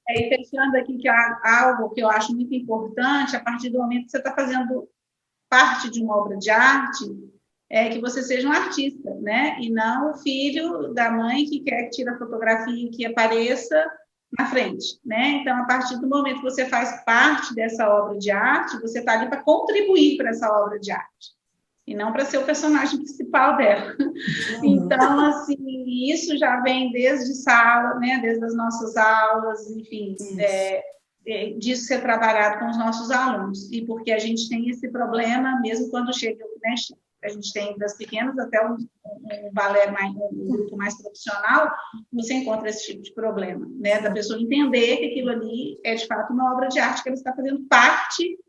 E fechando aqui, que é algo que eu acho muito importante, a partir do momento que você está fazendo parte de uma obra de arte, é que você seja um artista, né? E não o filho da mãe que quer que tire a fotografia e que apareça na frente, né? Então, a partir do momento que você faz parte dessa obra de arte, você está ali para contribuir para essa obra de arte, e não para ser o personagem principal dela. Então, assim, isso já vem desde sala, né? Desde as nossas aulas, enfim, disso ser trabalhado com os nossos alunos. E porque a gente tem esse problema, mesmo quando chega, né? A gente tem das pequenas até um balé um grupo mais profissional, você encontra esse tipo de problema, né? Da pessoa entender que aquilo ali é, de fato, uma obra de arte, que ela está fazendo parte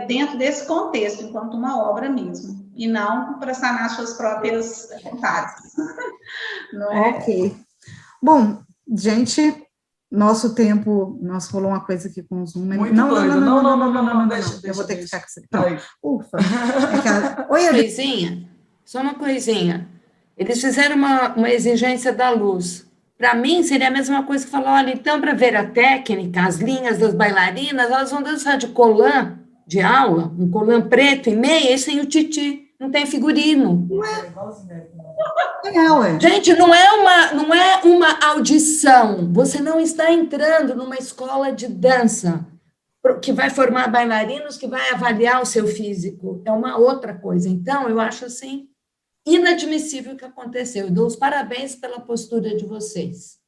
dentro desse contexto, enquanto uma obra mesmo, e não para sanar suas próprias vontades. Não é? Ok. Bom, gente, nosso tempo... Nossa, rolou uma coisa aqui com o Zoom. Muito doido. Não, deixa. Eu vou ter que ficar com você. Ufa. Oi, coisinha, só uma coisinha. Eles fizeram uma exigência da luz. Para mim, seria a mesma coisa que falar, olha, então, para ver a técnica, as linhas das bailarinas, elas vão dançar de colã de aula, um colã preto e meia, e sem o titi, não tem figurino. Ué. Gente, não é uma audição, você não está entrando numa escola de dança que vai formar bailarinos, que vai avaliar o seu físico, é uma outra coisa. Então, eu acho assim, inadmissível o que aconteceu. Eu dou os parabéns pela postura de vocês.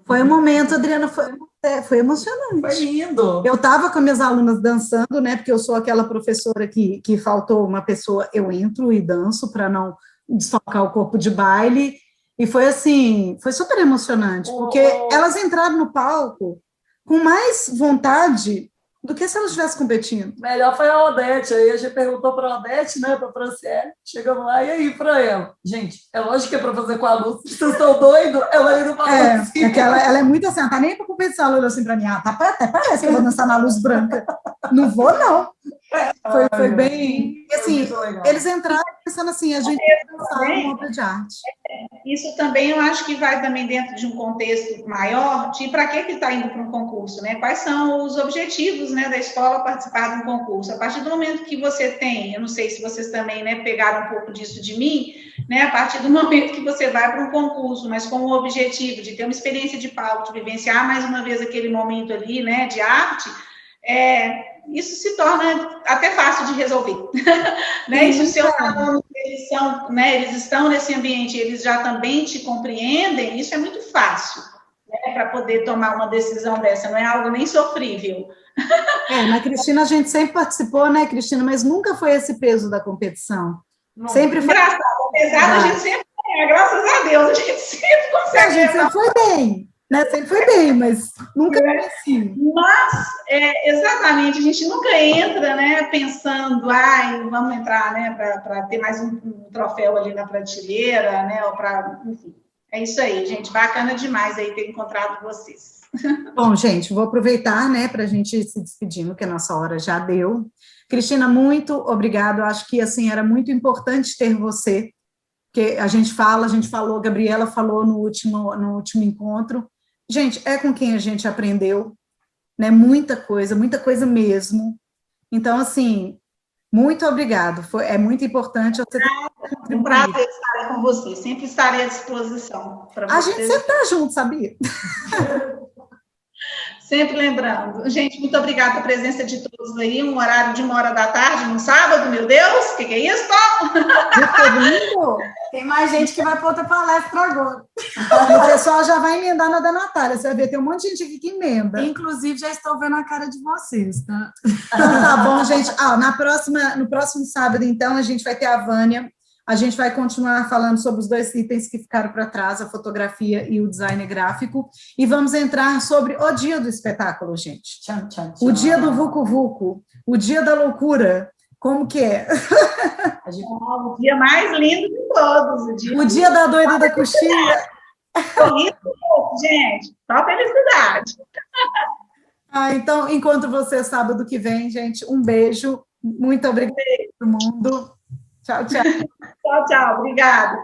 Foi um momento, Adriana, foi emocionante. Foi lindo. Eu estava com minhas alunas dançando, né? Porque eu sou aquela professora que faltou uma pessoa, eu entro e danço para não desfocar o corpo de baile. E foi assim, foi super emocionante, porque elas entraram no palco com mais vontade do que se elas estivessem competindo. Melhor foi a Odete. Aí a gente perguntou para a Odete, né, para a Franciele. Chegamos lá, e aí, para ela? Gente, é lógico que é para fazer com a Lúcia. Vocês estão doidos? Ela ainda falou assim. É que ela é muito assim, ela tá nem para competição. Ela olhou assim para mim, até parece que eu vou dançar na luz branca. Não vou, não. Foi bem... E, assim, eles entraram pensando assim, a gente vai dançar uma obra de arte. Isso também eu acho que vai também dentro de um contexto maior de para que está indo para um concurso, né? Quais são os objetivos, né, da escola participar de um concurso? A partir do momento que você tem, eu não sei se vocês também, né, pegaram um pouco disso de mim, né? A partir do momento que você vai para um concurso, mas com o objetivo de ter uma experiência de palco, de vivenciar mais uma vez aquele momento ali, né, de arte, isso se torna até fácil de resolver, né? E se os seus alunos, eles estão nesse ambiente, eles já também te compreendem, isso é muito fácil, né, para poder tomar uma decisão dessa, não é algo nem sofrível. Na Cristina a gente sempre participou, né, Cristina, mas nunca foi esse peso da competição. Não. Sempre foi... Engraçado, apesar da gente sempre ganhar, graças a Deus, a gente sempre consegue. A gente sempre foi bem. Né? Sempre foi bem, mas nunca foi assim. Mas, exatamente, a gente nunca entra, né, pensando, vamos entrar, né, para ter mais um troféu ali na prateleira, né, ou para, enfim. É isso aí, gente, bacana demais aí ter encontrado vocês. Bom, gente, vou aproveitar, né, para a gente se despedindo, que a nossa hora já deu. Cristina, muito obrigada, eu acho que, assim, era muito importante ter você, porque a gente falou, Gabriela falou no último encontro. Gente, é com quem a gente aprendeu, né? Muita coisa mesmo. Então, assim, muito obrigado. É muito importante você ter um prazer estar com você. Sempre estarei à disposição. A gente sempre está junto, sabia? Sempre lembrando. Gente, muito obrigada pela presença de todos aí. Um horário de 1h da tarde, no sábado, meu Deus, o que é isso? Lindo! Tem mais gente que vai para outra palestra agora. O pessoal já vai emendar na da Natália. Você vai ver, tem um monte de gente aqui que emenda. Inclusive, já estou vendo a cara de vocês, tá? Então, tá bom, gente. No próximo sábado, então, a gente vai ter a Vânia. A gente vai continuar falando sobre os 2 itens que ficaram para trás, a fotografia e o design gráfico, e vamos entrar sobre o dia do espetáculo, gente. Tchau, tchau, tchau. O dia do Vucu Vucu, o dia da loucura, como que é? O dia mais lindo de todos. O dia da doida da coxinha. Gente, só felicidade. Então, encontro você sábado que vem, gente. Um beijo. Muito obrigada a todo mundo. Tchau, tchau. Tchau, tchau. Obrigada.